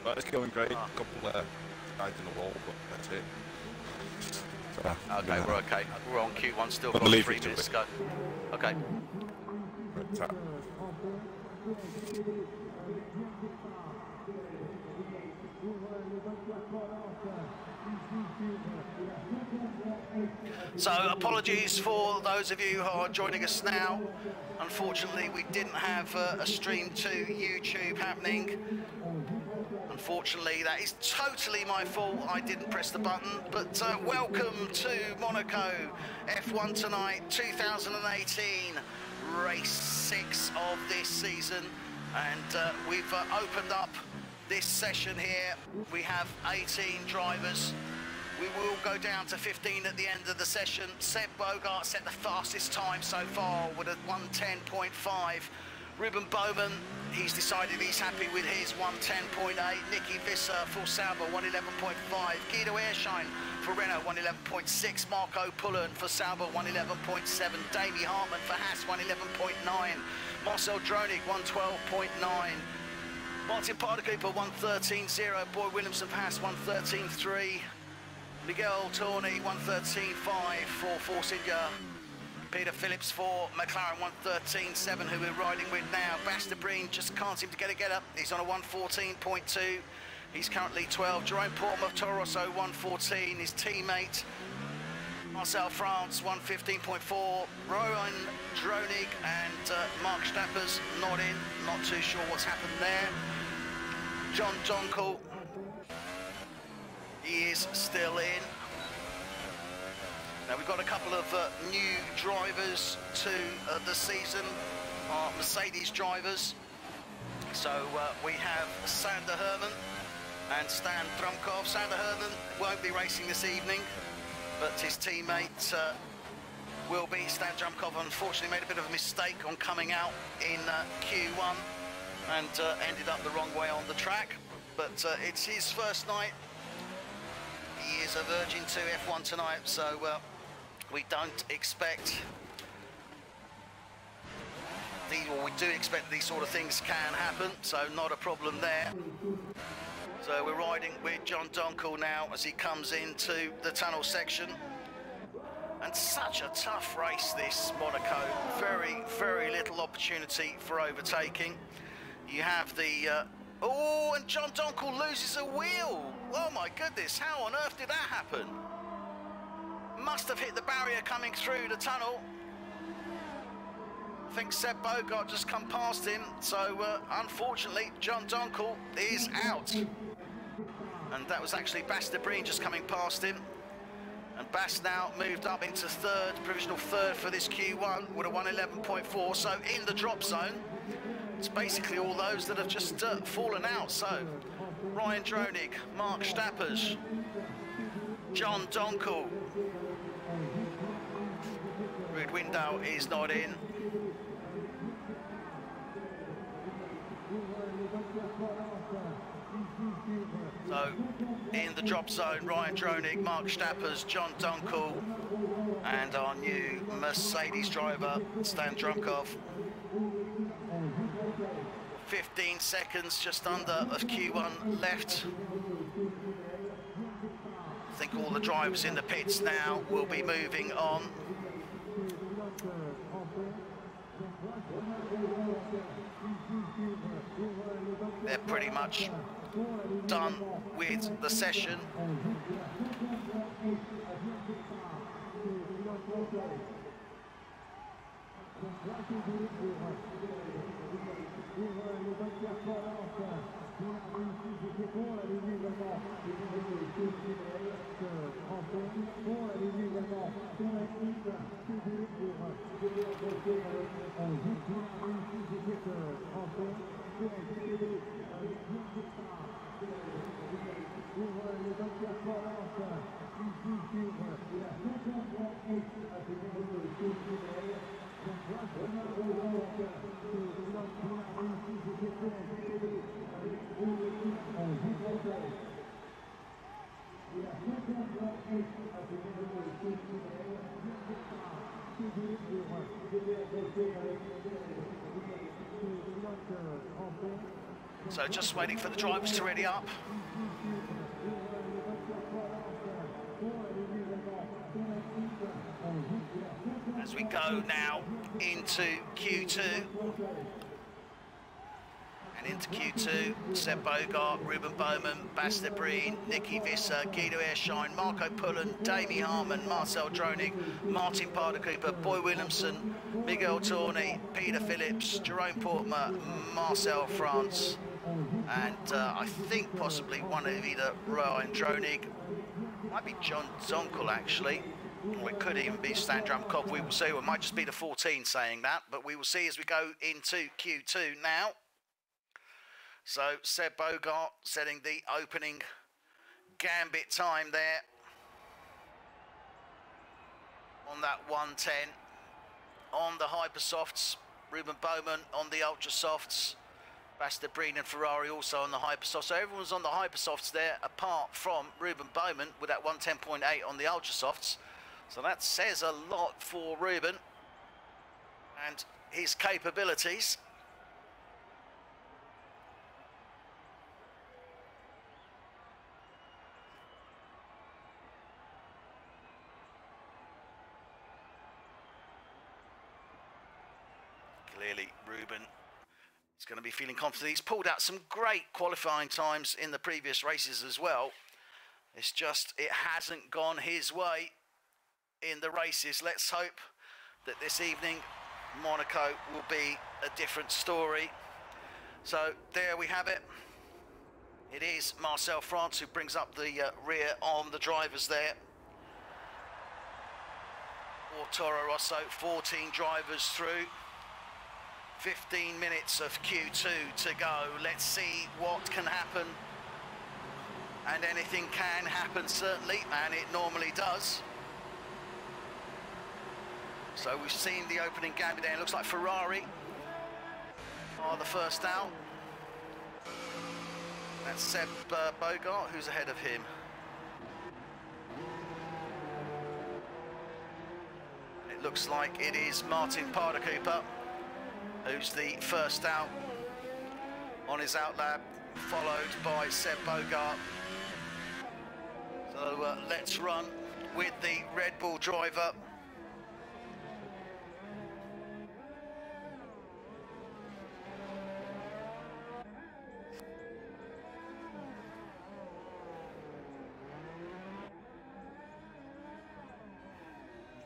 But it's going great. A couple guys in the wall, but that's it. So, okay, we're okay. We're on Q1 still. Got 3 minutes to go. Okay. Right, so apologies for those of you who are joining us now. Unfortunately, we didn't have a stream to YouTube happening. Unfortunately, that is totally my fault. I didn't press the button. But welcome to Monaco F1 tonight, 2018, race 6 of this season. And we've opened up this session here. We have 18 drivers. We will go down to 15 at the end of the session. Seb Bogart set the fastest time so far with a 1:10.5. Ruben Bowman, he's decided he's happy with his 1:10.8. Nicky Visser for Sauber, 1:11.5. Guido Airshine for Renault, 1:11.6. Marco Pullen for Sauber, 1:11.7. Davey Hartman for Haas, 1:11.9. Marcel Dronig, 1:12.9. Martin Pardecoper, 1:13.0. Boy Williamson for Haas, 1:13.3. Miguel Torney, 1:13.5 for Force India. Peter Phillips for McLaren, 1:13.7, who we're riding with now. Bastabreen just can't seem to get a get-up. He's on a 1:14.2. He's currently 12. Jerome Portman, Toro Rosso, 1:14. His teammate, Marcel France, 1:15.4. Rowan Dronig and Mark Stappers not in. Not too sure what's happened there. John Donkel, he is still in. Now we've got a couple of new drivers to the season, our Mercedes drivers. So we have Sander Herman and Stan Drumkov. Sander Herman won't be racing this evening, but his teammate will be. Stan Drumkov unfortunately made a bit of a mistake on coming out in Q1 and ended up the wrong way on the track. But it's his first night. He is a virgin to F1 tonight, so we don't expect we do expect these sort of things can happen, so not a problem there. So we're riding with John Donkel now as he comes into the tunnel section. And such a tough race, this Monaco. Very, very little opportunity for overtaking. You have the oh, and John Donkel loses a wheel. Oh my goodness, how on earth did that happen? Must have hit the barrier coming through the tunnel. I think Seb Bogart just come past him, so unfortunately John Donkel is out. And that was actually Bastabreen just coming past him. And Bast now moved up into third, provisional third for this Q1 with a 1:11.4, so in the drop zone. It's basically all those that have just fallen out. So Ryan Dronig, Mark Stappers, John Donkel. Ruud Window is not in. So in the drop zone, Ryan Dronig, Mark Stappers, John Donkel, and our new Mercedes driver, Stan Drumkov. 15 seconds just under of Q1 left. I think all the drivers in the pits now will be moving on. They're pretty much done with the session. So just waiting for the drivers to ready up. As we go now into Q2. And into Q2, Seb Bogart, Ruben Bowman, Bas de Breen, Nicky Visser, Guido Airshine, Marco Pullen, Damie Harmon, Marcel Dronig, Martin Parder-Cooper, Boy Williamson, Miguel Tawney, Peter Phillips, Jerome Portmer, Marcel France, and I think possibly one of either Ryan Dronig, might be John Zonkel actually, or it could even be Stan Drumkov, we will see, or it might just be the 14 saying that, but we will see as we go into Q2 now. So Seb Bogart setting the opening gambit time there on that 110. On the Hypersofts, Ruben Bowman on the Ultrasofts, Bas de Breen and Ferrari also on the Hypersofts. So everyone's on the Hypersofts there apart from Ruben Bowman with that 110.8 on the Ultrasofts. So that says a lot for Ruben and his capabilities. Clearly, Ruben is going to be feeling confident. He's pulled out some great qualifying times in the previous races as well. It's just, it hasn't gone his way in the races. Let's hope that this evening, Monaco will be a different story. So there we have it. It is Marcel France who brings up the rear on the drivers there. For Toro Rosso, 14 drivers through. 15 minutes of Q2 to go. Let's see what can happen. And anything can happen, certainly, and it normally does. So we've seen the opening gambit there. It looks like Ferrari are the first out. That's Seb Bogart, who's ahead of him. It looks like it is Martin Parder-Cooper, who's the first out on his outlap, followed by Seb Bogart. So let's run with the Red Bull driver.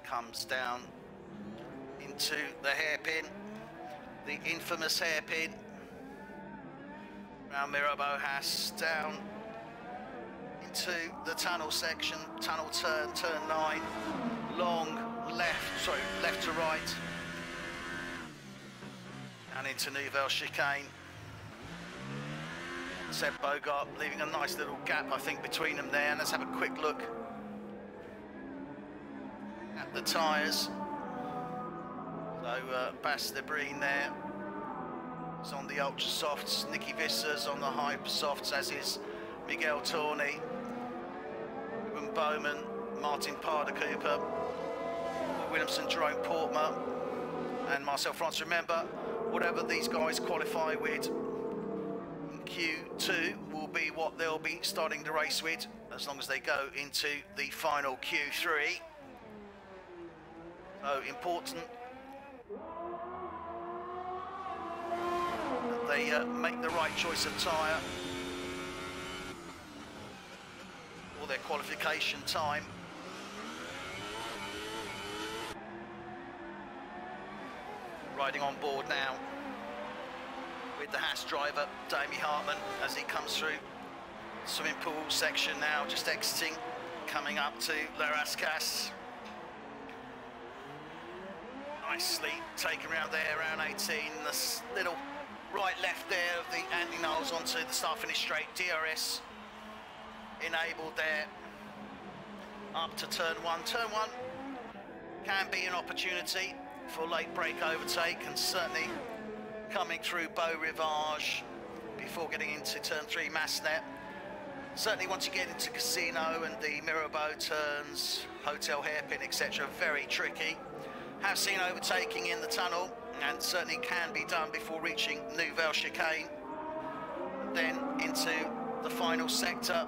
Comes down into the hairpin. The infamous hairpin. Round Mirabeau Haas down into the tunnel section, tunnel turn 9, long left to right, and into Nouvelle Chicane. Seb Bogart leaving a nice little gap, I think, between them there. And let's have a quick look at the tyres. So Bas de Breen there is on the Ultrasofts, Nicky Visser's on the Hypersofts, as is Miguel Tawney, Ruben Bowman, Martin Parder-Cooper, Williamson, Jerome Portmer and Marcel France. Remember, whatever these guys qualify with in Q2 will be what they'll be starting the race with as long as they go into the final Q3. So important that they make the right choice of tyre for their qualification time. Riding on board now with the Haas driver, Damie Hartman, as he comes through swimming pool section now, just exiting, coming up to La Rascasse. Nicely taken around there, around 18, this little right-left there of the Andy Knowles onto the start-finish straight. DRS enabled there, up to turn 1. Turn 1 can be an opportunity for late break overtake, and certainly coming through Beau Rivage before getting into turn 3 Massenet. Certainly once you get into Casino and the Mirabeau turns, Hotel Hairpin, etc., very tricky. Have seen overtaking in the tunnel, and certainly can be done before reaching Nouvelle Chicane. then into the final sector,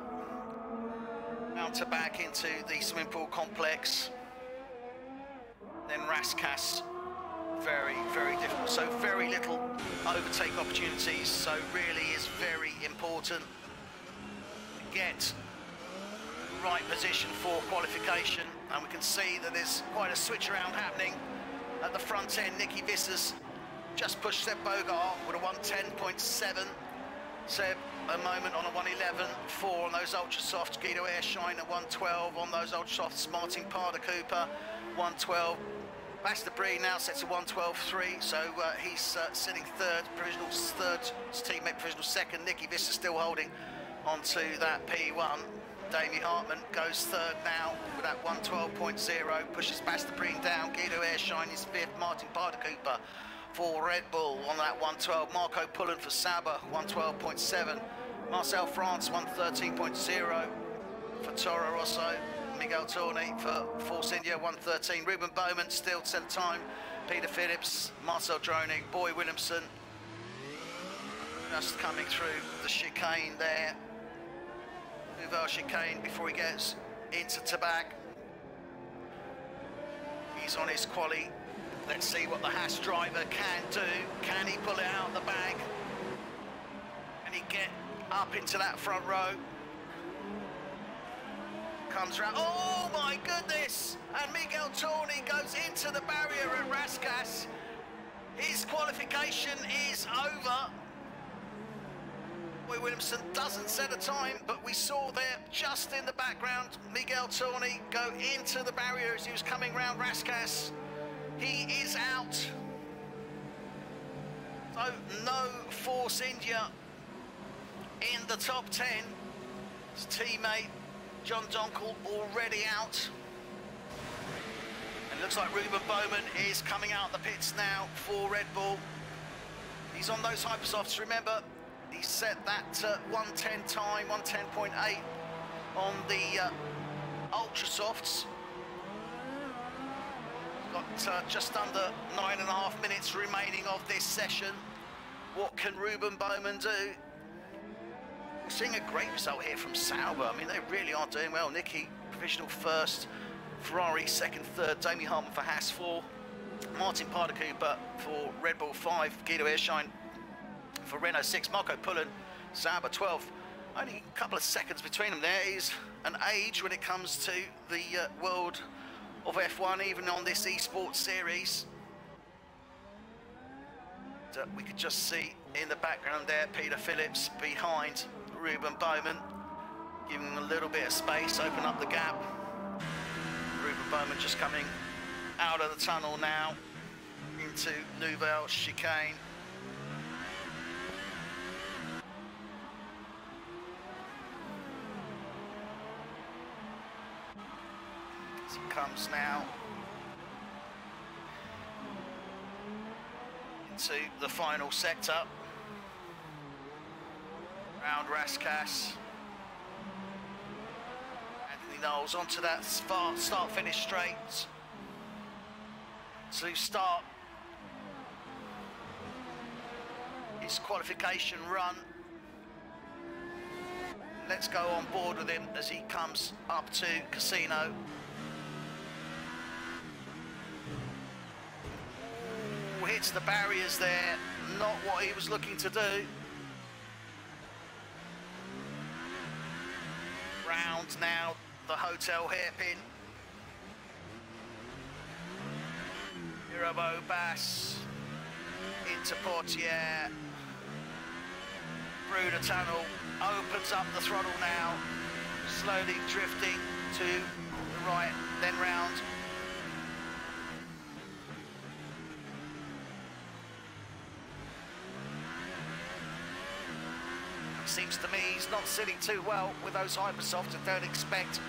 round to back into the swimming pool complex, then Raskas. Very, very difficult. So very little overtake opportunities. So really is very important to get the right position for qualification. And we can see that there's quite a switch around happening at the front end. Nicky Visser's just pushed Seb Bogart with a 110.7. Seb a moment on a 111.4 on those ultra softs. Guido Airshine at 112 on those ultra softs. Martin Parder Cooper 112. Basta Bree now sets a 112.3, so he's sitting third, provisional third, his teammate provisional second. Nicky Visser still holding onto that P1. Damie Hartman goes third now with that 112.0, pushes Basta Bree down. Guido Airshine is fifth, Martin Parder Cooper for Red Bull on that 112. Marco Pullen for Sauber, 112.7. Marcel France, 113.0 for Toro Rosso. Miguel Tourney for Force India, 113. Ruben Bowman still 10th time. Peter Phillips, Marcel Droning, Boy Williamson just coming through the chicane there. Nouvelle chicane before he gets into Tabac. He's on his quali. Let's see what the Haas driver can do. Can he pull it out of the bag? Can he get up into that front row? Comes round, oh my goodness! And Miguel Tourney goes into the barrier at Raskas. His qualification is over. Boy Williamson doesn't set a time, but we saw there just in the background Miguel Tourney go into the barrier as he was coming round Raskas. He is out. So no Force India in the top 10. His teammate John Donkel already out. And it looks like Ruben Bowman is coming out the pits now for Red Bull. He's on those hypersofts, remember, he set that 110 time, 110.8 on the ultra softs. Got just under 9.5 minutes remaining of this session. What can Ruben Bowman do? We're seeing a great result here from Sauber. I mean, they really are doing well. Nicky, provisional first. Ferrari, second, third. Damie Hartman for Haas, 4. Martin Parder Cooper for Red Bull, 5. Guido Airshine for Renault, 6. Marco Pullen, Sauber, 12. Only a couple of seconds between them. There is an age when it comes to the world of F1, even on this esports series. We could just see in the background there Peter Phillips behind Ruben Bowman, giving him a little bit of space, open up the gap. Ruben Bowman just coming out of the tunnel now into Nouvelle chicane. As he comes now into the final sector. Round Raskas. Anthony Knowles onto that start-finish straight to start his qualification run. Let's go on board with him as he comes up to Casino. Ooh, hits the barriers there, not what he was looking to do. Round now the hotel hairpin. Mirabeau Bass into Portier. Through the tunnel, opens up the throttle now, slowly drifting to the right, then round. Seems to me he's not sitting too well with those hypersofts. I don't expect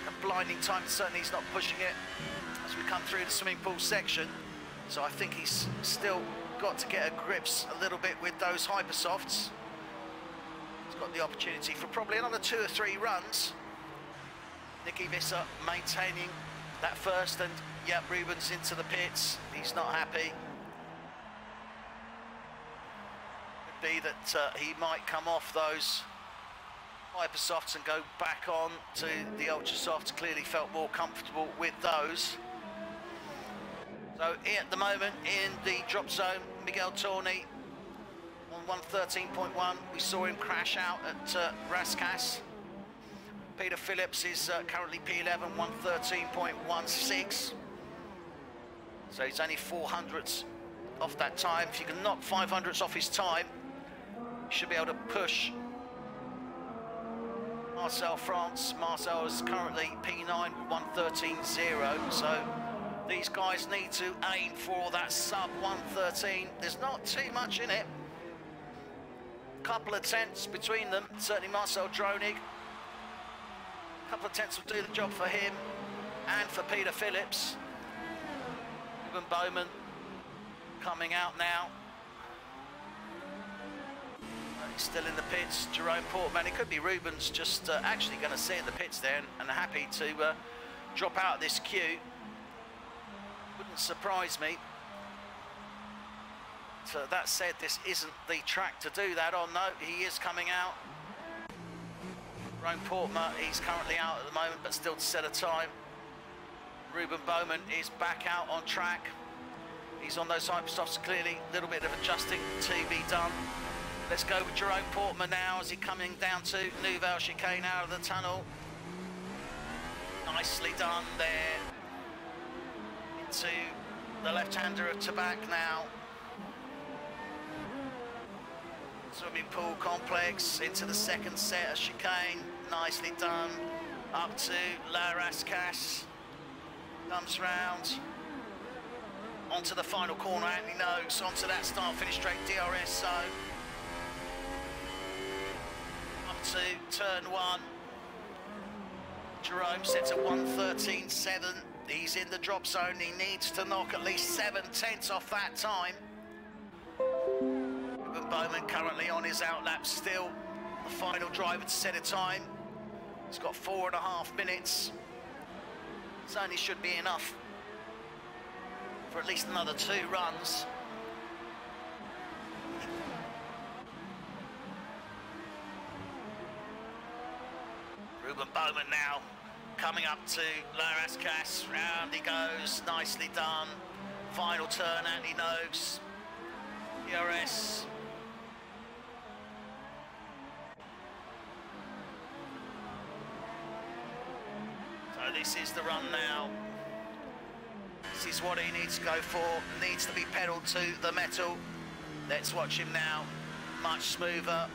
a blinding time. Certainly he's not pushing it as we come through the swimming pool section. So I think he's still got to get a grips a little bit with those hypersofts. He's got the opportunity for probably another 2 or 3 runs. Nicky Visser maintaining that first, and yeah, Ruben's into the pits. He's not happy. be that he might come off those Hypersofts and go back on to the Ultrasofts. Clearly felt more comfortable with those. So at the moment in the drop zone, Miguel Torni on 113.1. We saw him crash out at Rascasse. Peter Phillips is currently P11, 113.16. So he's only 400ths off that time. If you can knock 500ths off his time, you should be able to push Marcel France. Marcel is currently P9 with 113.0. So these guys need to aim for that sub 113. There's not too much in it. Couple of tenths between them. Certainly Marcel Dronig. Couple of tenths will do the job for him and for Peter Phillips. Ruben Bowman coming out now. He's still in the pits. Jerome Portman. It could be Ruben's just actually going to sit in the pits there and happy to drop out of this queue. Wouldn't surprise me. So that said, this isn't the track to do that on. No, he is coming out. Jerome Portman, he's currently out at the moment, but still to set a time. Ruben Bowman is back out on track. He's on those Hypersofts, clearly a little bit of adjusting to be done. Let's go with Jerome Portman now as he coming down to Nouvelle Chicane out of the tunnel. Nicely done there. Into the left-hander of Tabac now. Swimming pool complex into the second set of chicane. Nicely done. Up to La Rascasse. Comes round. Onto the final corner, Anthony Noakes. Onto that start-finish straight DRS zone. Up to turn one. Jerome sets at 113.7. He's in the drop zone. He needs to knock at least 7 tenths off that time. Ruben Bowman currently on his outlap still. The final driver to set a time. He's got 4.5 minutes. This only should be enough for at least another 2 runs. Ruben Bowman now coming up to La Rascasse. Round he goes, nicely done. Final turn, Anthony Noakes. DRS. So this is the run now. This is what he needs to go for. Needs to be pedalled to the metal. Let's watch him now. Much smoother.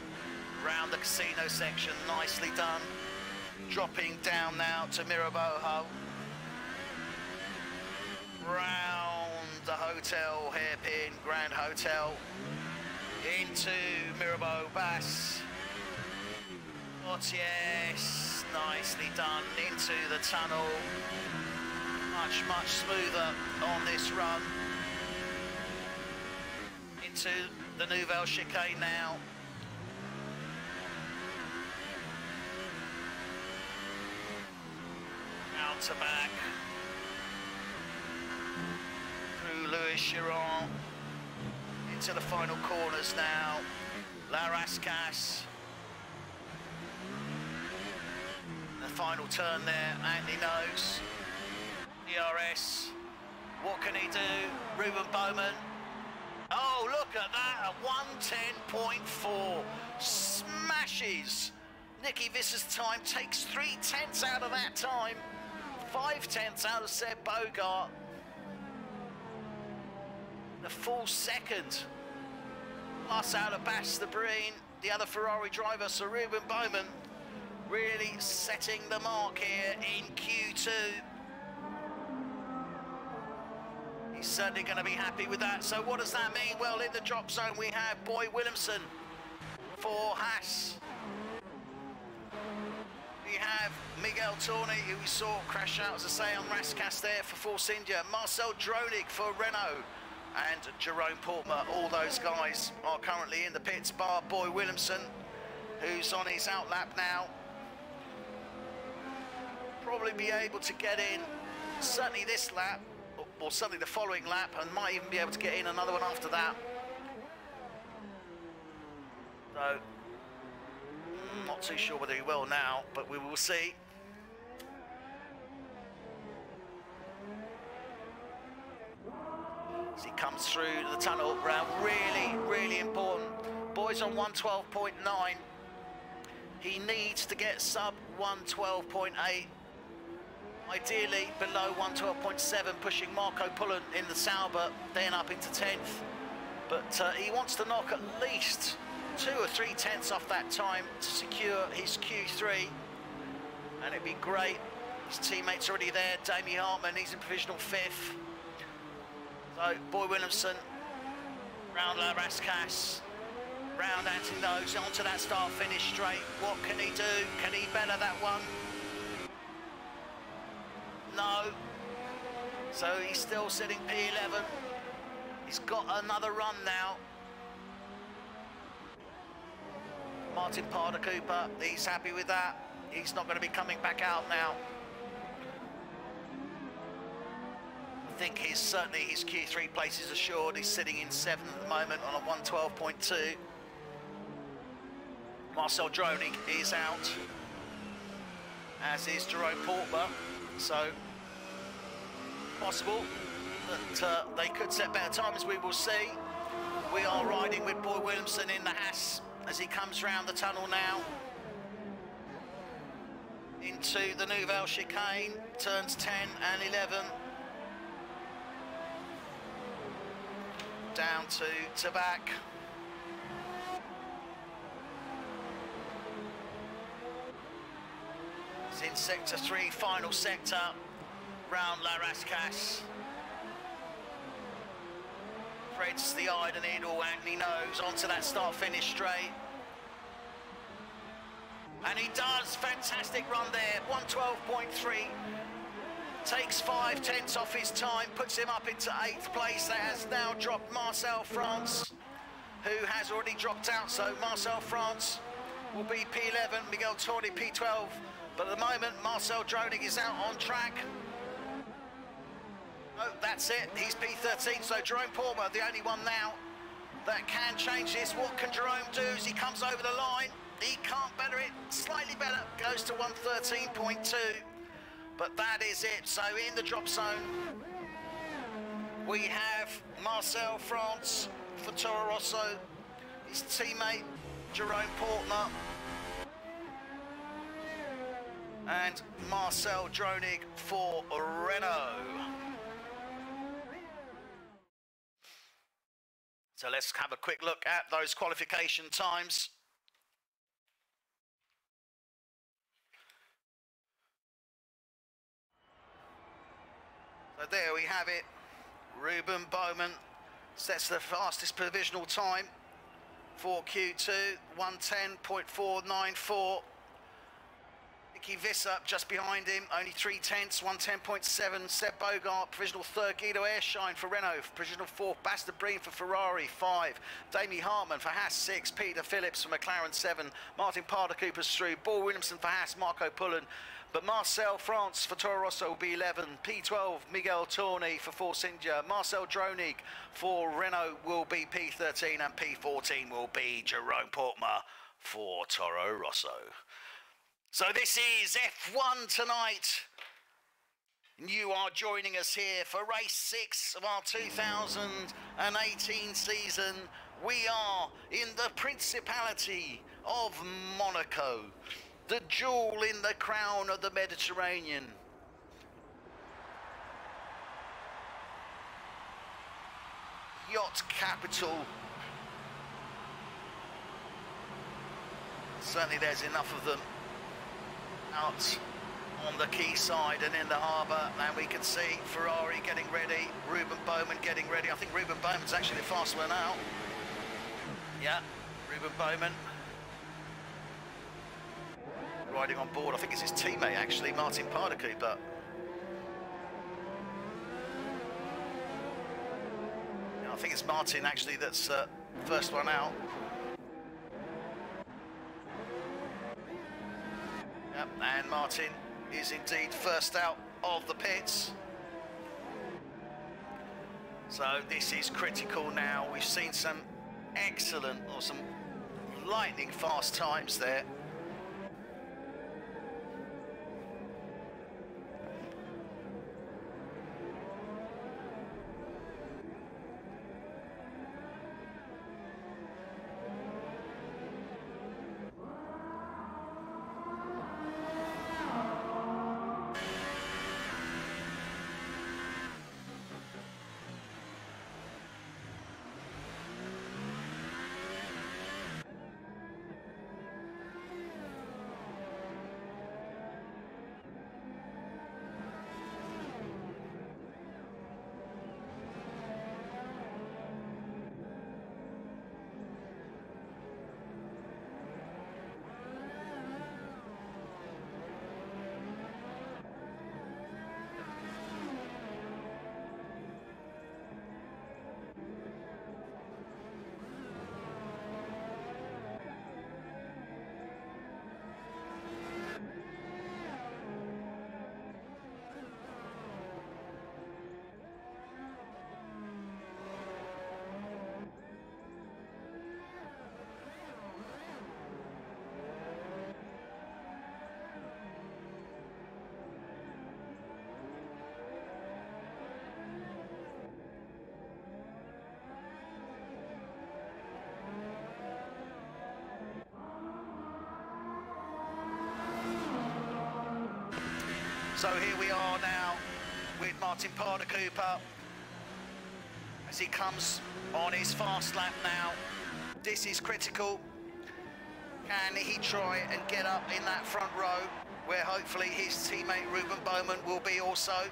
Round the casino section. Nicely done. Dropping down now to Mirabeau. Round the hotel, hairpin, Grand Hotel. Into Mirabeau Basse. Yes, nicely done. Into the tunnel. Much smoother on this run. Into the Nouvelle Chicane now. Out to back. Through Louis Chiron. Into the final corners now. La Rascasse. The final turn there, Anthony Noakes. DRS. What can he do? Ruben Bowman. Oh, look at that, a 110.4. Smashes. Nicky Visser's time, takes 3 tenths out of that time. 5 tenths out of Seb Bogart. The full second. Plus out of Bastien Breen, the other Ferrari driver, Sir Ruben Bowman, really setting the mark here in Q2. He's certainly going to be happy with that. So what does that mean? Well, in the drop zone we have Boy Williamson for Haas. We have Miguel Torni, who we saw crash out, as I say, on Rascasse there for Force India. Marcel Dronig for Renault. And Jerome Portman. All those guys are currently in the pits, bar Boy Williamson, who's on his outlap now. Probably be able to get in, certainly this lap, or certainly the following lap, and might even be able to get in another one after that. So, not too sure whether he will now, but we will see. As he comes through the tunnel round, really important. Boys on 112.9. He needs to get sub 112.8. Ideally below 112.7, pushing Marco Pullen in the Sauber, then up into 10th. But he wants to knock at least 2 or 3 tenths off that time to secure his Q3. And it'd be great. His teammate's already there, Damie Hartman, he's in provisional 5th. So, Boy Williamson, round La Rascasse, round Antinose, onto that start-finish straight. What can he do? Can he better that one? No. So he's still sitting P11. He's got another run now. Martin Parder Cooper, he's happy with that. He's not going to be coming back out now. I think certainly his Q3 place is assured. He's sitting in 7th at the moment on a 112.2. Marcel Droning is out, as is Jerome Portman. So possible that they could set better times, we will see. We are riding with Boy Williamson in the Haas as he comes round the tunnel now into the Nouvelle Chicane, turns 10 and 11. Down to Tabac. It's in sector 3, final sector, round La Rascasse. Threads the eye to needle, Anthony knows, onto that start-finish straight. And he does, fantastic run there, 112.3. Takes 5 tenths off his time, puts him up into 8th place. That has now dropped Marcel France, who has already dropped out. So Marcel France will be P11, Miguel Torni P12. But at the moment, Marcel Droning is out on track. Oh, that's it, he's P13. So Jerome Portman, the only one now that can change this. What can Jerome do as he comes over the line? He can't better it, slightly better, goes to 113.2. But that is it. So in the drop zone, we have Marcel France for Toro Rosso, his teammate Jerome Portman, and Marcel Droning for Renault. So let's have a quick look at those qualification times. So there we have it. Ruben Bowman sets the fastest provisional time for Q2, 110.494. Nicky Visser just behind him, only 3 tenths, 110.7. Seb Bogart, provisional 3rd. Guido Airshine for Renault, provisional 4th. Basta Breen for Ferrari, 5. Damie Hartman for Haas, 6. Peter Phillips for McLaren, 7. Martin Parder Cooper's through. Boy Williamson for Haas, Marco Pullen. But Marcel France for Toro Rosso will be 11. P12, Miguel Torni for Force India. Marcel Droning for Renault will be P13, and P14 will be Jerome Portman for Toro Rosso. So this is F1 tonight. You are joining us here for race 6 of our 2018 season. We are in the Principality of Monaco, the jewel in the crown of the Mediterranean. Yacht capital. Certainly there's enough of them out on the quayside and in the harbour. Now we can see Ferrari getting ready, Ruben Bowman getting ready. I think Ruben Bowman's actually the faster one out. Yeah, Ruben Bowman riding on board. I think it's his teammate actually, Martin Parder Cooper. Yeah, I think it's Martin actually that's first one out. Yep, and Martin is indeed first out of the pits. So this is critical now. We've seen some excellent, or some lightning fast times there. So here we are now with Martin Parder Cooper as he comes on his fast lap now. This is critical. Can he try and get up in that front row where hopefully his teammate Ruben Bowman will be also.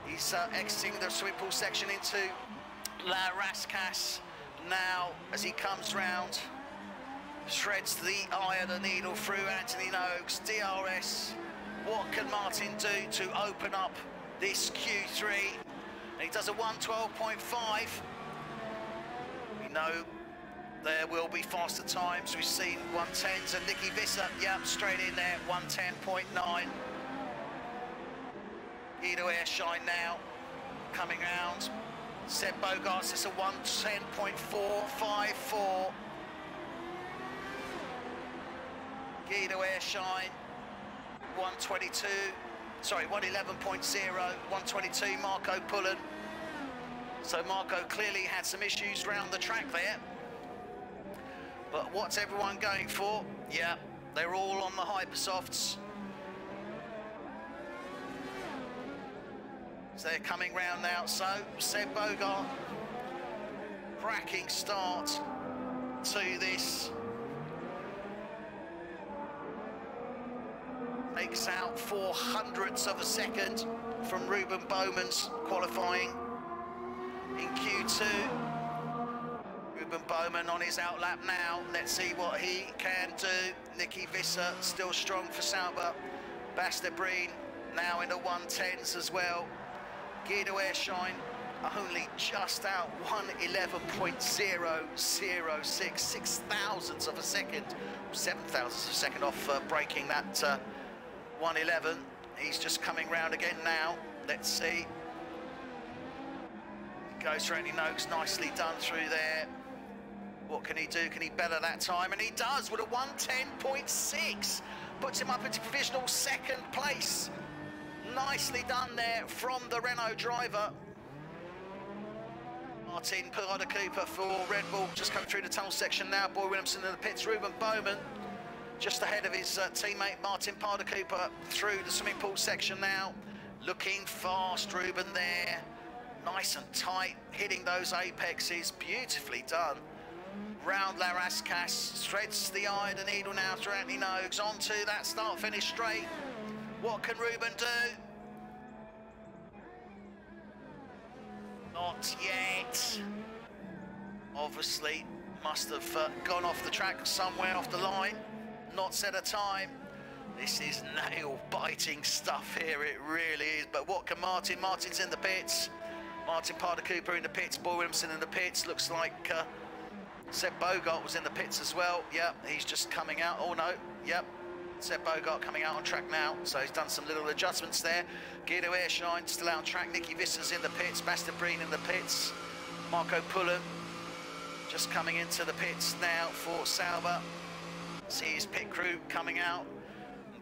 He's exiting the swimming pool section into La Rascasse now as he comes round. Shreds the eye of the needle through Anthony Noakes, DRS. What can Martin do to open up this Q3? And he does a 1:12.5. We know there will be faster times. We've seen 1:10s and Nicky Visser, yep, straight in there, 1:10.9. Guido Airshine now, coming round. Seb Bogarts, it's a 1:10.454. Guido Airshine, 1:22, sorry, 1:11.0, 1:22, Marco Pullen. So Marco clearly had some issues round the track there. But what's everyone going for? Yeah, they're all on the Hypersofts. So they're coming round now. So Seb Bogart, cracking start to this. Takes out 0.04 of a second from Ruben Bowman's qualifying in Q2. Ruben Bowman on his outlap now. Let's see what he can do. Nicky Visser still strong for Sauber. Bastebreen now in the 1:10s as well. Guido Airshine only just out 1:11.006, 6 thousandths of a second, 7 thousandths of a second off breaking that 1:11. He's just coming round again now. Let's see. Goes for Anthony Noakes, nicely done through there. What can he do? Can he better that time? And he does with a 1:10.6. Puts him up into provisional second place. Nicely done there from the Renault driver. Martin Parder Cooper for Red Bull, just coming through the tunnel section now. Boy Williamson in the pits, Ruben Bowman just ahead of his teammate Martin Parder Cooper through the swimming pool section now. Looking fast, Ruben there. Nice and tight, hitting those apexes, beautifully done. Round La Rascasse, threads the eye of the needle now through Anthony Noakes, onto that start-finish straight. What can Ruben do? Not yet. Obviously, must have gone off the track somewhere off the line. Not set a time. This is nail-biting stuff here, it really is. But what can Martin? Martin's in the pits. Martin Parder Cooper in the pits, Boy Williamson in the pits. Looks like Seb Bogart was in the pits as well. Yep, he's just coming out. Oh no, yep. Seb Bogart coming out on track now, so he's done some little adjustments there. Guido Airshine still out on track. Nicky Visser's in the pits. Bastebreen in the pits. Marco Pullen just coming into the pits now for Sauber. See his pit crew coming out.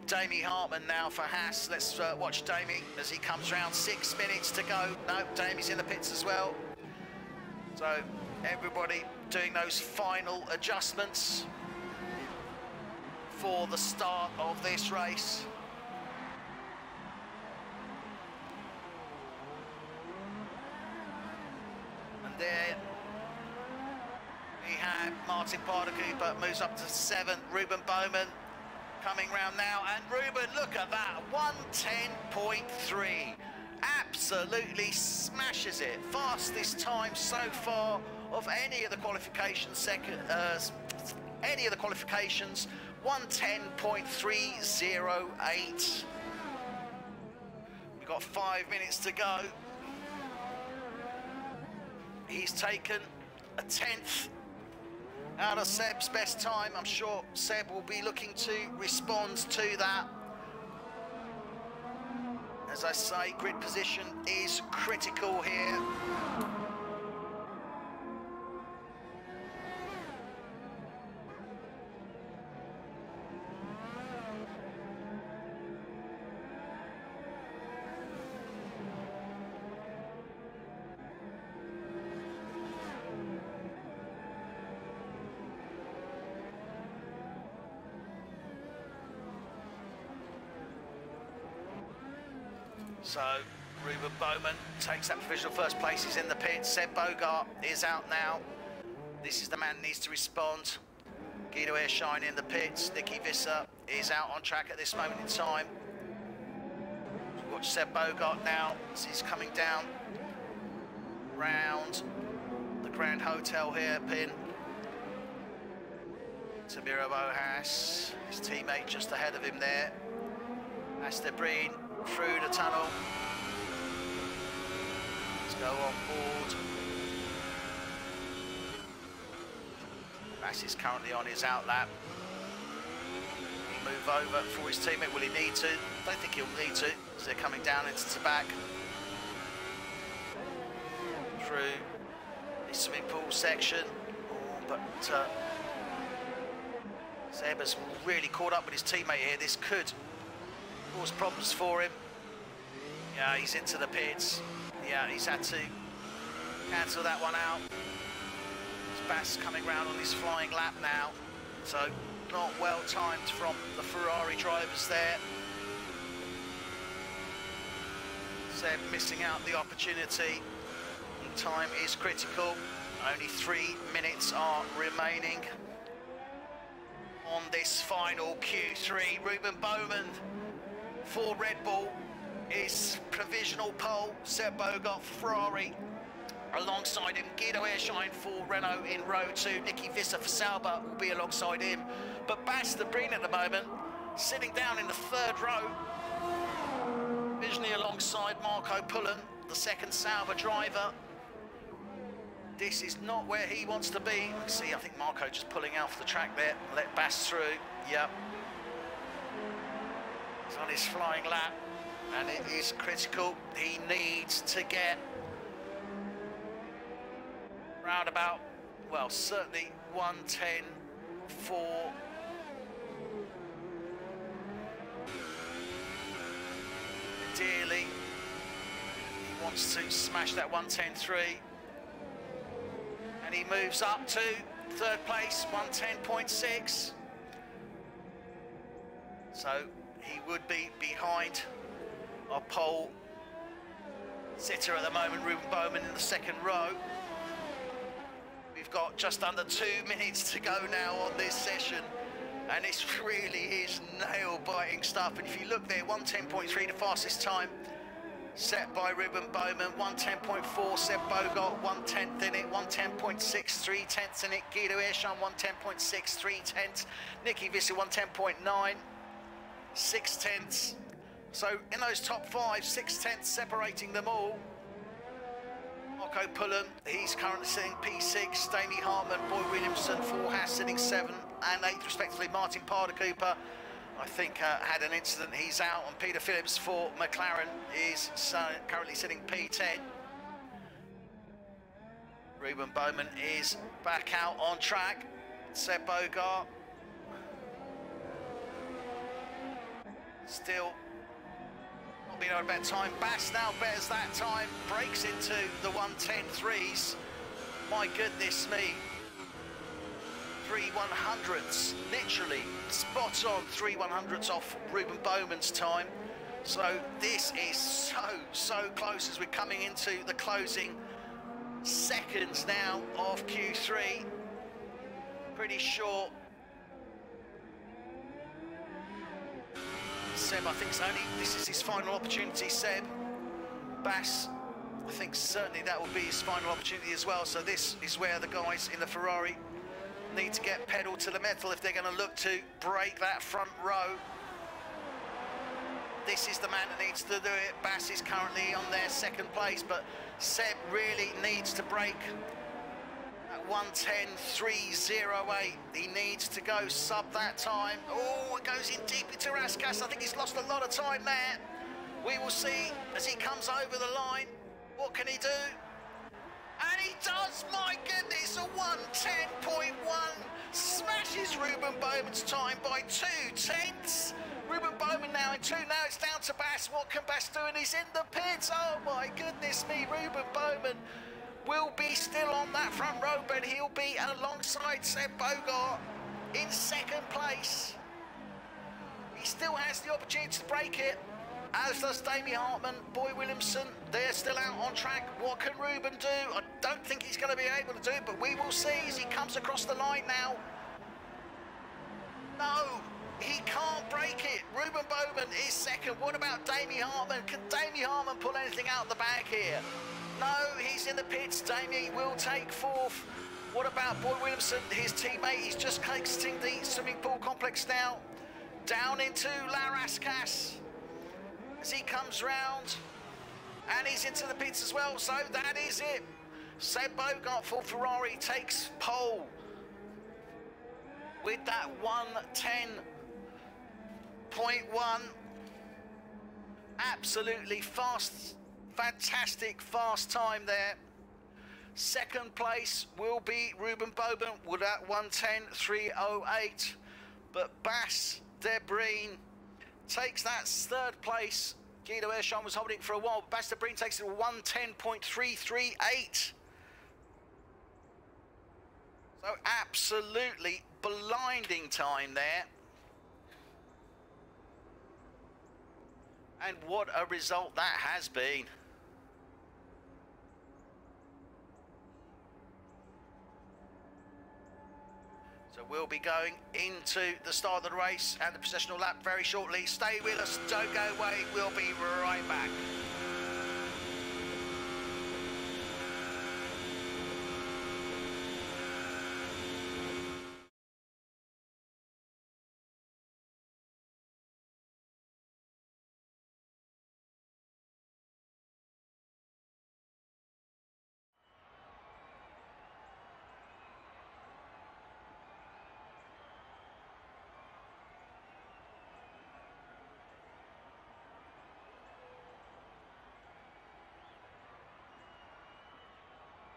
Damie Hartman now for Haas. Let's watch Damie as he comes round. 6 minutes to go. No, Damie's in the pits as well. So everybody doing those final adjustments for the start of this race. And there we have Martin Pardakuper moves up to 7th. Ruben Bowman coming round now, and Ruben, look at that, 110.3. Absolutely smashes it. Fastest time so far of any of the qualifications. Any of the qualifications, 110.308. We've got 5 minutes to go. He's taken a 10th out of Seb's best time. I'm sure Seb will be looking to respond to that. As I say, grid position is critical here. So Ruben Bowman takes that provisional first place. He's in the pit. Seb Bogart is out now. This is the man who needs to respond. Guido Airshine in the pits. Nicky Visser is out on track at this moment in time. Watch Seb Bogart now as he's coming down round the Grand Hotel here, Pin. Tamiro Bohas, his teammate just ahead of him there. Astor Breen through the tunnel. Let's go on board. Bass is currently on his out lap. He move over for his teammate. Will he need to? I don't think he'll need to, as they're coming down into the back. Through the swimming pool section. Oh, but Seb has really caught up with his teammate here. This could cause problems for him. Yeah, he's into the pits. Yeah, he's had to cancel that one out. Bass coming round on his flying lap now. So not well timed from the Ferrari drivers there. Seb missing out the opportunity. And time is critical. Only 3 minutes are remaining on this final Q3. Ruben Bowman for Red Bull is provisional pole. Seb Bogart for Ferrari. Alongside him, Guido Airshine for Renault in row 2. Nicky Visser for Sauber will be alongside him. But Astor Breen at the moment, sitting down in the 3rd row. Visually alongside Marco Pullen, the 2nd Sauber driver. This is not where he wants to be. See, I think Marco just pulling out for the track there. Let Bass through. Yep. He's on his flying lap, and it is critical. He needs to get round about, well, certainly 110.4. Ideally, he wants to smash that 110.3. And he moves up to 3rd place, 110.6. So he would be behind our pole sitter at the moment, Ruben Bowman, in the 2nd row. We've got just under 2 minutes to go now on this session, and this really is nail-biting stuff. And if you look there, 110.3, the fastest time set by Ruben Bowman, 110.4, Seb Bogart, 1/10 in it, 110.6, 3/10 in it, Guido Airshine, 110.6, 3/10, Nicky Visser, 110.9, 6/10. So in those top 5, 6/10 separating them all. Marco Pullen, he's currently sitting P6, Damie Hartman, Boy Williamson, 4 Haas sitting 7 and 8 respectively. Martin Pardakuper, I think, had an incident, he's out. And Peter Phillips for McLaren is currently sitting P10. Ruben Bowman is back out on track. Seb Bogart still not being able to bet time. Bass now betters that time, breaks into the 1:10.3s. My goodness me. 3/100ths, literally spot on 3/100ths off Ruben Bowman's time. So this is so close as we're coming into the closing seconds now of Q3. Pretty sure Seb, I think this is his final opportunity, Seb. Bass, I think certainly that will be his final opportunity as well. So this is where the guys in the Ferrari need to get pedal to the metal if they're going to look to break that front row. This is the man that needs to do it. Bass is currently on their second place, but Seb really needs to break that 1:10.308. He needs to go sub that time. Oh, it goes in deep into Raskas. I think he's lost a lot of time there. We will see as he comes over the line. What can he do? And he does, my goodness, a 1:10.1. Smashes Ruben Bowman's time by 2/10. Ruben Bowman now in 2. Now it's down to Bass. What can Bass do? And he's in the pits. Oh my goodness me. Ruben Bowman will be still on that front row, but he'll be alongside Seb Bogart in second place. He still has the opportunity to break it, as does Damie Hartman, Boy Williamson. They're still out on track. What can Ruben do? I don't think he's going to be able to do it, but we will see as he comes across the line now. No, he can't break it. Ruben Bowman is second. What about Damie Hartman? Can Damie Hartman pull anything out of the bag here? No, he's in the pits. Damie will take fourth. What about Boy Williamson, his teammate? He's just exiting the swimming pool complex now. Down into La Rascasse as he comes round, and he's into the pits as well. So that is it. Seb Bogart for Ferrari takes pole with that 1:10.1. Absolutely fast, fantastic fast time there. Second place will be Ruben Bowman with that 1:10.308. But Bass Debreen takes that third place. Guido Ershon was holding it for a while, but Bass Debreen takes it to 1:10.338. So absolutely blinding time there. And what a result that has been. So we'll be going into the start of the race and the processional lap very shortly. Stay with us, don't go away, we'll be right back.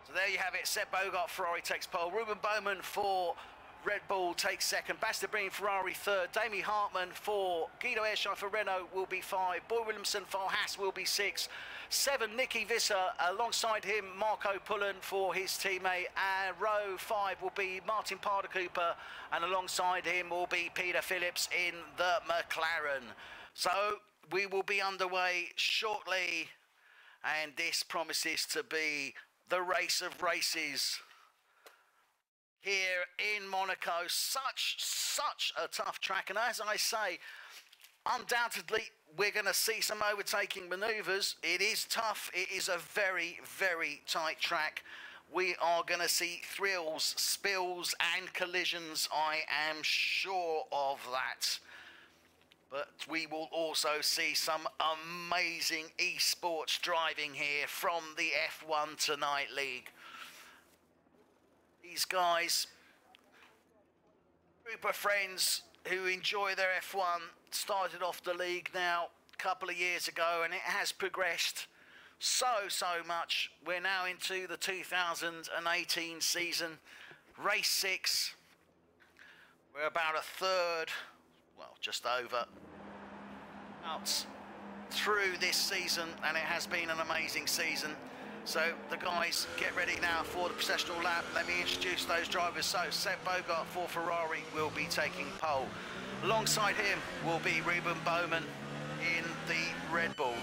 So there you have it. Seb Bogart, Ferrari takes pole. Ruben Bowman for Red Bull takes second. Bass Debreen, Ferrari third. Damie Hartman for Guido Ershon for Renault will be 5. Boy Williamson for Haas will be 6. 7, Nicky Visser. Alongside him, Marco Pullen for his teammate. And row 5 will be Martin Parder-Cooper. And alongside him will be Peter Phillips in the McLaren. So we will be underway shortly. And this promises to be the race of races here in Monaco. Such a tough track, and as I say, undoubtedly we're going to see some overtaking manoeuvres. It is tough. It is a very tight track. We are going to see thrills, spills and collisions, I am sure of that. But we will also see some amazing esports driving here from the F1 Tonight League. These guys, group of friends who enjoy their F1, started off the league now a couple of years ago, and it has progressed so much. We're now into the 2018 season, race 6. We're about a third, well, just over, out through this season, and it has been an amazing season. So the guys get ready now for the processional lap. Let me introduce those drivers. So Seb Bogart for Ferrari will be taking pole. Alongside him will be Ruben Bowman in the Red Bull.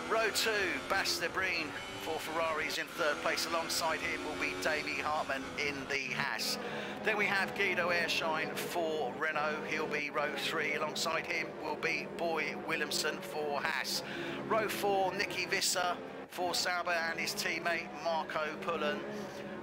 Row 2, Bas de Breen for Ferrari is in third place. Alongside him will be Davey Hartman in the Haas. Then we have Guido Airshine for Renault. He'll be row 3. Alongside him will be Boy Williamson for Haas. Row 4, Nicky Visser for Sauber and his teammate Marco Pullen.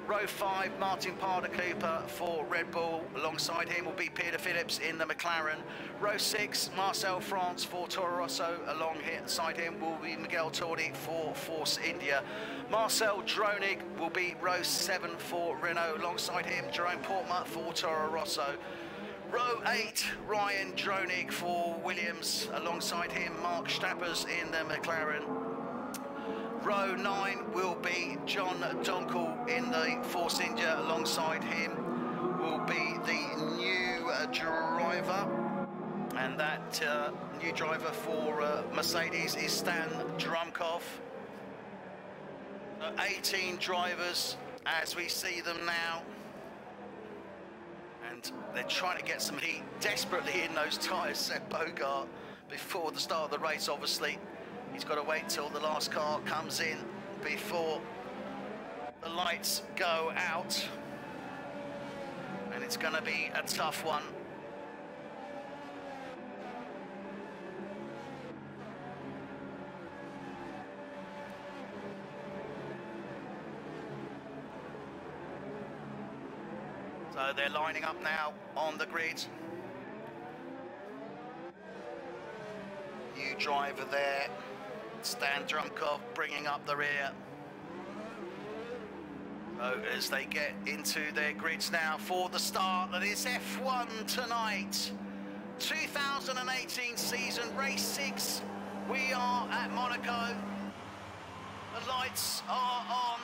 Row 5, Martin Parder Cooper for Red Bull. Alongside him will be Peter Phillips in the McLaren. Row 6, Marcel France for Toro Rosso. Alongside him will be Miguel Tordi for Force India. Marcel Dronig will be row 7 for Renault. Alongside him, Jerome Portman for Toro Rosso. Row 8, Ryan Dronig for Williams. Alongside him, Mark Stappers in the McLaren. Row 9 will be John Donkel in the Force India. Alongside him will be the new driver, and that new driver for Mercedes is Stan Drumkov. 18 drivers as we see them now, and they're trying to get some heat desperately in those tyres. Seb Bogart, before the start of the race, obviously he's got to wait till the last car comes in before the lights go out, and it's going to be a tough one. So they're lining up now on the grid. New driver there, Stan Drumkov, bringing up the rear. So as they get into their grids now for the start of this F1 tonight, 2018 season, race 6. We are at Monaco. The lights are on,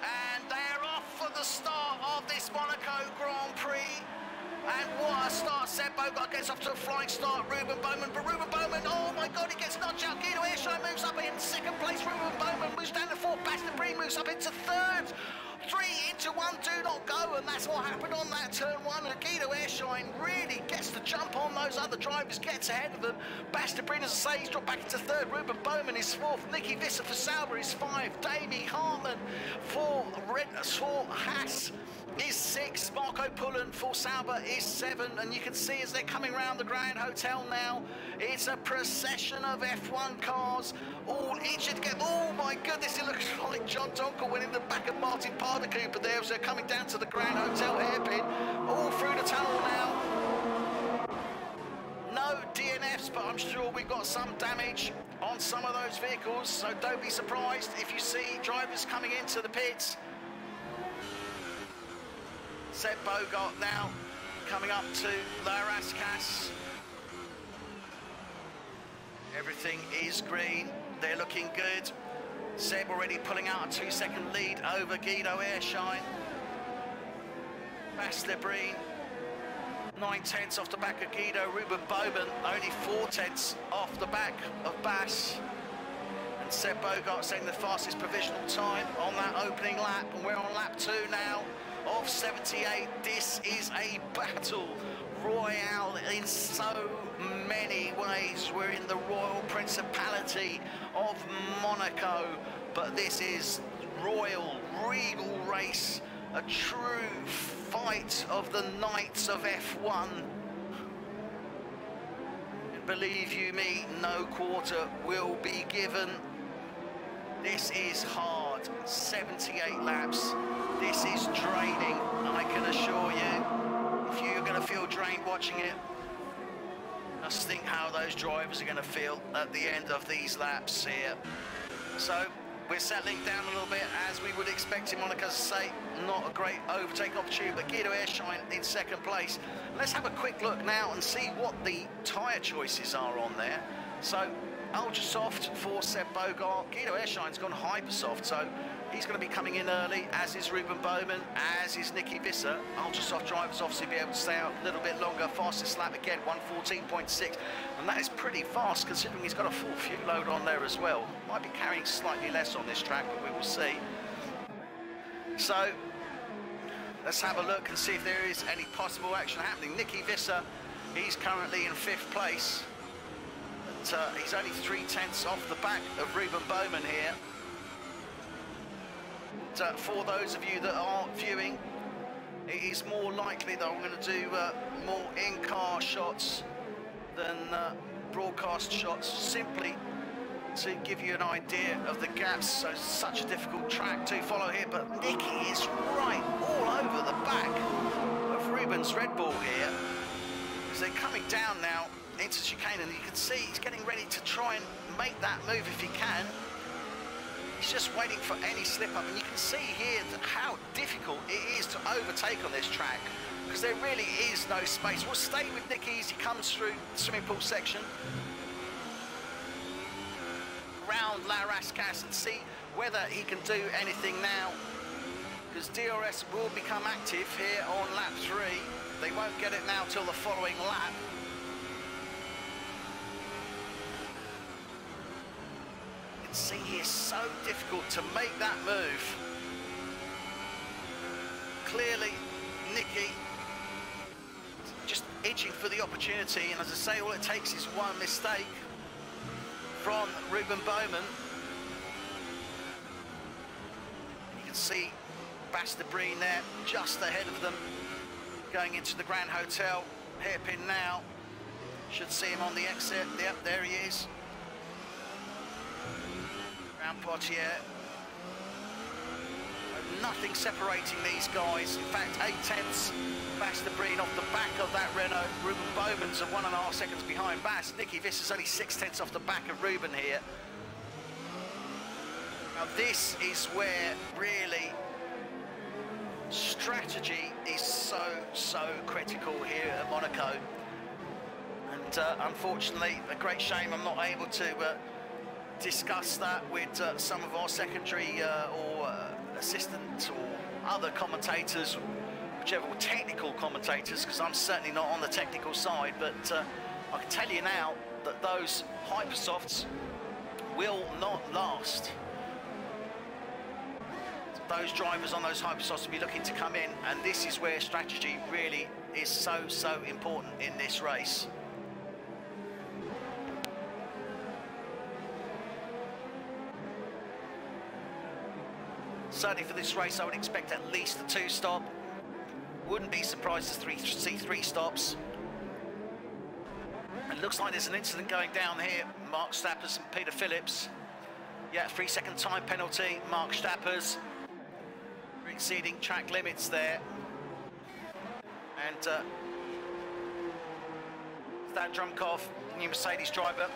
and they're off for the start of this Monaco Grand Prix. And what a start. Seb Bogart gets off to a flying start. Ruben Bowman, but Ruben Bowman, oh my God, he gets nudged out. Guido Airshine moves up in second place. Ruben Bowman moves down to 4th. Bas de Breen moves up into 3rd. 3 into 1, do not go, and that's what happened on that turn 1. And Guido Airshine really gets the jump on those other drivers, gets ahead of them. Bas de Breen, as I say, he's dropped back into 3rd. Ruben Bowman is 4th. Nicky Visser for Sauber is 5. Davey Hartman for Haas is 6. Marco Pullen for Sauber is 7. And you can see as they're coming around the Grand Hotel now, it's a procession of F1 cars, all itching to get, oh my goodness, it looks like John Donkel went in the back of Martin Parder Cooper there as they're coming down to the Grand Hotel hairpin, all through the tunnel now. No DNFs, but I'm sure we've got some damage on some of those vehicles, so don't be surprised if you see drivers coming into the pits. Seb Bogart now coming up to La Rascasse. Everything is green. They're looking good. Seb already pulling out a 2-second lead over Guido Airshine. Bas de Breen, 9/10 off the back of Guido. Ruben Bowman only 4/10 off the back of Bas. And Seb Bogart setting the fastest provisional time on that opening lap. And we're on lap 2 now of 78. This is a battle royale in so many ways. We're in the Royal Principality of Monaco, but this is royal, regal race, a true fight of the Knights of F1. And believe you me, no quarter will be given. This is hard, 78 laps. This is draining, I can assure you. If you're going to feel drained watching it, just think how those drivers are going to feel at the end of these laps here. So we're settling down a little bit as we would expect in Monaco. As I say, not a great overtaking opportunity, but Guido Airshine in 2nd place. Let's have a quick look now and see what the tyre choices are on there. So ultra soft for Seb Bogart. Guido Airshine's gone hyper soft, so he's going to be coming in early, as is Ruben Bowman, as is Nicky Visser. Ultra soft drivers obviously be able to stay out a little bit longer. Fastest lap again, 1:14.6, and that is pretty fast considering he's got a full fuel load on there as well. Might be carrying slightly less on this track, but we will see. So let's have a look and see if there is any possible action happening. Nicky Visser, he's currently in 5th place. But, he's only 3/10 off the back of Ruben Bowman here. But, for those of you that are viewing, it is more likely that I'm going to do more in-car shots than broadcast shots, simply to give you an idea of the gaps. So such a difficult track to follow here, but Nicky is right all over the back of Ruben's Red Bull here, as they're coming down now into chicane, and you can see he's getting ready to try and make that move if he can. He's just waiting for any slip up, and you can see here how difficult it is to overtake on this track, because there really is no space. We'll stay with Nicky as he comes through the swimming pool section around La Rascasse and see whether he can do anything now, because DRS will become active here on lap 3. They won't get it now till the following lap. You can see here, so difficult to make that move. Clearly Nicky just itching for the opportunity, and as I say, all it takes is one mistake from Ruben Bowman. You can see Basta Breen there just ahead of them, going into the Grand Hotel. Hairpin now, should see him on the exit. Yep, there he is. Grand Poitiers. Nothing separating these guys. In fact, 8/10 Basta Breen off the back of that Renault. Ruben Bowman's at 1.5 seconds behind Bast. Nicky Visser's only 6/10 off the back of Ruben here. Now this is where really strategy is so critical here at Monaco. And unfortunately, a great shame I'm not able to discuss that with some of our secondary or assistant or other commentators, whichever, technical commentators, because I'm certainly not on the technical side. But I can tell you now that those hypersofts will not last. Those drivers on those hypersofts will be looking to come in, and this is where strategy really is so important in this race. Certainly for this race, I would expect at least a 2-stop. Wouldn't be surprised to see 3 stops. It looks like there's an incident going down here. Mark Stappers and Peter Phillips. Yeah, 3-second time penalty. Mark Stappers exceeding track limits there. And Stan Drumkov, new Mercedes driver,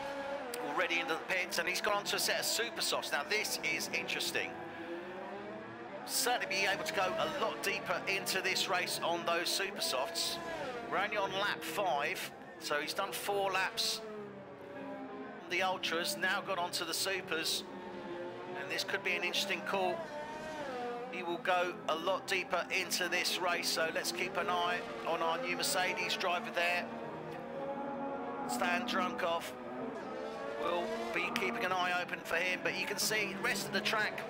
already into the pits, and he's gone on to a set of super softs. Now this is interesting. Certainly be able to go a lot deeper into this race on those super softs. We're only on lap 5, so he's done 4 laps on the ultras, now got onto the supers, and this could be an interesting call. He will go a lot deeper into this race, so let's keep an eye on our new Mercedes driver there. Stan Drumkov will be keeping an eye open for him, but you can see the rest of the track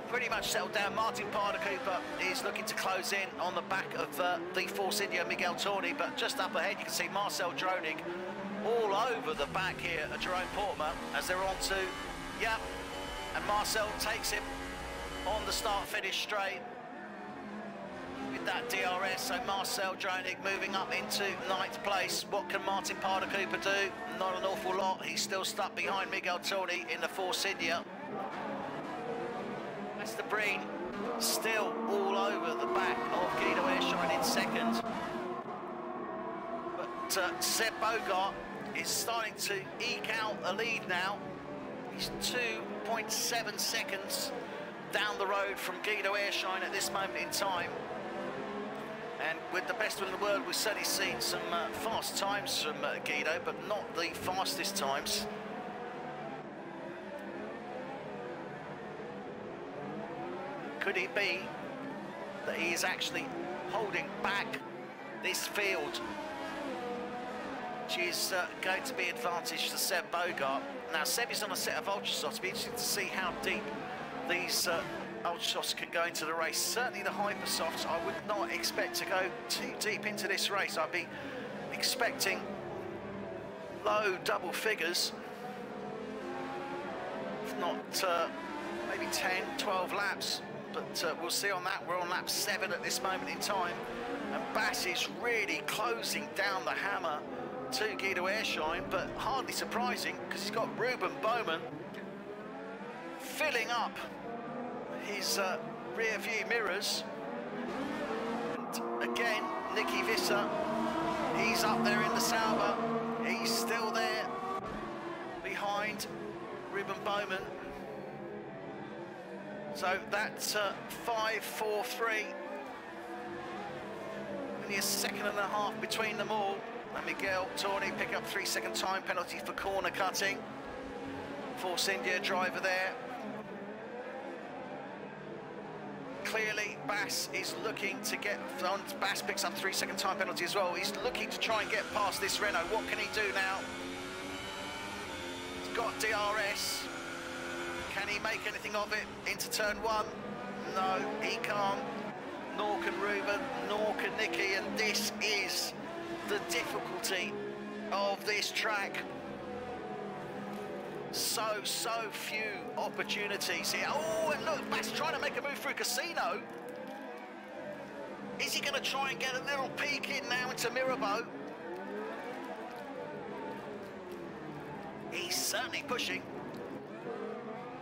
pretty much settled down. Martin Parder Cooper is looking to close in on the back of the Force India Miguel Torni, but just up ahead you can see Marcel Dronig all over the back here at Jerome Portmer as they're on to, yep, and Marcel takes him on the start-finish straight with that DRS. So Marcel Dronig moving up into 9th place. What can Martin Parder Cooper do? Not an awful lot. He's still stuck behind Miguel Torni in the Force India. Basta Breen still all over the back of Guido Airshine in 2nd. But Seb Bogart is starting to eke out a lead now. He's 2.7 seconds down the road from Guido Airshine at this moment in time. And with the best in the world, we've certainly seen some fast times from Guido, but not the fastest times. Could it be that he is actually holding back this field, which is going to be advantage to Seb Bogart? Now, Seb is on a set of Ultrasofts. It'll be interesting to see how deep these Ultrasofts can go into the race. Certainly the Hypersofts, I would not expect to go too deep into this race. I'd be expecting low double figures, if not maybe 10, 12 laps. But we'll see on that. We're on lap 7 at this moment in time. And Bass is really closing down the hammer to Guido Airshine, but hardly surprising because he's got Ruben Bowman filling up his rear view mirrors. And again, Nicky Visser, he's up there in the Sauber. He's still there behind Ruben Bowman. So that's 5-4-3. Only a second and a half between them all. And Miguel Torni pick up 3-second time penalty for corner cutting. Force India driver there. Clearly, Bass is looking to get... Bass picks up 3-second time penalty as well. He's looking to try and get past this Renault. What can he do now? He's got DRS. Can he make anything of it into turn 1? No, he can't. Nor can Ruben, nor can Nicky, and this is the difficulty of this track. So few opportunities here. Oh, and look, Bass trying to make a move through Casino. Is he going to try and get a little peek in now into Mirabeau? He's certainly pushing.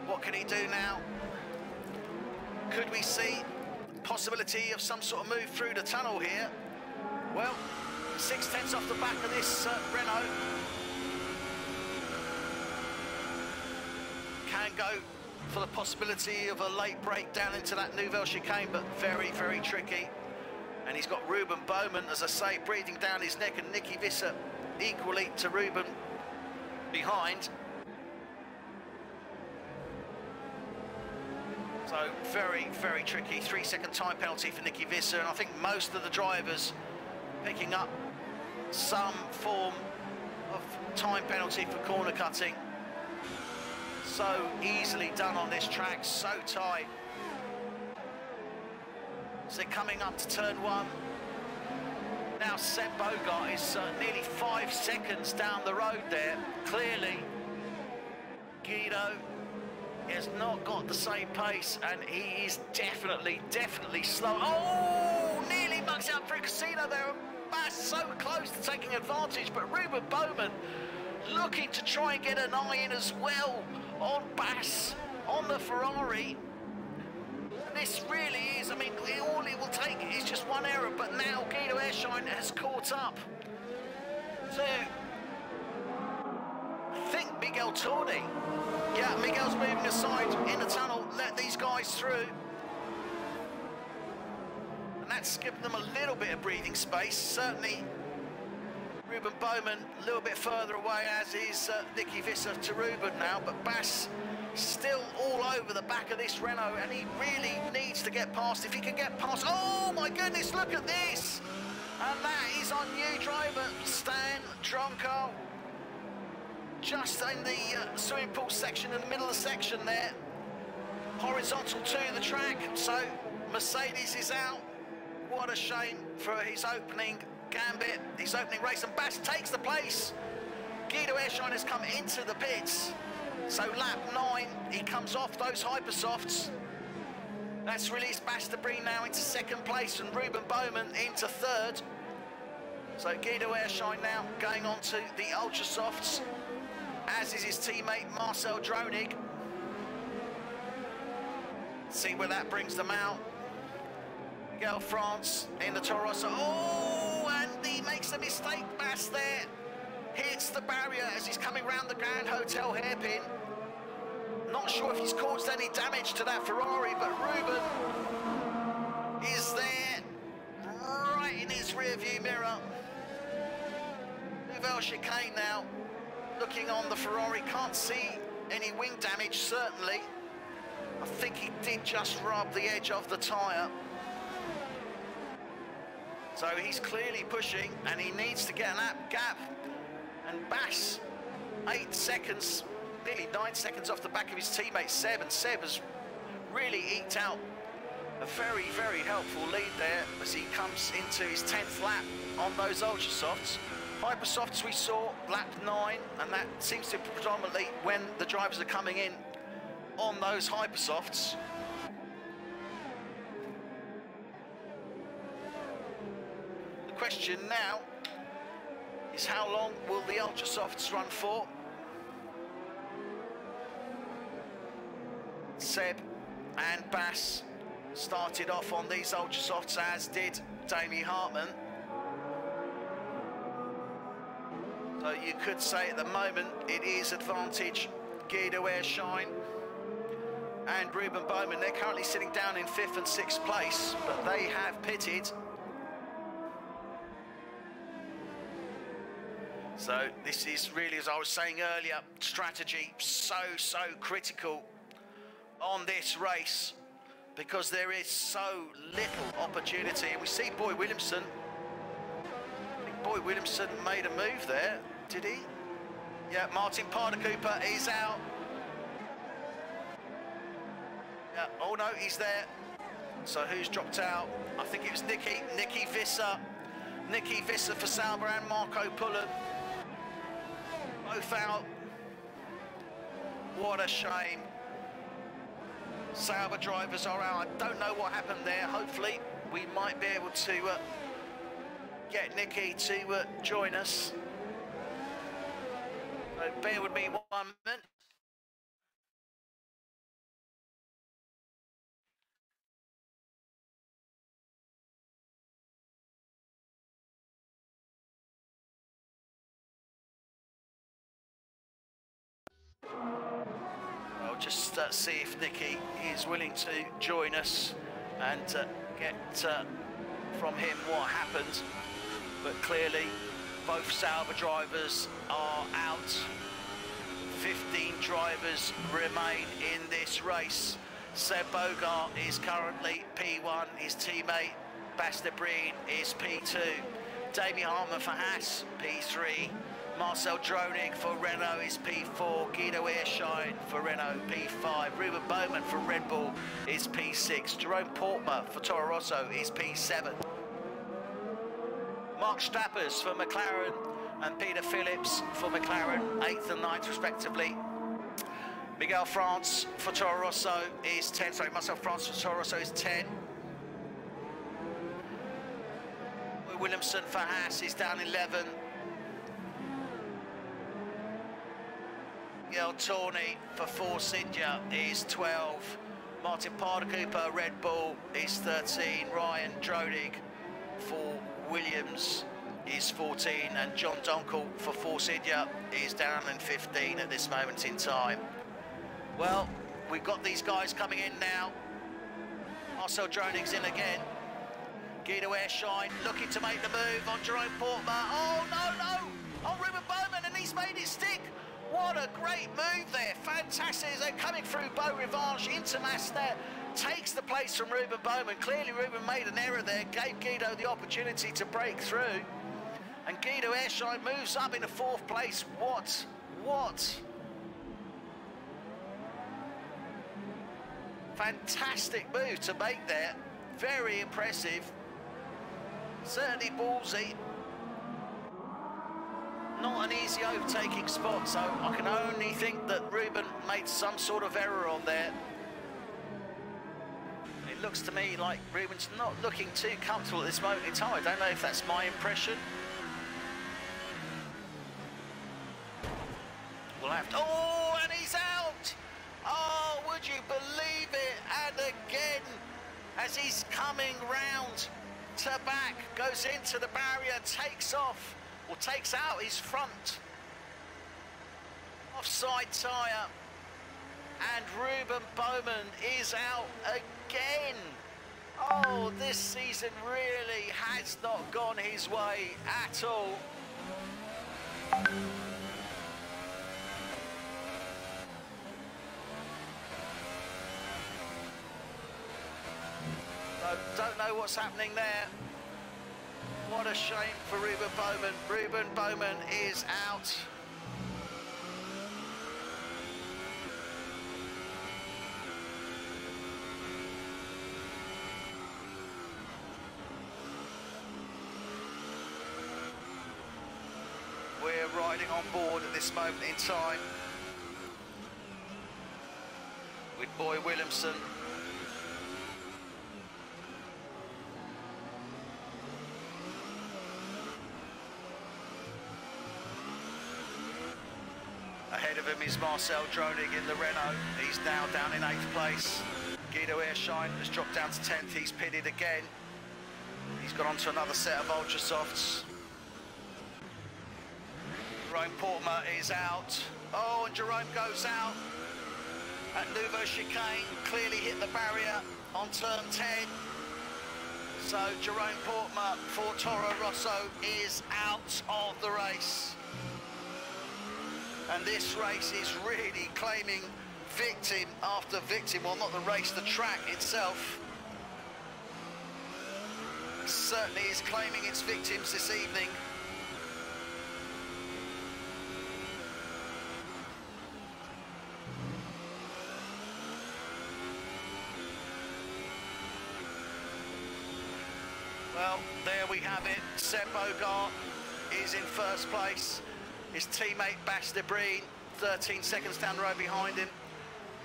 What can he do now? Could we see possibility of some sort of move through the tunnel here? Well, 6/10 off the back of this Renault. Can go for the possibility of a late break down into that Nouvelle chicane, but very, very tricky. And he's got Ruben Bowman, as I say, breathing down his neck, and Nicky Visser equally to Ruben behind. So very, very tricky. 3-second time penalty for Nicky Visser, and I think most of the drivers picking up some form of time penalty for corner cutting. So easily done on this track, so tight. So they're coming up to turn 1. Now Seb Bogart is nearly 5 seconds down the road there. Clearly, Guido has not got the same pace, and he is definitely slow. Oh, nearly mugs out through Casino there. Bass so close to taking advantage, but Ruben Bowman looking to try and get an eye in as well on Bass, on the Ferrari. And this really is, I mean, all it will take is just one error, but now Guido Airshine has caught up to, I think, Miguel Torni. Yeah, Miguel's moving aside in the tunnel, let these guys through. And that's given them a little bit of breathing space. Certainly, Ruben Bowman a little bit further away, as is Nicky Visser to Ruben now, but Bass still all over the back of this Renault, and he really needs to get past. If he can get past, oh my goodness, look at this! And that is our new driver, Stan Tronco. Just in the swimming pool section, in the middle of the section there. Horizontal to the track, so Mercedes is out. What a shame for his opening gambit, his opening race, and Bass takes the place. Guido Airshine has come into the pits. So lap 9, he comes off those Hypersofts. That's released Bass Debris now into 2nd place, and Ruben Bowman into 3rd. So Guido Airshine now going on to the Ultrasofts, as is his teammate Marcel Dronig. See where that brings them out. Miguel France in the Toro Rosso. Oh, and he makes a mistake, Bass there. Hits the barrier as he's coming round the Grand Hotel hairpin. Not sure if he's caused any damage to that Ferrari, but Ruben is there, right in his rear view mirror. Nouvelle chicane now, looking on the Ferrari, can't see any wing damage, certainly. I think he did just rub the edge of the tyre. So he's clearly pushing, and he needs to get an gap. And Bass, 8 seconds, nearly 9 seconds off the back of his teammate Seb, and Seb has really eked out a very, very helpful lead there as he comes into his 10th lap on those ultra softs. Hyper softs we saw lap 9, and that seems to be predominantly when the drivers are coming in on those hyper softs. The question now is how long will the ultra softs run for? Seb and Bass started off on these ultra softs, as did Damien Hartman. So you could say at the moment it is advantage Guido Airshine and Ruben Bowman. They're currently sitting down in 5th and 6th place, but they have pitted. So this is really, as I was saying earlier, strategy so critical on this race, because there is so little opportunity. And we see Boy Williamson. I think Boy Williamson made a move there, did he? Yeah, Martin Parder-Cooper is out. Yeah, oh no, he's there. So who's dropped out? I think it was Nicky Visser. Nicky Visser for Sauber and Marco Pullen. Both out. What a shame. Sauber drivers are out. I don't know what happened there. Hopefully we might be able to get Nicky to join us. So bear with me 1 minute. I'll just see if Nicky is willing to join us and get from him what happened. But clearly both Sauber drivers are out. 15 drivers remain in this race. Seb Bogart is currently P1, his teammate Bas de Breen is P2. Damien Hartman for Haas, P3. Marcel Dronig for Renault is P4, Guido Airshine for Renault P5, Ruben Bowman for Red Bull is P6, Jerome Portmer for Toro Rosso is P7. Mark Stappers for McLaren and Peter Phillips for McLaren, 8th and 9th respectively. Miguel France for Toro Rosso is 10, sorry, Marcel France for Toro Rosso is 10. Williamson for Haas is down 11. Miguel Torney for Force India is 12. Martin Parder-Cooper, Red Bull, is 13. Ryan Dronig for Williams is 14. And John Donkel for Force India is down in 15 at this moment in time. Well, we've got these guys coming in now. Marcel Dronig's in again. Guido Airshine looking to make the move on Jerome Portmer. Oh, no! On Ruben Bowman, and he's made it stick. What a great move there. Fantastic. They're coming through Beau Rivage into Mastet. Takes the place from Ruben Bowman. Clearly Ruben made an error there. Gave Guido the opportunity to break through. And Guido Airshine moves up into 4th place. What? Fantastic move to make there. Very impressive. Certainly ballsy. Not an easy overtaking spot, so I can only think that Ruben made some sort of error on there. It looks to me like Ruben's not looking too comfortable at this moment in time. I don't know if that's my impression. We'll have to... Oh, and he's out! Oh, would you believe it? And again, as he's coming round to back, goes into the barrier, takes off, or takes out his front offside tyre, and Ruben Bowman is out again. Oh, this season really has not gone his way at all. know what's happening there. What a shame for Ruben Bowman. Ruben Bowman is out. We're riding on board at this moment in time with Boy Williamson. Ahead of him is Marcel Dronig in the Renault. He's now down in 8th place. Guido Ehrschein has dropped down to 10th. He's pitted again. He's gone on to another set of ultra softs. Jerome Portmer is out. Oh, and Jerome goes out at Nouveau Chicane. Clearly hit the barrier on turn 10. So Jerome Portmer for Toro Rosso is out of the race. And this race is really claiming victim after victim. Well, not the race, the track itself certainly is claiming its victims this evening. Well, there we have it. Seb Bogart is in first place. His teammate Bas de Breen, 13 seconds down the road behind him.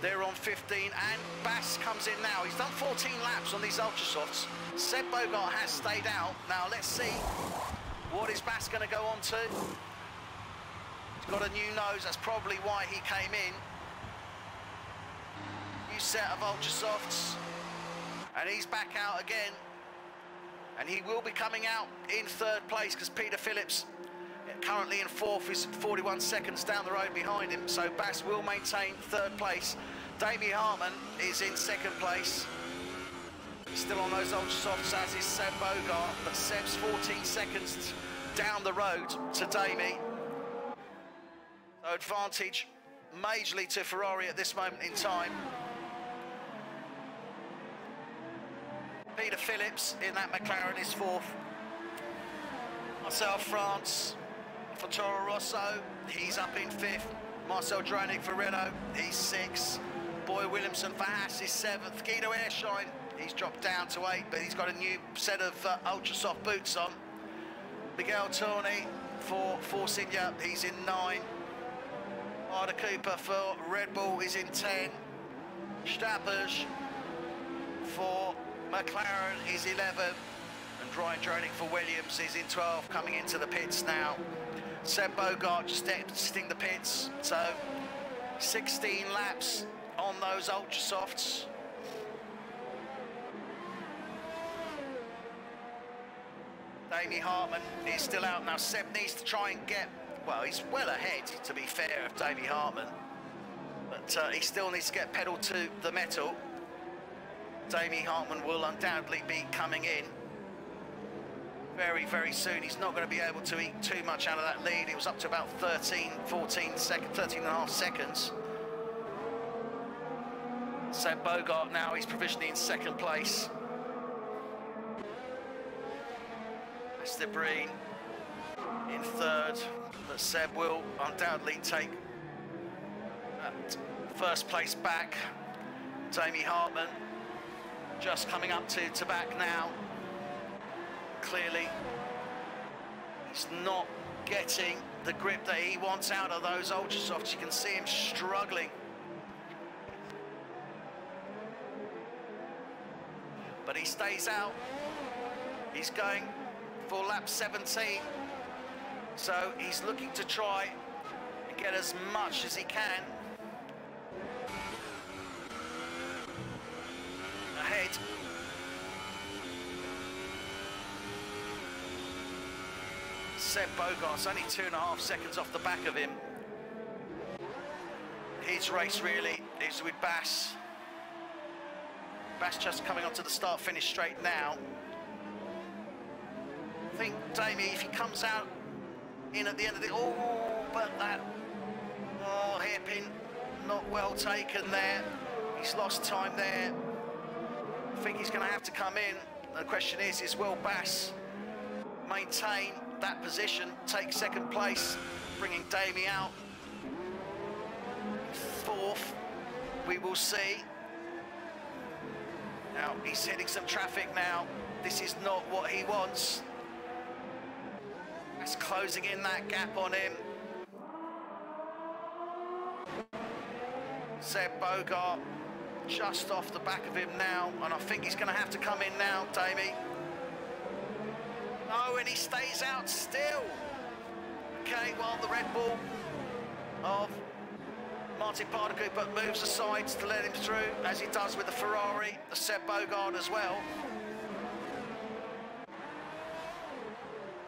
They're on 15, and Bas comes in now. He's done 14 laps on these ultra softs. Seb Bogart has stayed out. Now let's see, what is Bas going to go on to? He's got a new nose, that's probably why he came in. New set of ultra softs, and he's back out again. And he will be coming out in 3rd place because Peter Phillips, currently in 4th, is 41 seconds down the road behind him. So Bas will maintain 3rd place. Damien Hartman is in 2nd place. He's still on those ultra softs, as is Seb Bogart, but Seb's 14 seconds down the road to Damie. So advantage majorly to Ferrari at this moment in time. Peter Phillips in that McLaren is 4th. Marcel France for Toro Rosso, he's up in 5th. Marcel Dronig for Renault, he's 6th. Boy Williamson for Haas is 7th. Guido Ehrschein, he's dropped down to 8th, but he's got a new set of ultra soft boots on. Miguel Tourney for Force India, he's in 9. Arda Cooper for Red Bull is in 10. Stappers for McLaren is 11, and Ryan Dronig for Williams is in 12, coming into the pits now. Seb Bogart just exiting the pits, so 16 laps on those ultra softs. Damien Hartman is still out now. Seb needs to try and get, well, he's well ahead, to be fair, of Damien Hartman, but he still needs to get pedal to the metal. Damien Hartman will undoubtedly be coming in very, very soon. He's not going to be able to eat too much out of that lead. It was up to about 13 and a half seconds. Seb Bogart now, he's provisionally in 2nd place. Bas de Breen in 3rd, but Seb will undoubtedly take that 1st place back. Damien Hartman just coming up to back now. Clearly, he's not getting the grip that he wants out of those ultra softs. You can see him struggling. But he stays out. He's going for lap 17. So he's looking to try and get as much as he can. Ahead. Seb Bogart's only 2.5 seconds off the back of him. His race really is with Bas. Bas just coming onto the start-finish straight now. I think Damie, if he comes out in at the end of the, oh, but that, oh, hairpin not well taken there. He's lost time there. I think he's going to have to come in. The question is will Bass maintain that position, take second place, bringing Damie out? Fourth, we will see. Now, he's hitting some traffic now. This is not what he wants. That's closing in that gap on him. Seb Bogart just off the back of him now, and I think he's going to have to come in now, Damie. Oh, and he stays out still. Okay, well, the Red Bull of Martin Pardakuper moves aside to let him through, as he does with the Ferrari, the Seb Bogart as well.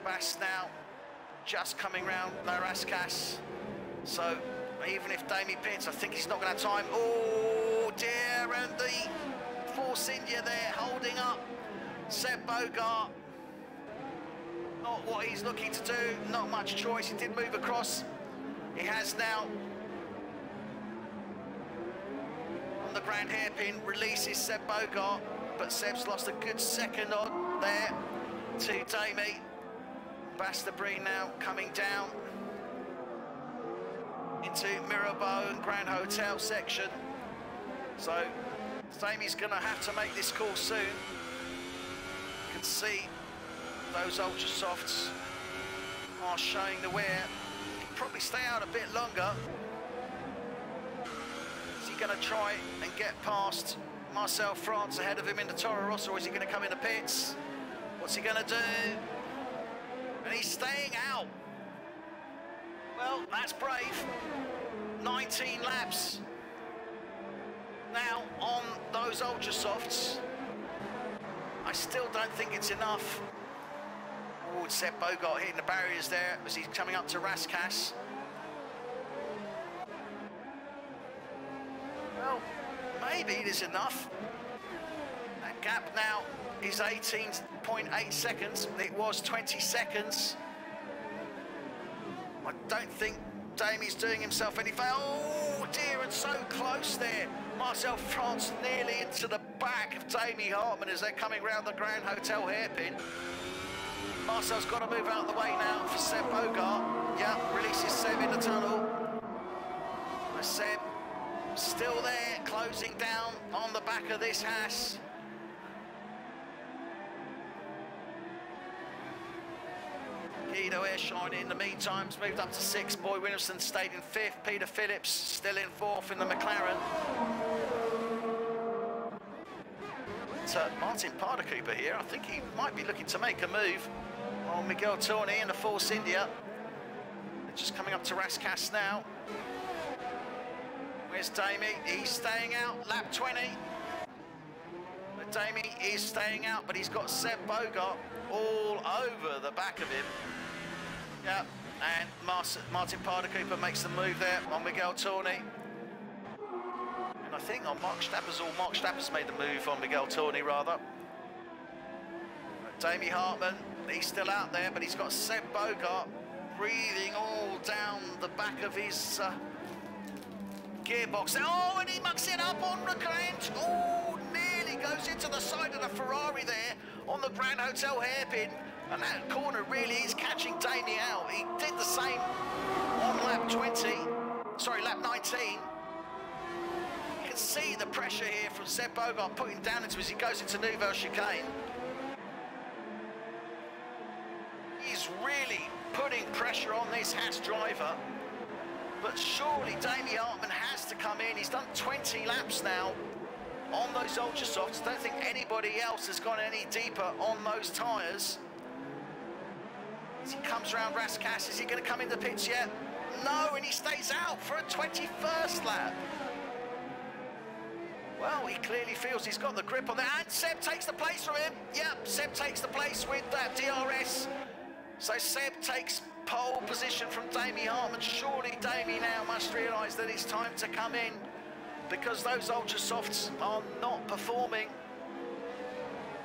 Bass now just coming round Raskas. So even if Damie pits, I think he's not going to have time. Oh dear, and the Force India there holding up Seb Bogart. Not what he's looking to do, not much choice. He did move across. He has now, on the grand hairpin, releases Seb Bogart, but Seb's lost a good second on there to Damie. Bastabreen now coming down into Mirabeau and Grand Hotel section. So Damie's going to have to make this call soon. You can see those ultra softs are showing the wear. He'll probably stay out a bit longer. Is he going to try and get past Marcel France ahead of him in the Toro Rosso, or is he going to come in the pits? What's he going to do? And he's staying out. Well, that's brave. 19 laps now on those ultra softs. I still don't think it's enough. Oh, Seb Bogart hitting the barriers there as he's coming up to Raskas. Well, maybe it is enough. That gap now is 18.8 seconds. It was 20 seconds. I don't think Damie's doing himself any favour. Oh dear, and so close there. Marcel France nearly into the back of Damie Hartman as they're coming round the Grand Hotel hairpin. Marcel's got to move out of the way now for Seb Bogart. Yeah, releases Seb in the tunnel. Seb still there, closing down on the back of this Haas. Guido Airshine in the meantime has moved up to 6th. Boy Williamson stayed in 5th. Peter Phillips still in 4th in the McLaren. Martin Pardakuper here, I think he might be looking to make a move on Miguel Tourney in the Force India. They're just coming up to Raskas now. Where's Damie? He's staying out, lap 20. But Damie is staying out, but he's got Seb Bogart all over the back of him. Yeah, and Martin Pardakuper makes the move there on Miguel Tourney. And I think on Mark Stapper's made the move on Miguel Tourney, rather. Damie Hartman, he's still out there, but he's got Seb Bogart breathing all down the back of his gearbox. Oh, and he mucks it up on the Grand. Oh, nearly goes into the side of the Ferrari there on the Grand Hotel hairpin. And that corner really is catching Damie out. He did the same on lap 19. You can see the pressure here from Seb Bogart putting down into as he goes into Nouvelle Chicane. He's really putting pressure on this Haas driver. But surely Damie Hartman has to come in. He's done 20 laps now on those ultra softs. I don't think anybody else has gone any deeper on those tyres. As he comes around Raskas, is he going to come in the pits yet? No, and he stays out for a 21st lap. Well, he clearly feels he's got the grip on that, and Seb takes the place from him. Yep, Seb takes the place with that DRS. So Seb takes pole position from Damie Hartman. Surely Damie now must realise that it's time to come in, because those ultra softs are not performing.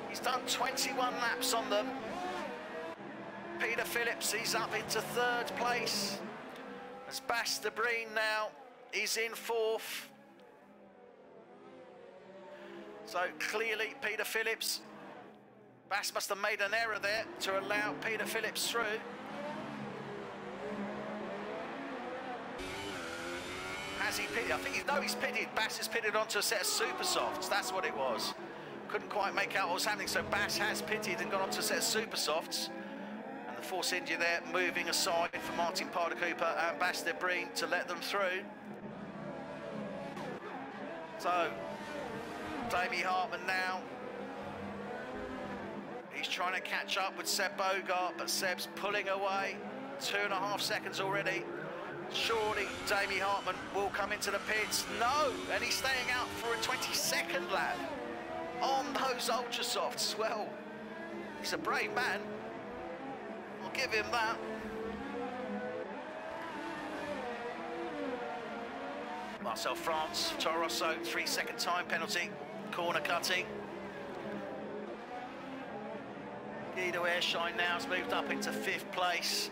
He's done 21 laps on them. Peter Phillips, he's up into 3rd place. As Bastabreen now is in 4th. So clearly Peter Phillips Bass must have made an error there to allow Peter Phillips through. Has he pitted? I think he's pitted. Bass has pitted onto a set of super softs. That's what it was. Couldn't quite make out what was happening, so Bass has pitted and gone onto a set of super softs. And the Force India there moving aside for Martin Parder Cooper and Bass de Breen to let them through. So, Damie Hartman now. He's trying to catch up with Seb Bogart, but Seb's pulling away. 2.5 seconds already. Surely Damie Hartman will come into the pits. No, and he's staying out for a 22nd lap on those ultra softs. Well, he's a brave man. I'll give him that. Marcel France, Toro Rosso, 3-second time penalty, corner cutting. Guido Airshine now has moved up into 5th place.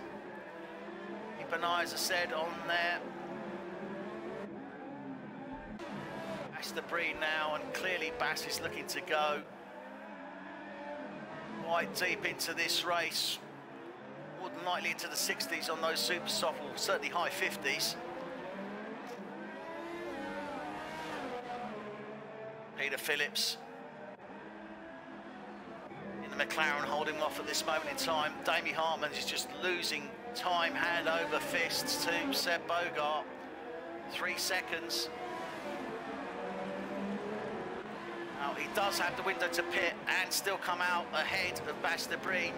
Keep an eye, as I said, on there. Bass de Breen now, and clearly Bass is looking to go quite deep into this race. More than likely into the 60s on those super soft, or certainly high 50s. Peter Phillips in the McLaren holding off at this moment in time. Damie Hartman is just losing time, hand over fists to Seb Bogart. 3 seconds. Now he does have the window to pit and still come out ahead of Bass de Breen.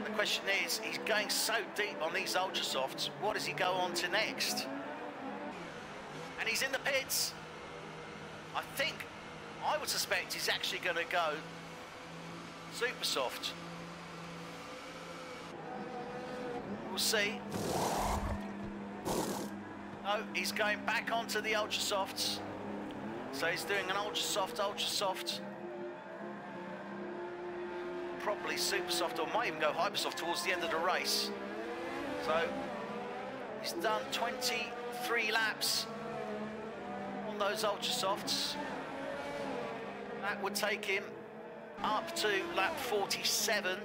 The question is, he's going so deep on these ultra softs, what does he go on to next? And he's in the pits. I would suspect he's actually going to go super soft. We'll see. No, he's going back onto the ultra softs. So he's doing an ultra soft. Probably super soft, or might even go hyper soft towards the end of the race. So he's done 23 laps on those ultra softs. That would take him up to lap 47.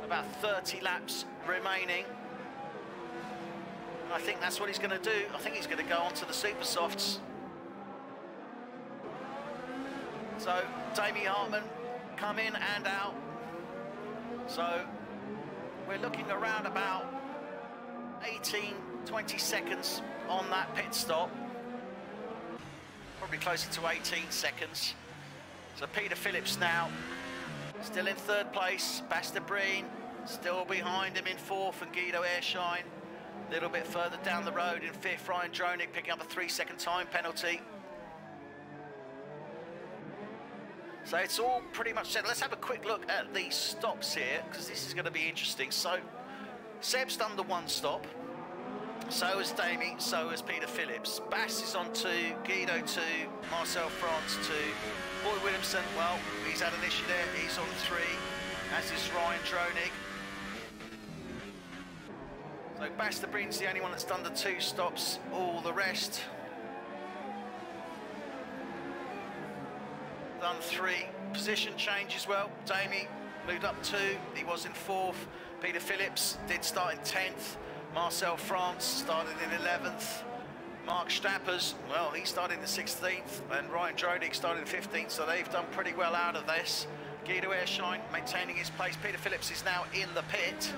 About 30 laps remaining. And I think that's what he's going to do. I think he's going to go onto the super softs. So Damie Hartman come in and out. So we're looking around about 18-20 seconds on that pit stop. Probably closer to 18 seconds. So Peter Phillips now still in 3rd place. Bass de Breen still behind him in 4th, and Guido Airshine a little bit further down the road in 5th. Ryan Dronik picking up a 3-second time penalty. So it's all pretty much set. Let's have a quick look at the stops here, because this is going to be interesting. So Seb's done the 1 stop. So has Damie, so has Peter Phillips. Bass is on 2, Guido 2, Marcel France 2. Boy Williamson, well, he's had an issue there. He's on 3, as is Ryan Dronig. So Bass de Breen's the only one that's done the 2 stops. All the rest done 3 position change as well. Damie moved up 2, he was in 4th. Peter Phillips did start in 10th. Marcel France started in 11th. Mark Stappers, well, he started in the 16th, and Ryan Dronik started in 15th, so they've done pretty well out of this. Guido Airshine maintaining his place. Peter Phillips is now in the pit.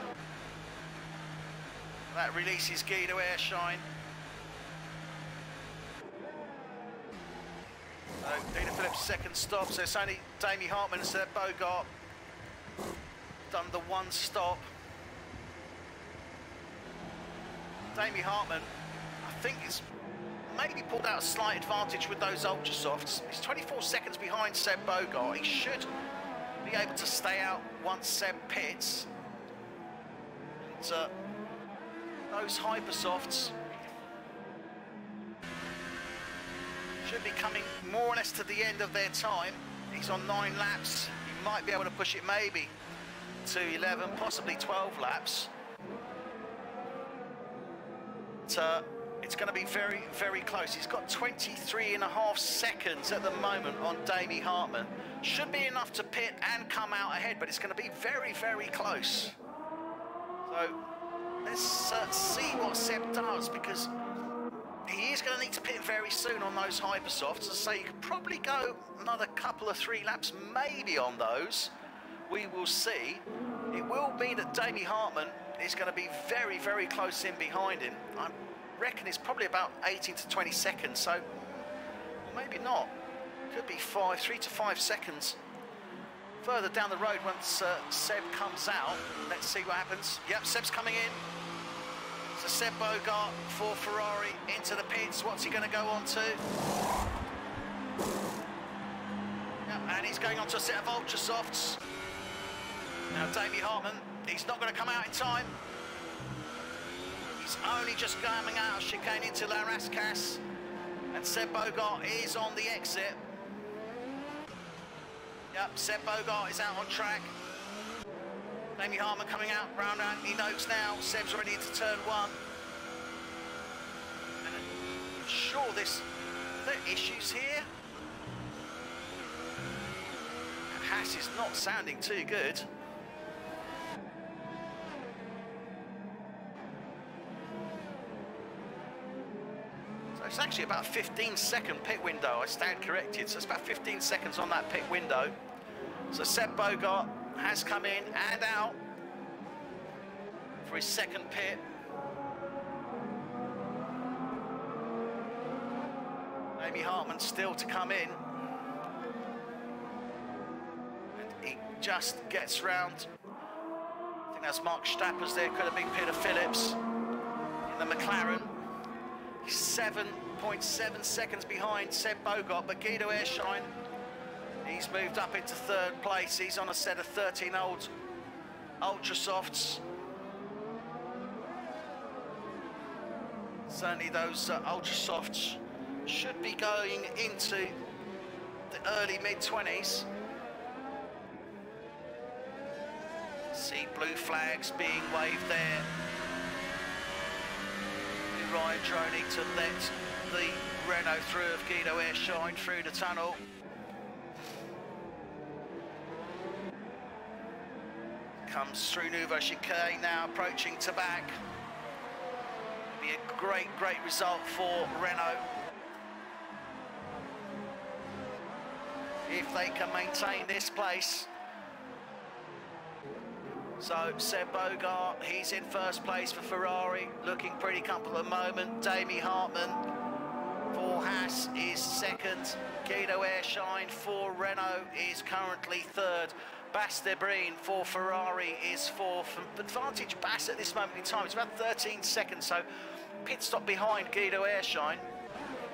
That releases Guido Airshine. So Peter Phillips' 2nd stop, so it's only Damie Hartman and Seb Bogart done the 1 stop. Damie Hartman, I think, is maybe pulled out a slight advantage with those ultra softs. He's 24 seconds behind Seb Bogart. He should be able to stay out once Seb pits. And those hyper softs should be coming more or less to the end of their time. He's on 9 laps. He might be able to push it maybe to 11, possibly 12 laps. It's going to be very, very close. He's got 23.5 seconds at the moment on Damie Hartman. Should be enough to pit and come out ahead, but it's going to be very, very close. So let's see what Seb does, because he is going to need to pit very soon on those hypersofts. So you could probably go another couple of 3 laps maybe on those. We will see. It will mean that Damie Hartman is going to be very, very close in behind him. I reckon it's probably about 18 to 20 seconds, so maybe not. Could be 3 to 5 seconds further down the road once Seb comes out. Let's see what happens. Yep, Seb's coming in. So Seb Bogart for Ferrari into the pits. What's he going to go on to? Yep, and he's going on to a set of ultra softs. Now Damie Hartman, he's not going to come out in time. He's only just coming out of chicane into La Rascasse, and Seb Bogart is on the exit. Yep, Seb Bogart is out on track. Damie Hartman coming out, round out, he knows now, Seb's ready into turn 1. And I'm sure are there issues here? Haas is not sounding too good. It's actually about a 15-second pit window. I stand corrected. So it's about 15 seconds on that pit window. So Seb Bogart has come in and out for his second pit. Damie Hartman still to come in. And he just gets round. I think that's Mark Stappers there. Could have been Peter Phillips in the McLaren. 7.7 seconds behind Seb Bogart, but Guido Ershine, he's moved up into 3rd place. He's on a set of 13 old ultra softs. Certainly those ultra softs should be going into the early mid-20s. See blue flags being waved there. Ryan Droney to let the Renault through of Guido Ershine through the tunnel. Comes through Nouveau Chicane now, approaching to back. Be a great, great result for Renault. If they can maintain this place. So Seb Bogart, he's in 1st place for Ferrari, looking pretty comfortable at the moment. Damie Hartman for Haas is 2nd. Guido Ershine for Renault is currently 3rd. Bas de Breen for Ferrari is 4th. Advantage Bas at this moment in time, it's about 13 seconds, so pit stop behind Guido Ershine.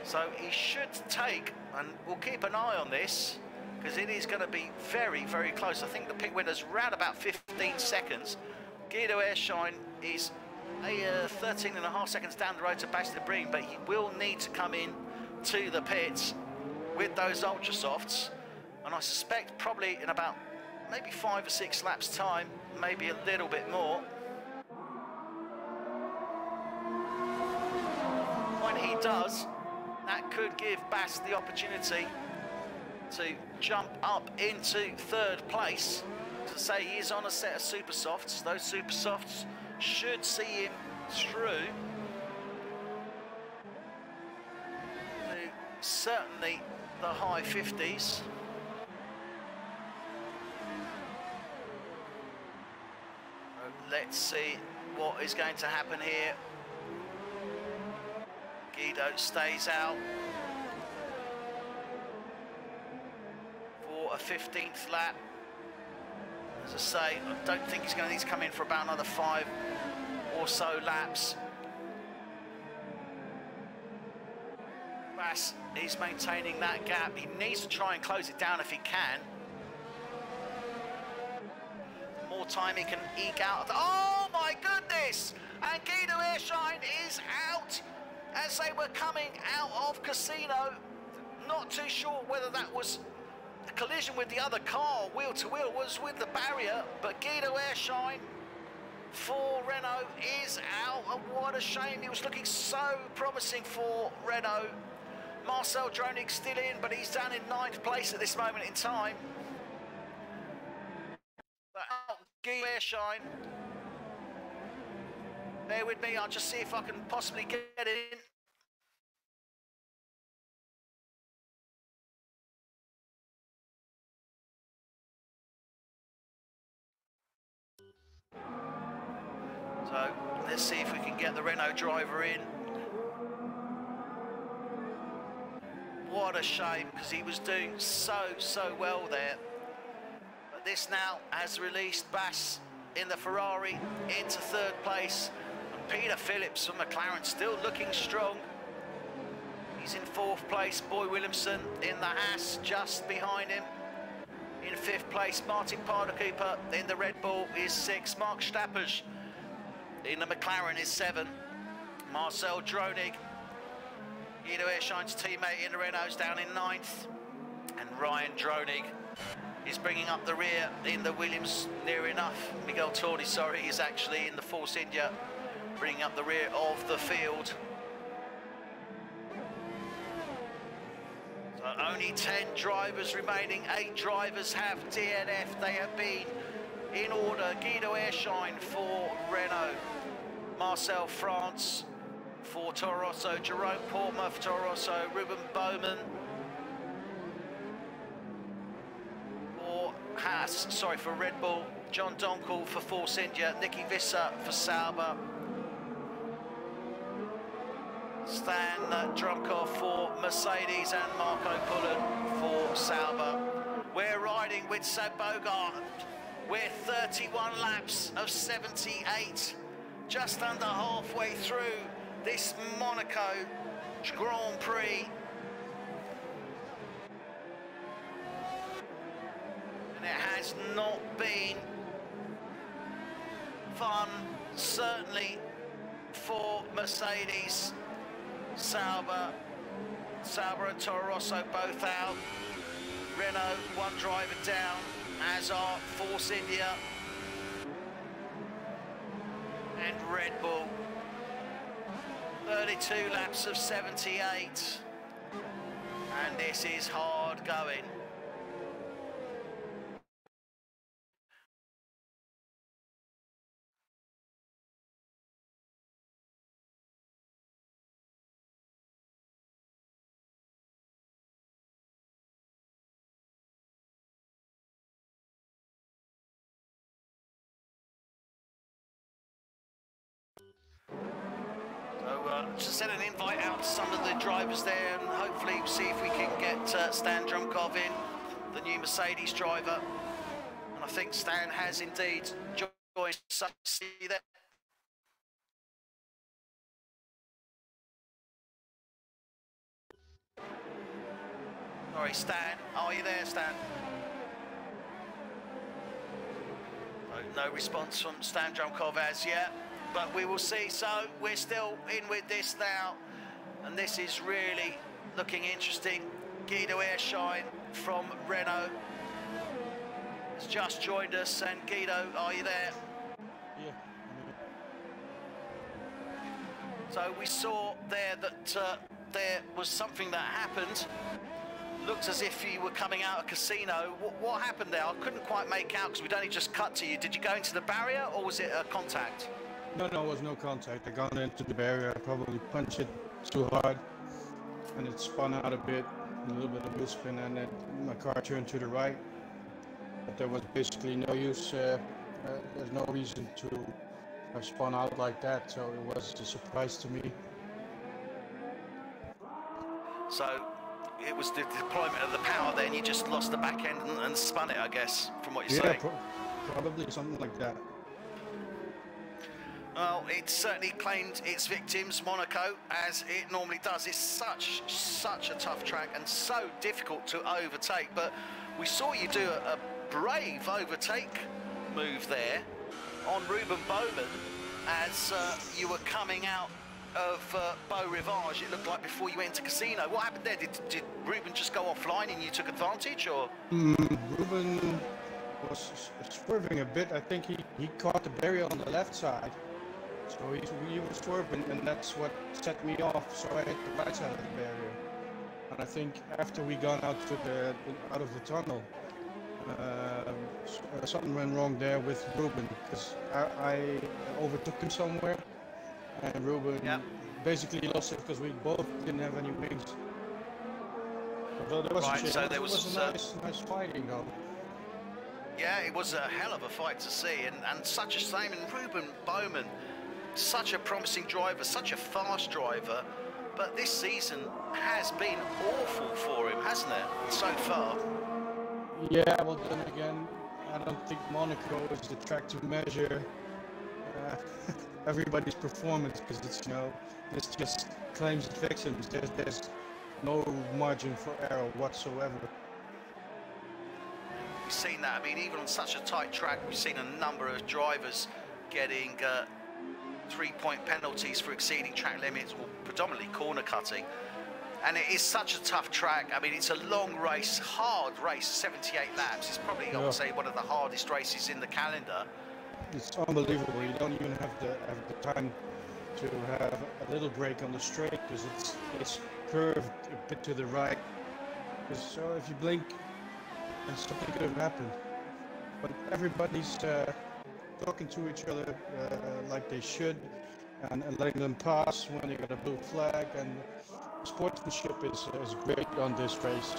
So he should take, and we'll keep an eye on this, because it is going to be very, very close. I think the pit window's round about 15 seconds. Guido Ershine is 13.5 seconds down the road to Bas de Breen, but he will need to come in to the pits with those ultra softs. And I suspect probably in about maybe 5 or 6 laps time, maybe a little bit more. When he does, that could give Bas the opportunity to jump up into 3rd place. To say he is on a set of super softs. Those super softs should see him through to certainly the high 50s. Let's see what is going to happen here. Guido stays out for a 15th lap. As I say, I don't think he's going to need to come in for about another 5 or so laps. Bas is maintaining that gap. He needs to try and close it down if he can. More time he can eke out. Oh my goodness! And Guido Ershine is out as they were coming out of Casino. Not too sure whether that was a collision with the other car, wheel to wheel, was with the barrier, but Guido Ershine for Renault is out, and what a shame. He was looking so promising for Renault. Marcel Dronig still in, but he's down in 9th place at this moment in time. But out, Guy Airshine. Bear with me, I'll just see if I can possibly get it in. So let's see if we can get the Renault driver in. What a shame, because he was doing so well there. But this now has released Bass in the Ferrari into 3rd place. And Peter Phillips from McLaren still looking strong. He's in 4th place. Boy Williamson in the Haas just behind him. In 5th place, Martin Parder-Cooper in the Red Bull is 6. Mark Stappers in the McLaren is 7. Marcel Dronig, Guido Airshine's teammate in the Renault's down in 9th. And Ryan Dronig is bringing up the rear in the Williams near enough. Miguel Tordi, sorry, is actually in the Force India, bringing up the rear of the field. So only 10 drivers remaining. 8 drivers have DNF. They have been in order. Guido Airshine for Renault. Marcel France for Toro Rosso. Jerome Portmer for Toro Rosso. Ruben Bowman for Haas, sorry, for Red Bull. John Donkel for Force India. Nicky Visser for Sauber. Stan Drumkov for Mercedes and Marco Pullen for Sauber. We're riding with Seb Bogart. We're 31 laps of 78, just under halfway through this Monaco Grand Prix. And it has not been fun, certainly for Mercedes. Sauber and Toro Rosso both out. Renault, 1 driver down, as are Force India and Red Bull. 32 laps of 78, and this is hard going. Just send an invite out to some of the drivers there, and hopefully see if we can get Stan Drumkov in, the new Mercedes driver. And I think Stan has indeed joined. So see you there. Sorry, Stan. Are you there, Stan? No response from Stan Drumkov as yet. But we will see. So we're still in with this now, and this is really looking interesting. Guido Airshine from Renault has just joined us, and Guido, are you there? Yeah. So we saw there that there was something that happened. Looked as if you were coming out of casino. What happened there? I couldn't quite make out because we'd only just cut to you. Did you go into the barrier, or was it a contact? No, it was no contact. I got into the barrier. I probably punched it too hard, and it spun out a bit, a little bit of wheel spin, and then my car turned to the right. But there was basically no use. There's no reason to have spun out like that, so it was a surprise to me. So it was the deployment of the power then, you just lost the back end and spun it, I guess, from what you're saying. Probably something like that. Well, it certainly claimed its victims, Monaco, as it normally does. It's such a tough track and so difficult to overtake. But we saw you do a brave overtake move there on Ruben Bowman as you were coming out of Beau Rivage, it looked like, before you went into casino. What happened there? Did Ruben just go offline and you took advantage, or? Ruben was swerving a bit. I think he caught the barrier on the left side. So he was swerving, and that's what set me off. So I hit the right side of the barrier. And I think after we got out out of the tunnel, something went wrong there with Ruben, because I overtook him somewhere, and Ruben basically lost it because we both didn't have any wings. Although there was right, so there was a nice fighting though. Yeah, it was a hell of a fight to see, and such a shame. And Ruben Bowman, such a promising driver, such a fast driver, but this season has been awful for him, hasn't it, so far? Yeah, well then again, I don't think Monaco is the track to measure everybody's performance, because it's, you know, it's just claims and victims. There's no margin for error whatsoever. We've seen that. I mean, even on such a tight track, we've seen a number of drivers getting 3-point penalties for exceeding track limits, or predominantly corner cutting. And it is such a tough track. I mean, it's a long race, hard race, 78 laps. It's probably, I would say, one of the hardest races in the calendar. It's unbelievable. You don't even have the time to have a little break on the straight, because it's curved a bit to the right. So if you blink, and something could have happened. But everybody's talking to each other like they should, and letting them pass when they got a blue flag, and sportsmanship is great on this race.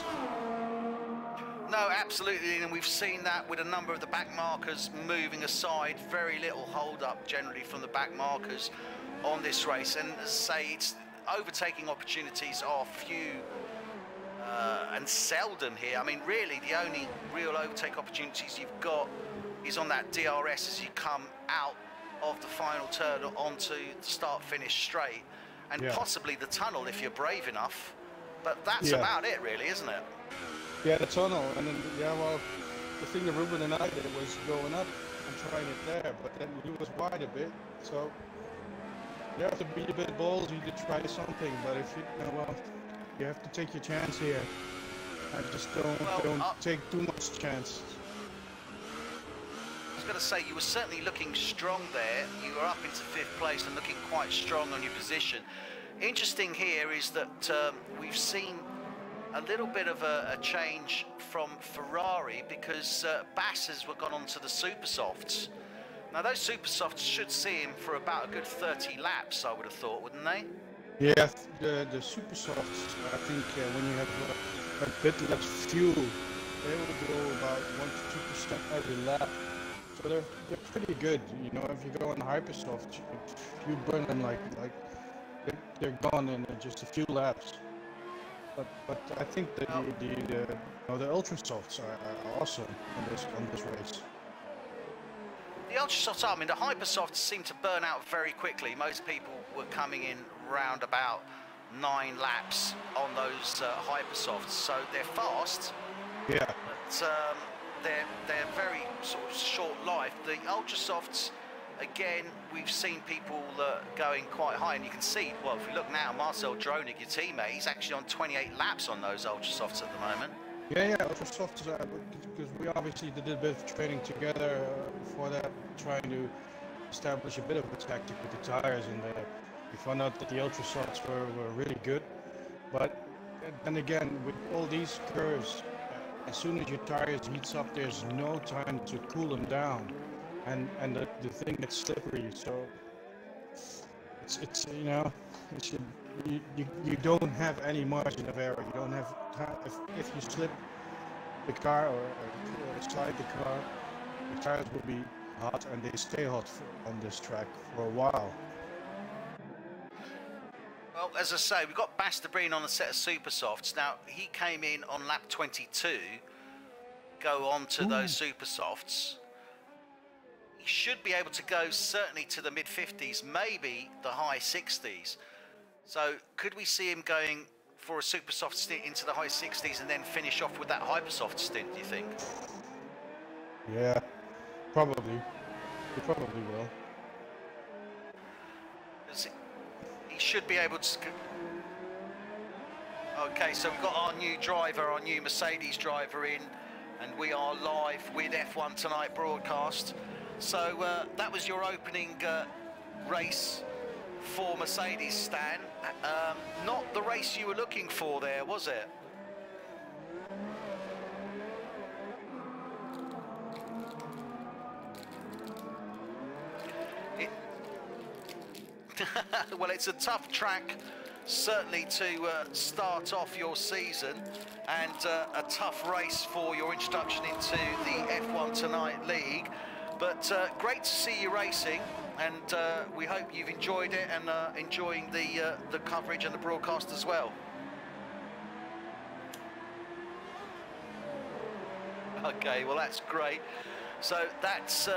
No, absolutely, and we've seen that with a number of the back markers moving aside. Very little hold up generally from the back markers on this race, and as I say, it's overtaking opportunities are few and seldom here. I mean, really, the only real overtake opportunities you've got is on that DRS as you come out of the final turn onto the start-finish straight, and possibly the tunnel if you're brave enough. But that's about it, really, isn't it? Yeah, the tunnel, and then, well, the thing that Ruben and I did was going up and trying it there, but then he was wide a bit, so you have to be a bit ballsy to try something, but if you, well, you have to take your chance here. I just don't take too much chance. I was going to say, you were certainly looking strong there. You were up into 5th place and looking quite strong on your position. Interesting here is that we've seen a little bit of a change from Ferrari, because Bass has gone on to the Super Softs. Now those Super Softs should see him for about a good 30 laps, I would have thought, wouldn't they? Yeah, the Super Softs, I think when you have a bit less fuel, they will go about 1 to 2% every lap. So they're pretty good. You know, if you go on Hypersoft, you burn them like they're gone in just a few laps. But I think that the Ultra Softs are awesome on this race. The Ultra Softs, I mean, the Hyper Softs seem to burn out very quickly. Most people were coming in round about 9 laps on those Hyper Softs, so they're fast. Yeah. But they're very sort of short life. The Ultra Softs, again, we've seen people going quite high, and you can see, well, if you look now, Marcel Dronig, your teammate, he's actually on 28 laps on those Ultra Softs at the moment. Yeah, Ultra Softs, because we obviously did a bit of training together for that, trying to establish a bit of a tactic with the tires, and we found out that the Ultra Softs were really good. But then again, with all these curves, as soon as your tires heats up, there's no time to cool them down. And the thing gets slippery, so it's you know, you don't have any margin of error. You don't have time. If you slip the car or slide the car, the tires will be hot, and they stay hot on this track for a while. Well, as I say, we've got Bastabreen on a set of Super Softs. Now, he came in on lap 22, go on to those Super Softs. He should be able to go certainly to the mid-50s, maybe the high 60s. So could we see him going for a Super Soft stint into the high 60s and then finish off with that Hypersoft stint, do you think? Yeah, probably. He probably will. He should be able to... Okay, so we've got our new driver, our new Mercedes driver in and we are live with F1 Tonight broadcast. So that was your opening race for Mercedes, Stan. Not the race you were looking for there, was it? Well, it's a tough track, certainly, to start off your season, and a tough race for your introduction into the F1 Tonight League. But great to see you racing, and we hope you've enjoyed it and enjoying the coverage and the broadcast as well. Okay, well, that's great. So that's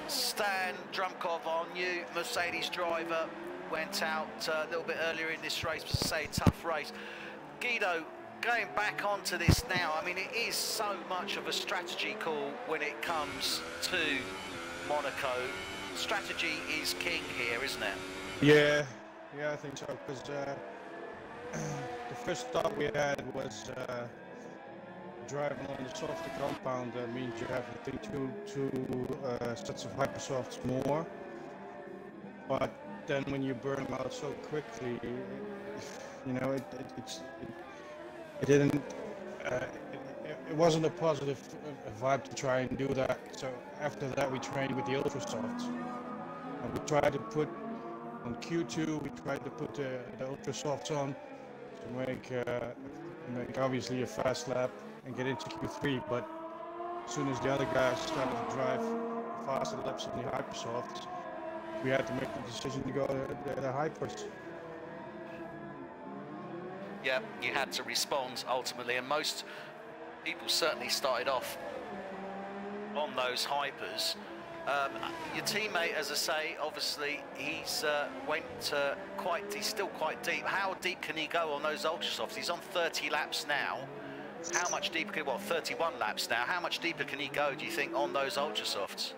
Stan Drumkov, our new Mercedes driver, went out a little bit earlier in this race, to say tough race. Guido, going back onto this now, I mean, it is so much of a strategy call when it comes to Monaco. Strategy is king here, isn't it? Yeah, I think so, because the first thought we had was driving on the softer compound. That means you have, I think, two sets of hypersofts more. But then when you burn them out so quickly, you know, it wasn't a positive vibe to try and do that. So after that, we trained with the ultra softs, and we tried to put on Q2. We tried to put the ultra softs on to make obviously a fast lap and get into Q3. But as soon as the other guys started to drive faster laps in the hypersofts, we had to make the decision to go to the hypers. Yeah, you had to respond ultimately, and most people certainly started off on those hypers. Your teammate, as I say, obviously he's still quite deep. How deep can he go on those ultra softs? He's on 30 laps now. How much deeper can, well, 31 laps now. How much deeper can he go, do you think, on those ultra softs?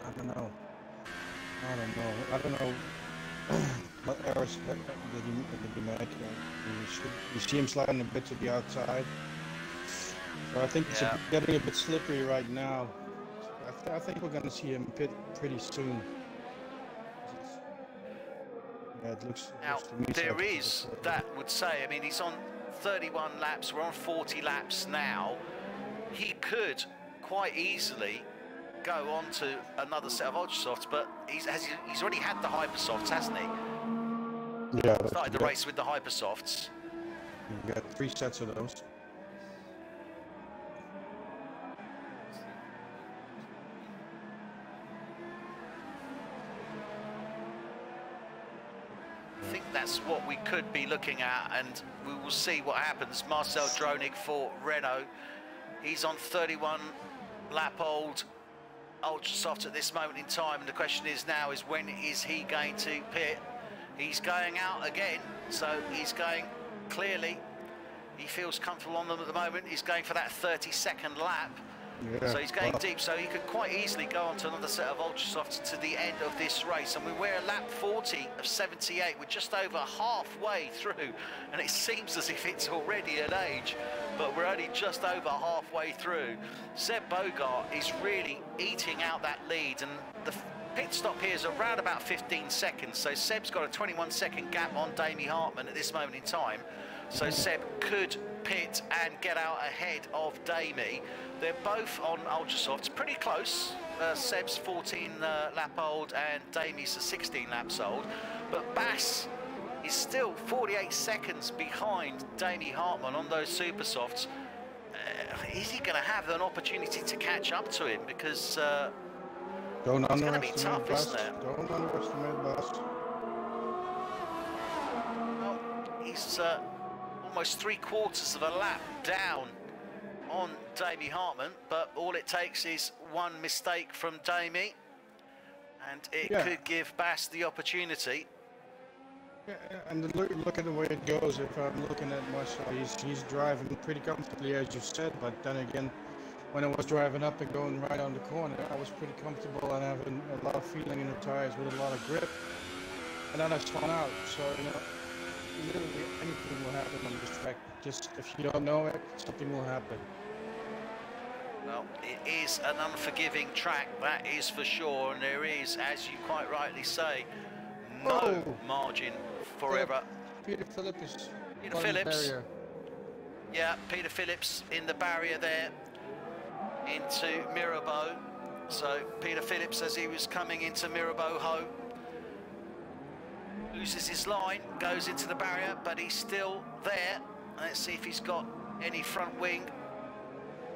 I don't know what errors did he make. You see him sliding a bit to the outside. So I think it's getting a bit slippery right now. I think we're going to see him pit pretty soon. Yeah, it looks to me there like is, that would say, I mean, he's on 31 laps, we're on 40 laps now. He could quite easily go on to another set of ultra softs, but he's already had the hyper softs, hasn't he? Yeah. Started the race with the hyper softs. You got 3 sets of those. I think that's what we could be looking at, and we will see what happens. Marcel Dronig for Renault. He's on 31 lap old ultra soft at this moment in time, and the question is now is when is he going to pit? He's going out again, so he's going clearly. He feels comfortable on them at the moment. He's going for that 32nd lap. Yeah, So he's going deep, so he could quite easily go on to another set of ultra softs to the end of this race. And we're at lap 40 of 78. We're just over halfway through, and it seems as if it's already an age, but we're only just over halfway through. Seb Bogart is really eating out that lead, and the pit stop here is around about 15 seconds. So Seb's got a 21-second gap on Damie Hartman at this moment in time. So Seb could pit and get out ahead of Damie. They're both on ultra softs, pretty close. Seb's 14 lap old and Damie's 16 laps old. But Bass is still 48 seconds behind Damie Hartman on those super softs. Is he going to have an opportunity to catch up to him? Because it's going to be tough, isn't it? Don't underestimate Bass. Well, he's almost 3/4 of a lap down on Damie Hartman, but all it takes is one mistake from Damie, and it could give Bass the opportunity. Yeah, and look at the way it goes. If I'm looking at Marcel, he's driving pretty comfortably, as you said, but then again, when I was driving up and going right on the corner, I was pretty comfortable and having a lot of feeling in the tires with a lot of grip, and then I spun out. So, you know, literally anything will happen on this track. Just if you don't know it, something will happen. Well, it is an unforgiving track, that is for sure, and there is, as you quite rightly say, no margin for error. Peter Phillips. Peter Phillips. Yeah, Peter Phillips in the barrier there into Mirabeau. So Peter Phillips, as he was coming into Mirabeau Ho, loses his line, goes into the barrier, but he's still there. Let's see if he's got any front wing.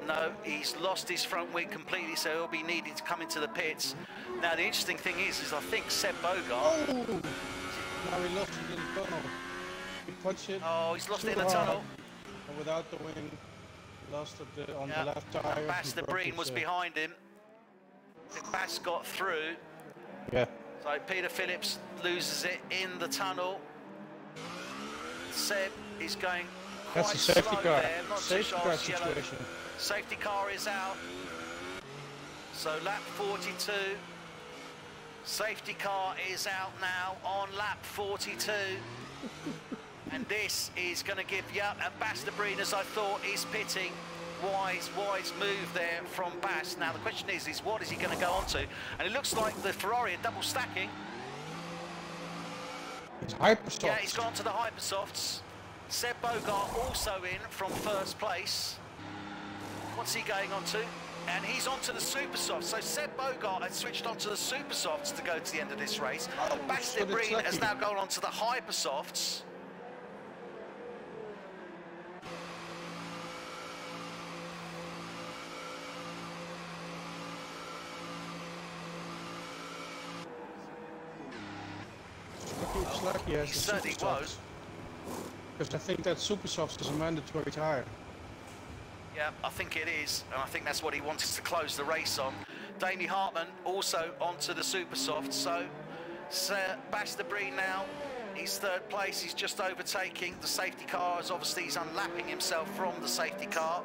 No, he's lost his front wing completely, so he'll be needing to come into the pits. Now, the interesting thing is I think Seb Bogart... Oh! Now he lost it in the tunnel. He punched it. Oh, he's lost it in the tunnel. And without the wing, lost it on the left tire. Bas de Breen was behind him. I think Bas got through. Yeah. So Peter Phillips loses it in the tunnel. Seb is going quite That's a safety slow car. there. Not Safety too car sure. situation. Safety car is out. So lap 42. Safety car is out now on lap 42. And this is going to give, and Bas de Breen, as I thought, is pitting. Wise move there from Bas. Now the question is what is he going to go on to? And it looks like the Ferrari are double stacking. It's Hypersofts. Yeah, he's gone to the Hypersofts. Seb Bogart also in from first place. What's he going on to? And he's on to the Supersofts. So Seb Bogart had switched on to the Supersofts to go to the end of this race. Bas de Breen has now gone on to the Hypersofts. He certainly was. Because I think that Supersofts is a mandatory tire. Yeah, I think it is, and I think that's what he wanted to close the race on. Damie Hartman also onto the Supersoft, so Bas de Breen now, he's third place, he's just overtaking the safety car, as obviously he's unlapping himself from the safety car.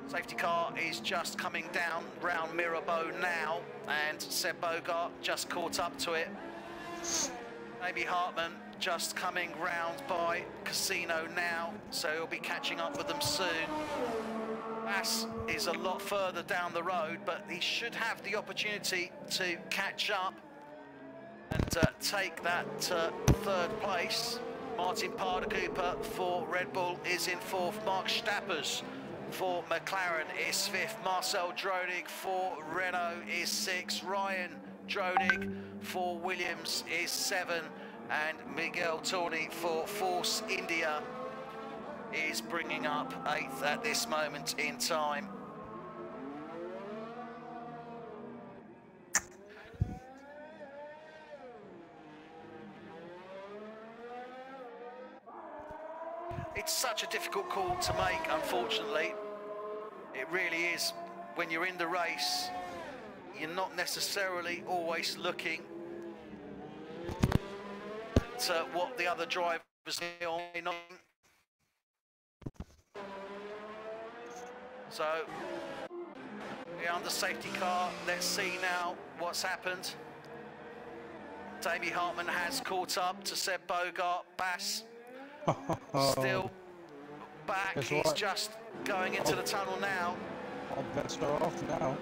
Safety car is just coming down round Mirabeau now, and Seb Bogart just caught up to it. Damie Hartman just coming round by Casino now, so he'll be catching up with them soon. Bas is a lot further down the road, but he should have the opportunity to catch up and take that third place. Martin Paardekoper for Red Bull is in fourth. Mark Stappers for McLaren is fifth. Marcel Dronig for Renault is sixth. Ryan Dronig for Williams is 7, and Miguel Torni for Force India is bringing up 8th at this moment in time. It's such a difficult call to make, unfortunately. It really is. When you're in the race, you're not necessarily always looking at what the other drivers are on. So, we're on the safety car. Let's see now what's happened. Damie Hartman has caught up to Seb Bogart. Bas still back. Guess He's what? just going into the tunnel now. All bets are off now.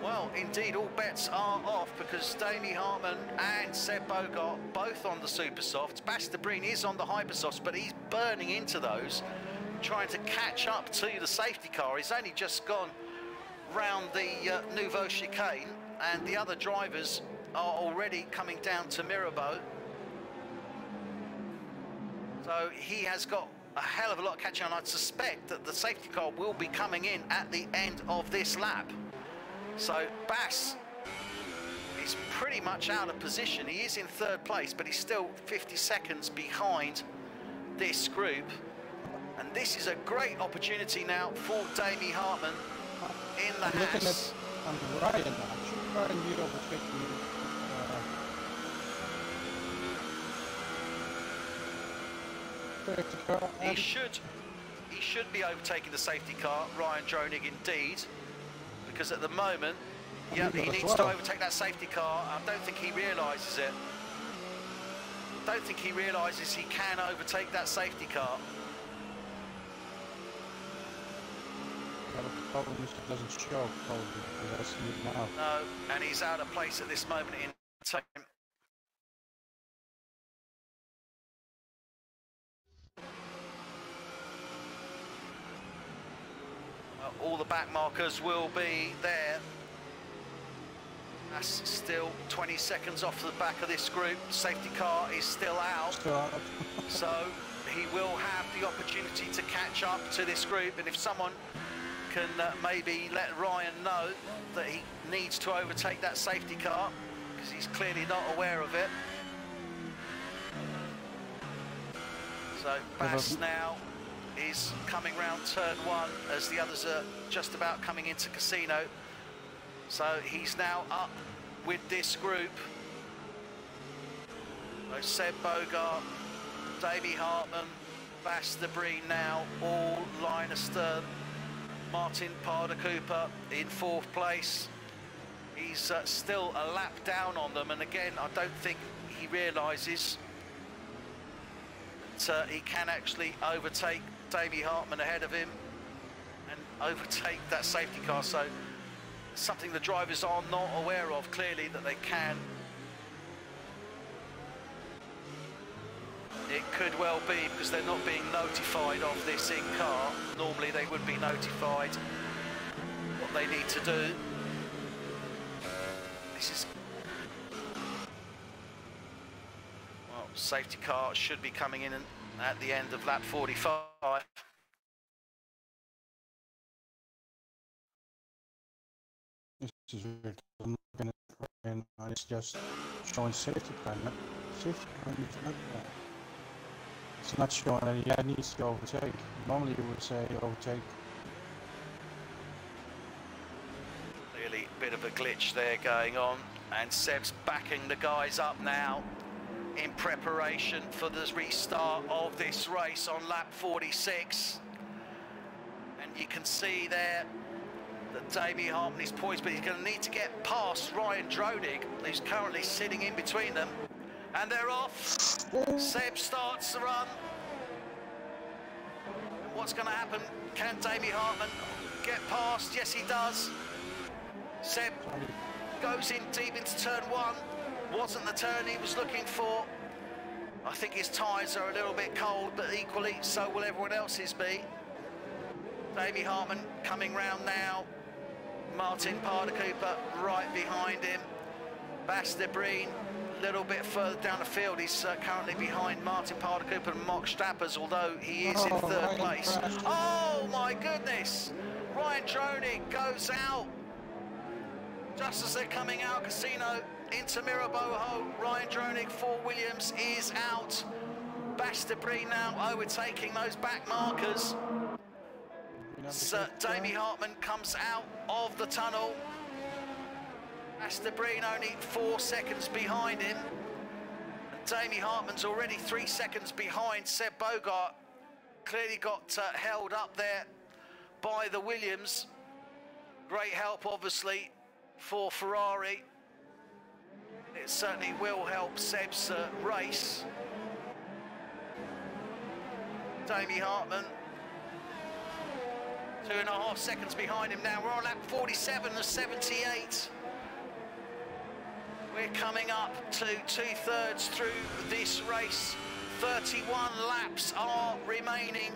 Well, indeed, all bets are off because Damie Hartman and Seb Bogart both on the Supersofts. Bas de Breen is on the Hypersofts, but he's burning into those, trying to catch up to the safety car. He's only just gone round the Nouveau chicane, and the other drivers are already coming down to Mirabeau. So he has got a hell of a lot of catching on. I'd suspect that the safety car will be coming in at the end of this lap. So Bas is pretty much out of position. He is in third place, but he's still 50 seconds behind this group. And this is a great opportunity now for Damie Hartman in the Haas. I'm Ryan now. Should Ryan be overtaking me? He should be overtaking the safety car, Ryan Dronig, indeed, because at the moment, yeah, he needs to overtake that safety car. I don't think he realises it. don't think he realises he can overtake that safety car. Yeah, but the problem is it doesn't show, probably, because I see it now. No, and he's out of place at this moment in time. All the back markers will be there. That's still 20 seconds off the back of this group. Safety car is still out. So he will have the opportunity to catch up to this group. And if someone can maybe let Ryan know that he needs to overtake that safety car, because he's clearly not aware of it. So Bass now is coming round turn 1 as the others are just about coming into Casino. So he's now up with this group. So Seb Bogart, Davey Hartman, Bass de Breen now all line astern. Martin Parder Cooper in 4th place. He's still a lap down on them, and again I don't think he realises that he can actually overtake Davey Hartman ahead of him and overtake that safety car. So something the drivers are not aware of, clearly, that they can. It could well be because they're not being notified of this in car. Normally they would be notified what they need to do. This is... well, safety car should be coming in at the end of lap 45. This is weird. I'm looking at it and it's just showing safety car. Safety car is not that. It's not showing that he needs to overtake. Normally you would say overtake. Really a bit of a glitch there going on, and Seb's backing the guys up now in preparation for the restart of this race on lap 46. And you can see there that Davey Hartman is poised, but he's going to need to get past Ryan Drodig, who's currently sitting in between them. And they're off. Seb starts the run. What's going to happen? Can Davey Hartman get past? Yes, he does. Seb goes in deep into turn 1. Wasn't the turn he was looking for. I think his tyres are a little bit cold, but equally so will everyone else's be. Davey Hartman coming round now. Martin Parder Cooper right behind him. Bass de Breen a little bit further down the field. He's currently behind Martin Parder Cooper and Mark Strappers, although he is in 3rd place. Oh my goodness! Ryan Dronig goes out just as they're coming out. Casino into Mirabeau. Ryan Dronig for Williams is out. Bass de Breen now overtaking those back markers. Davey Hartman comes out of the tunnel. Bass de Breen only 4 seconds behind him. And Davey Hartman's already 3 seconds behind Seb Bogart. Clearly got held up there by the Williams. Great help, obviously, for Ferrari. It certainly will help Seb's race. Davey Hartman 2.5 seconds behind him now. We're on lap 47 of 78. We're coming up to 2/3 through this race. 31 laps are remaining.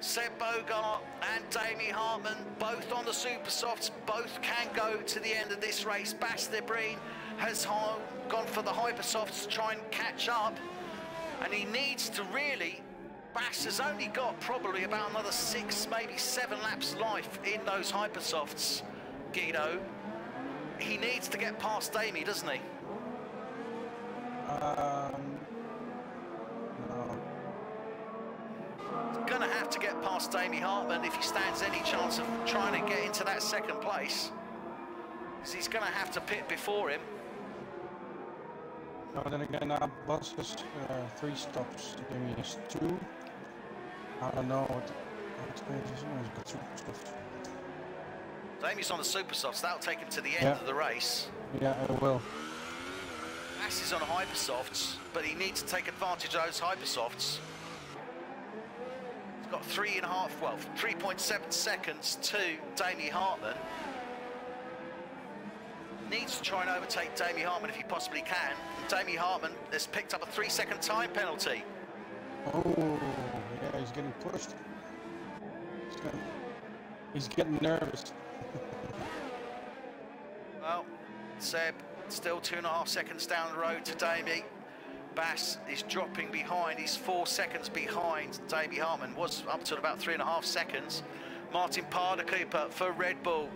Seb Bogart and Davey Hartman, both on the super softs, both can go to the end of this race. Bass de Breen has gone for the hyper softs to try and catch up, and he needs to really... Bass has only got probably about another 6, maybe 7 laps life in those hyper softs, Guido. He needs to get past Davey, doesn't he? No. He's going to have to get past Davey Hartman if he stands any chance of trying to get into that 2nd place. Because he's going to have to pit before him. But then again, Bus has 3 stops. Davey has 2. I don't know what he's got super stuff. Davey's on the super softs. That'll take him to the end of the race. Yeah, it will. Bass is on hypersofts, but he needs to take advantage of those hypersofts. He's got 3.7 seconds to Damie Hartman. Needs to try and overtake Damie Hartman if he possibly can. And Damie Hartman has picked up a 3-second time penalty. Oh, yeah, he's getting pushed. He's getting nervous. Well, Seb, still 2.5 seconds down the road to Damie. Bass is dropping behind. He's 4 seconds behind Damie Hartman. Was up to about 3.5 seconds. Martin Paardenkoper for Red Bull.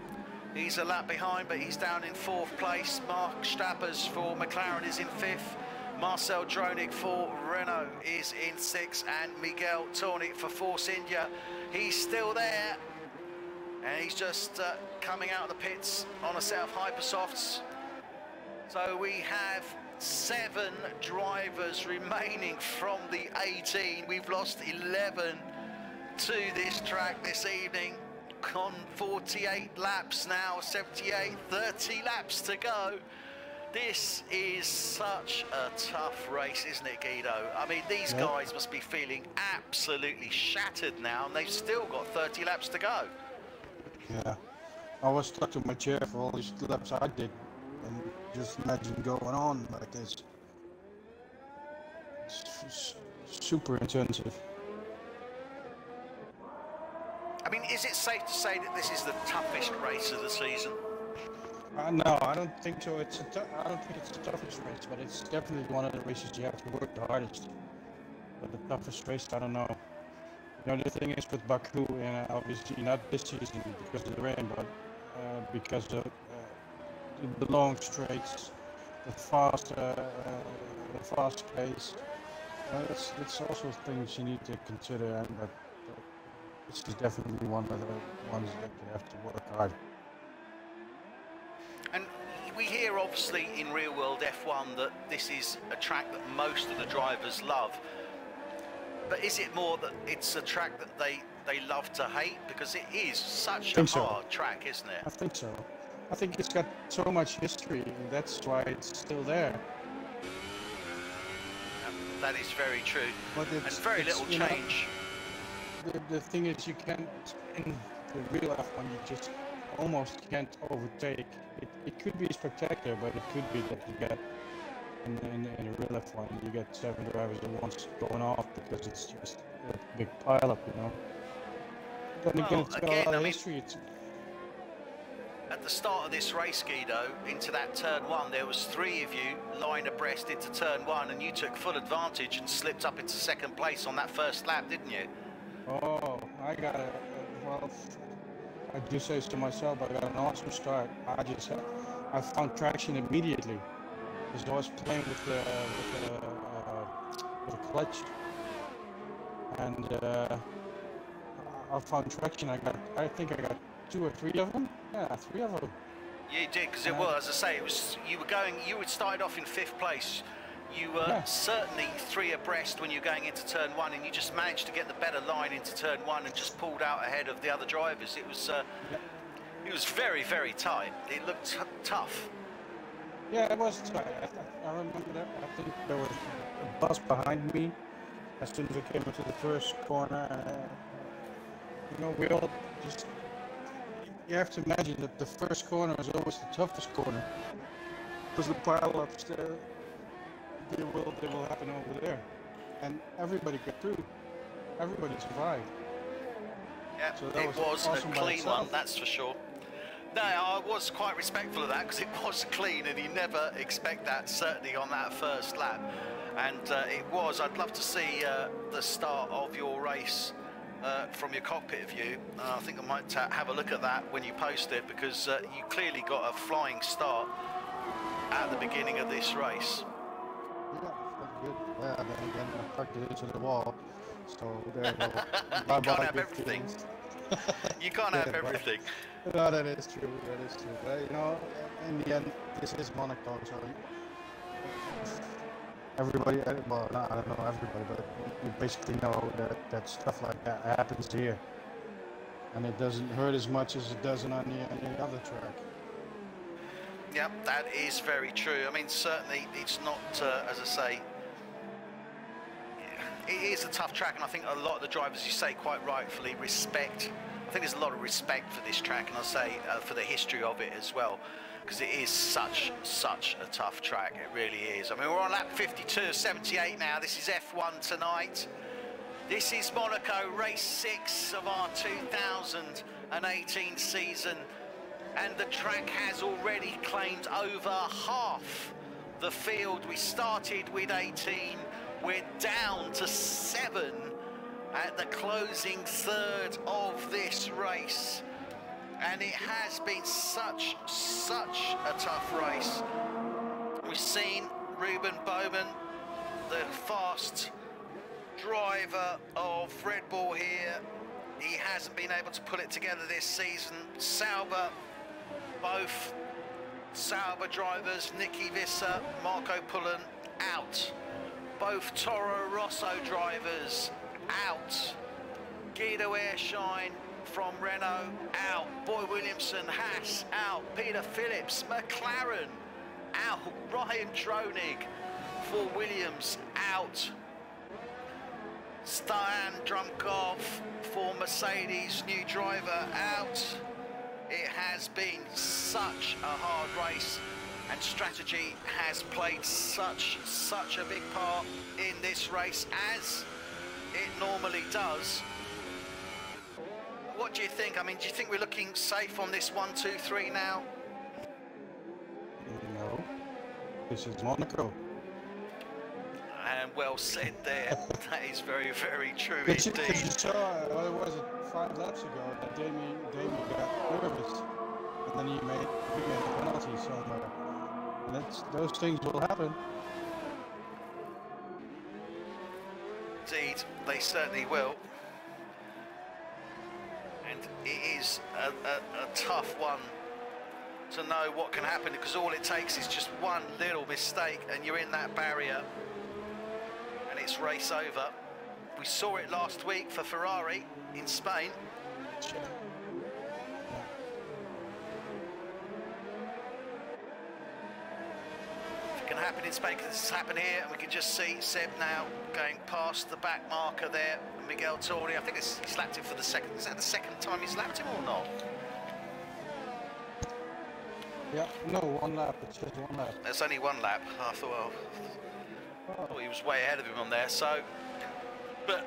He's a lap behind, but he's down in 4th place. Mark Stappers for McLaren is in 5th. Marcel Dronig for Renault is in 6th. And Miguel Tournic for Force India. He's still there. And he's just coming out of the pits on a set of hypersofts. So we have 7 drivers remaining from the 18. We've lost 11 to this track this evening. On 48 laps now, 78, 30 laps to go. This is such a tough race, isn't it, Guido? I mean, these guys must be feeling absolutely shattered now, and they've still got 30 laps to go. Yeah, I was stuck to my chair for all these laps I did, and just imagine going on like this. It's super intensive. I mean, is it safe to say that this is the toughest race of the season? No, I don't think so. I don't think it's the toughest race, but it's definitely one of the races you have to work the hardest. But the toughest race, I don't know. You know, the thing is with Baku, and obviously not this season because of the rain, but because of the long straights, the fast pace. It's also things you need to consider, but this is definitely one of the ones that you have to work hard. And we hear obviously in real world F1 that this is a track that most of the drivers love. But is it more that it's a track that they love to hate? Because it is such a hard track, isn't it? I think so. I think it's got so much history, and that's why it's still there. That is very true. But and very little change. The thing is, you can't, in the real F1, you just almost can't overtake. It could be spectacular, but it could be that you get, in a real F1, you get 7 drivers at once going off because it's just a big pile-up, you know. Then again, it's got a lot of history. At the start of this race, Guido, into that turn 1, there was 3 of you line abreast into turn 1, and you took full advantage and slipped up into 2nd place on that first lap, didn't you? Oh, I got it. Well, I do say so myself. I got an awesome start. I found traction immediately because I was playing with the clutch, and I found traction. I think I got 2 or 3 of them. Yeah, 3 of them. Yeah, you did, because it was, as I say, it was you had started off in 5th place. You were certainly 3 abreast when you were going into turn 1, and you just managed to get the better line into turn 1 and just pulled out ahead of the other drivers. It was very, very tight. It looked tough. Yeah, it was tight. I remember that. I think there was a bus behind me as soon as I came into the first corner. You know, we all just... You have to imagine that the first corner is always the toughest corner because the pile-ups they will happen over there, and everybody got through. Everybody survived. Yeah, so it was a clean one, that's for sure. No, I was quite respectful of that because it was clean, and you never expect that, certainly on that first lap. And it was. I'd love to see the start of your race from your cockpit view. I think I might have a look at that when you post it, because you clearly got a flying start at the beginning of this race. Yeah, good. Yeah, then again, I parked it into the wall, so there you go. You can't have everything. You can't have everything. No, that is true. That is true. But you know, in the end, this is Monaco, so everybody. Well, no, I don't know everybody, but you basically know that stuff like that happens here, and it doesn't hurt as much as it does on any other track. Yep, that is very true. I mean, certainly it's not, as I say, it is a tough track, and I think a lot of the drivers, you say quite rightfully, respect. I think there's a lot of respect for this track, and I say for the history of it as well, because it is such a tough track. It really is. I mean, we're on lap 52 of 78 now. This is F1 tonight. This is Monaco, race 6 of our 2018 season, and the track has already claimed over half the field. We started with 18. We're down to 7 at the closing third of this race. And it has been such a tough race. We've seen Ruben Bowman, the fast driver of Red Bull here. He hasn't been able to put it together this season. Sauber, both Sauber drivers, Nicky Visser, Marco Pullen, out. Both Toro Rosso drivers out. Guido Airshine from Renault out. Boy Williamson, Haas out. Peter Phillips, McLaren out. Ryan Dronig for Williams out. Stoyan Drumkov for Mercedes, new driver, out. It has been such a hard race, and strategy has played such a big part in this race, as it normally does. What do you think? I mean, do you think we're looking safe on this 1, 2, 3 now? No, this is Monaco. And well said there. That is very true Because indeed. you saw, what was it, 5 laps ago, that Damien got nervous, and then he made a penalty somewhere. And those things will happen. Indeed, they certainly will. And it is a tough one to know what can happen, because all it takes is just one little mistake and you're in that barrier and it's race over. We saw it last week for Ferrari in Spain. It can happen in Spain, because it's happened here, and we can just see Seb now going past the back marker there. Miguel Tori, I think he's lapped him for the second. Is that the second time he's lapped him or not? Yeah, no, 1 lap. It's just 1 lap. There's only 1 lap. I thought, well, I thought he was way ahead of him on there. So, but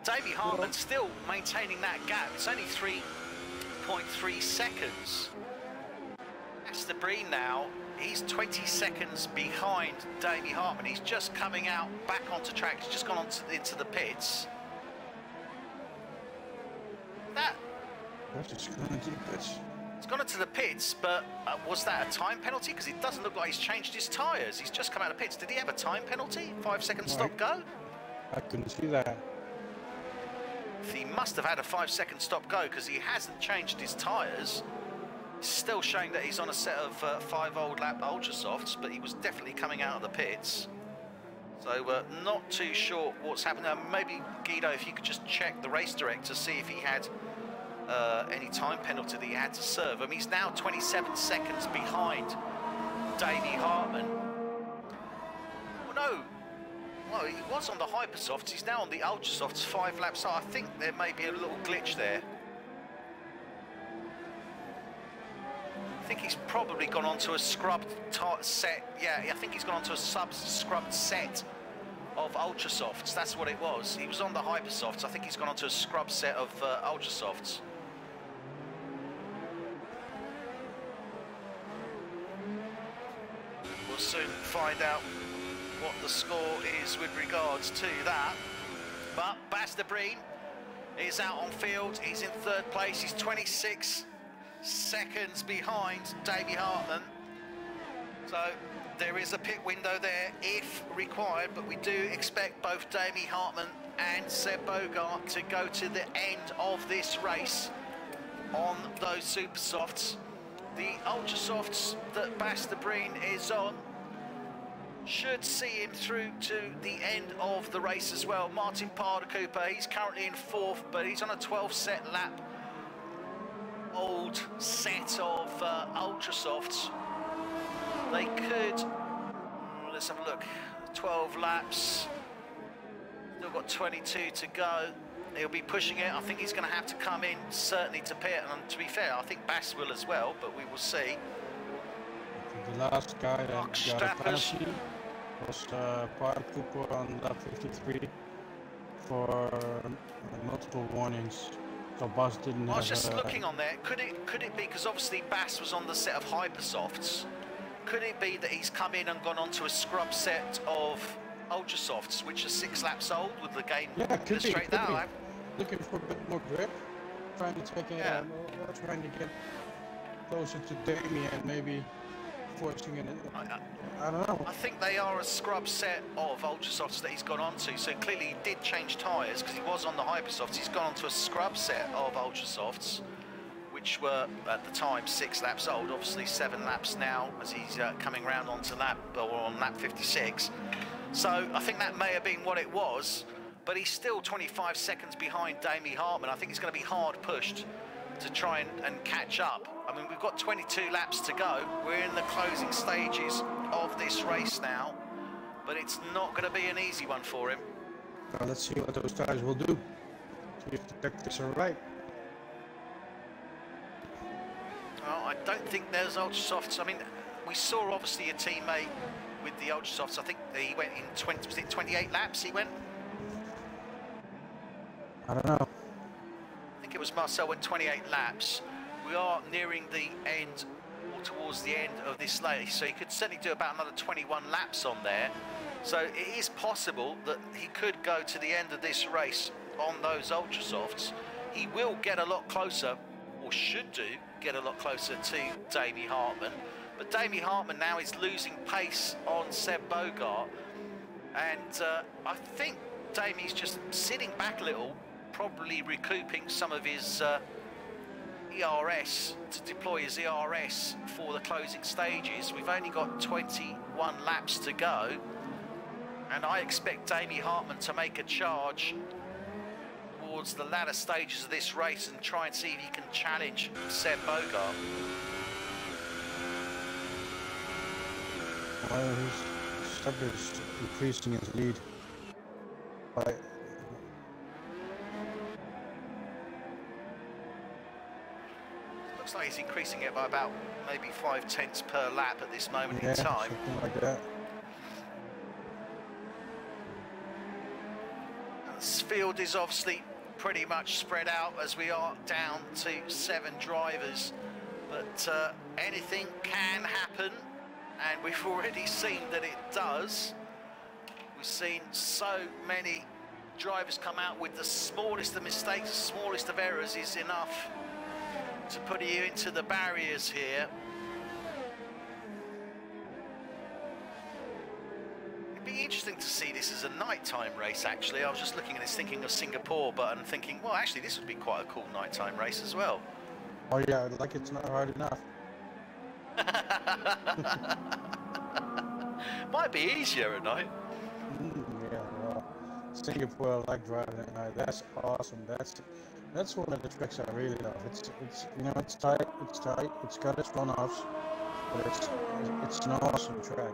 Davey Hartman still maintaining that gap. It's only 3.3 seconds. Aston Breen now, he's 20 seconds behind Davey Hartman. He's just coming out back onto track. He's just gone into the pits. Just going into the pits. It's gone into the pits, but was that a time penalty? Because it doesn't look like he's changed his tyres. He's just come out of pits. Did he have a time penalty? 5 second stop go? I couldn't see that. He must have had a 5 second stop go, because he hasn't changed his tyres. It's still showing that he's on a set of 5 old lap ultra softs, but he was definitely coming out of the pits. So not too sure what's happened there. Maybe Guido, if you could just check the race director, see if he had any time penalty that he had to serve. I mean, he's now 27 seconds behind Davey Hartman. Well, no. Well, he was on the Hypersofts. He's now on the Ultrasofts 5 laps. So I think there may be a little glitch there. I think he's probably gone onto a scrubbed set. Yeah, I think he's gone onto a scrubbed set of Ultrasofts. That's what it was. He was on the Hypersofts. I think he's gone onto a scrubbed set of Ultrasofts. We'll soon find out what the score is with regards to that. But Aston Breen is out on field. He's in 3rd place. He's 26 seconds behind Davey Hartman. So there is a pit window there if required, but we do expect both Davey Hartman and Seb Bogart to go to the end of this race on those super softs. The ultra softs that Aston Breen is on should see him through to the end of the race as well. Martin Parder Cooper, he's currently in 4th, but he's on a 12 set lap old set of ultra softs. they could, let's have a look, 12 laps, still got 22 to go. He'll be pushing it. I think he's going to have to come in, certainly, to pit. And to be fair, I think Bass will as well, but we will see. The last guy that got a Stappers. penalty was Park Cooper on lap 53 for multiple warnings. So Bass didn't have. I was just looking on there. Could it be, because obviously Bass was on the set of Hypersofts, could it be that he's come in and gone onto a scrub set of Ultra Softs, which are 6 laps old? Would the game illustrate that out? Looking for a bit more grip, trying to take trying to get closer to Damien, maybe forcing it. I don't know. I think they are a scrub set of Ultra Softs that he's gone onto. So clearly he did change tyres because he was on the Hypersofts. He's gone onto a scrub set of Ultra Softs, which were at the time 6 laps old. Obviously 7 laps now as he's coming round onto on lap 56. So I think that may have been what it was. But he's still 25 seconds behind Damie Hartman. I think he's going to be hard pushed to try and catch up. I mean, we've got 22 laps to go. We're in the closing stages of this race now, but it's not going to be an easy one for him. Well, let's see what those tires will do. See if the tactics are right. Well, I don't think there's Ultra Softs. I mean, we saw obviously a teammate with the Ultra Softs. I think he went in 28 laps he went? I don't know. I think it was Marcel went 28 laps. We are nearing the end, or towards the end of this race, so he could certainly do about another 21 laps on there. So it is possible that he could go to the end of this race on those Ultra Softs. He will get a lot closer, or should do, get a lot closer to Damie Hartman. But Damie Hartman now is losing pace on Seb Bogart. And I think Damie's just sitting back a little, probably recouping some of his ERS, to deploy his ERS for the closing stages. We've only got 21 laps to go, and I expect Damie Hartman to make a charge towards the latter stages of this race and try and see if he can challenge Seb Bogart. Well, Seb is increasing his lead by Looks like he's increasing it by about maybe 5/10 per lap at this moment in time. Something like that. This field is obviously pretty much spread out as we are down to 7 drivers, but anything can happen, and we've already seen that it does. We've seen so many drivers come out with the smallest of mistakes, the smallest of errors is enough to put you into the barriers here. It'd be interesting to see this as a nighttime race, actually. I was just looking at this thinking of Singapore, but I'm thinking, well, actually, this would be quite a cool nighttime race as well. Oh yeah, like it's not hard enough. Might be easier at night. Yeah, well, Singapore, I like driving at night. That's awesome. That's one of the tracks I really love. It's you know, it's tight, it's got its runoffs, but it's an awesome track.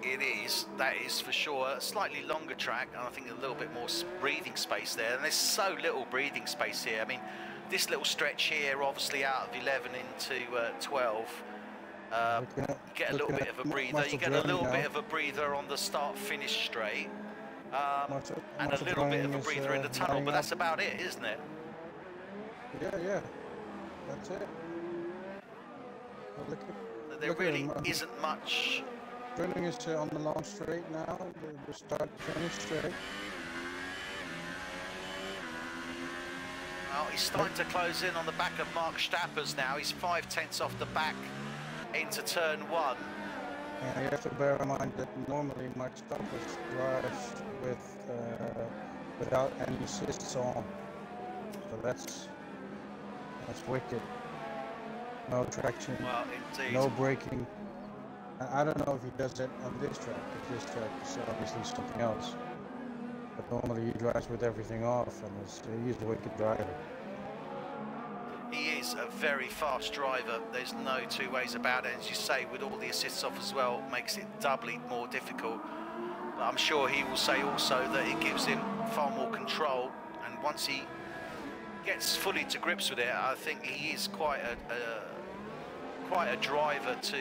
It is, that is for sure. A slightly longer track, and I think a little bit more breathing space there. And there's so little breathing space here. I mean, this little stretch here, obviously out of 11 into 12, you get a little bit of a breather. You get a little bit of a breather on the start-finish straight. And a little bit of a breather in the tunnel, but that's about it, isn't it? Yeah, that's it. There really isn't much. Turning is on the long straight now, the start finish straight. Well, he's starting to close in on the back of Mark Stappers now. He's 5/10 off the back into turn 1. Yeah, you have to bear in mind that normally Mark Stappers drives without any assists on, so that's wicked. No traction, well, indeed. No braking. I don't know if he does that on this track, because this track is obviously something else. But normally he drives with everything off, and he's a wicked driver. He is a very fast driver. There's no two ways about it. As you say, with all the assists off as well, makes it doubly more difficult. But I'm sure he will say also that it gives him far more control, and once he gets fully to grips with it, I think he is quite a driver to,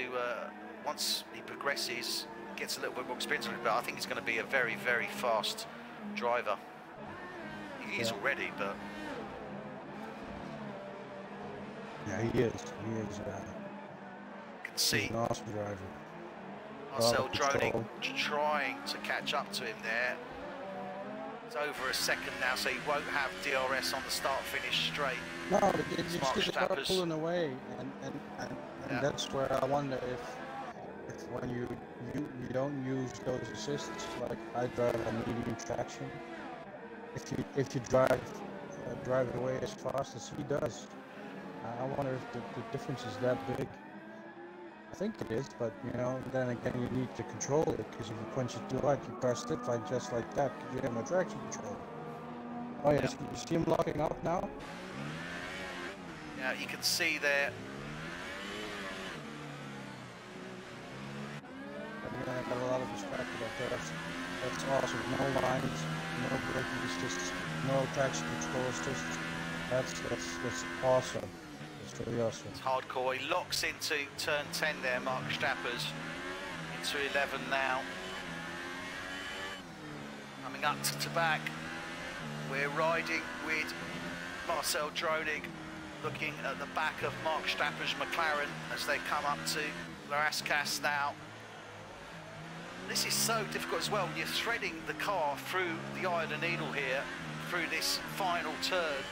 once he progresses, gets a little bit more experience with it, but I think he's going to be a very, very fast driver. He is already, but... Yeah, he is. He is. You can see he's an awesome driver. Marcel Droning trying to catch up to him there. It's over a second now, so he won't have DRS on the start-finish straight. No, but you just start pulling away, and that's where I wonder if when you don't use those assists, like I drive on medium traction, if you drive it away as fast as he does, I wonder if the difference is that big. I think it is, but you know, then again you need to control it, because if you punch it too hard, your car slips like just like that, because you have no traction control. Oh yeah, you see him locking up now? Yeah, you can see there. I got a lot of respect for that. That's awesome. No lines, no braking assists, no traction control assists. That's awesome. That's really awesome. It's hardcore. He locks into turn 10 there, Mark Stappers. Into 11 now. Coming up to back. We're riding with Marcel Droning, looking at the back of Mark Stapper's McLaren as they come up to Las Casas now. This is so difficult as well when you're threading the car through the eye of the needle here, through this final turn.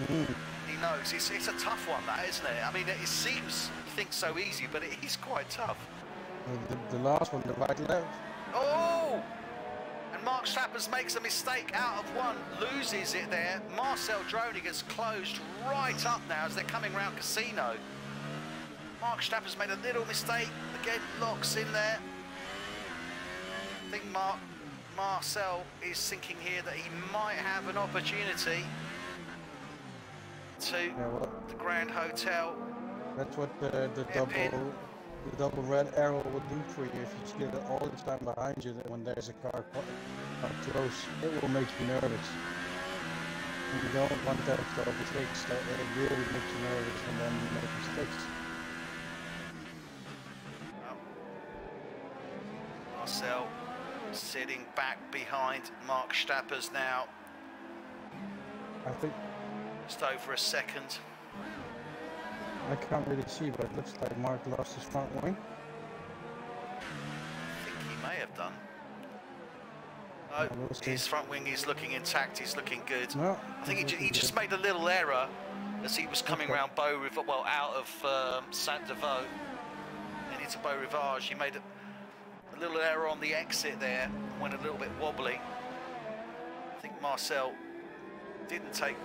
He knows it's a tough one, that, isn't it? I mean, it seems, you think, so easy, but it is quite tough. The last one, the right left. Oh! And Mark Stappers makes a mistake out of one, loses it there. Marcel Droning has closed right up now as they're coming round Casino. Mark Stappers made a little mistake, again locks in there. I think Marcel is thinking here that he might have an opportunity to the Grand Hotel. That's what the double red arrow will do for you. If you get it all the time behind you, that when there's a car close, it will make you nervous. And you don't want that to mistakes. That it really makes you nervous, and then you make mistakes. Marcel sitting back behind Mark Stappers now. I think just over a second. I can't really see, but it looks like Mark lost his front wing. I think he may have done. Oh, his front wing is looking intact. He's looking good. No, I think he just made a little error as he was coming around Beau Rivage, well, out of Saint-Devoux and into Beau Rivage. He made a little error on the exit there, went a little bit wobbly. I think Marcel didn't take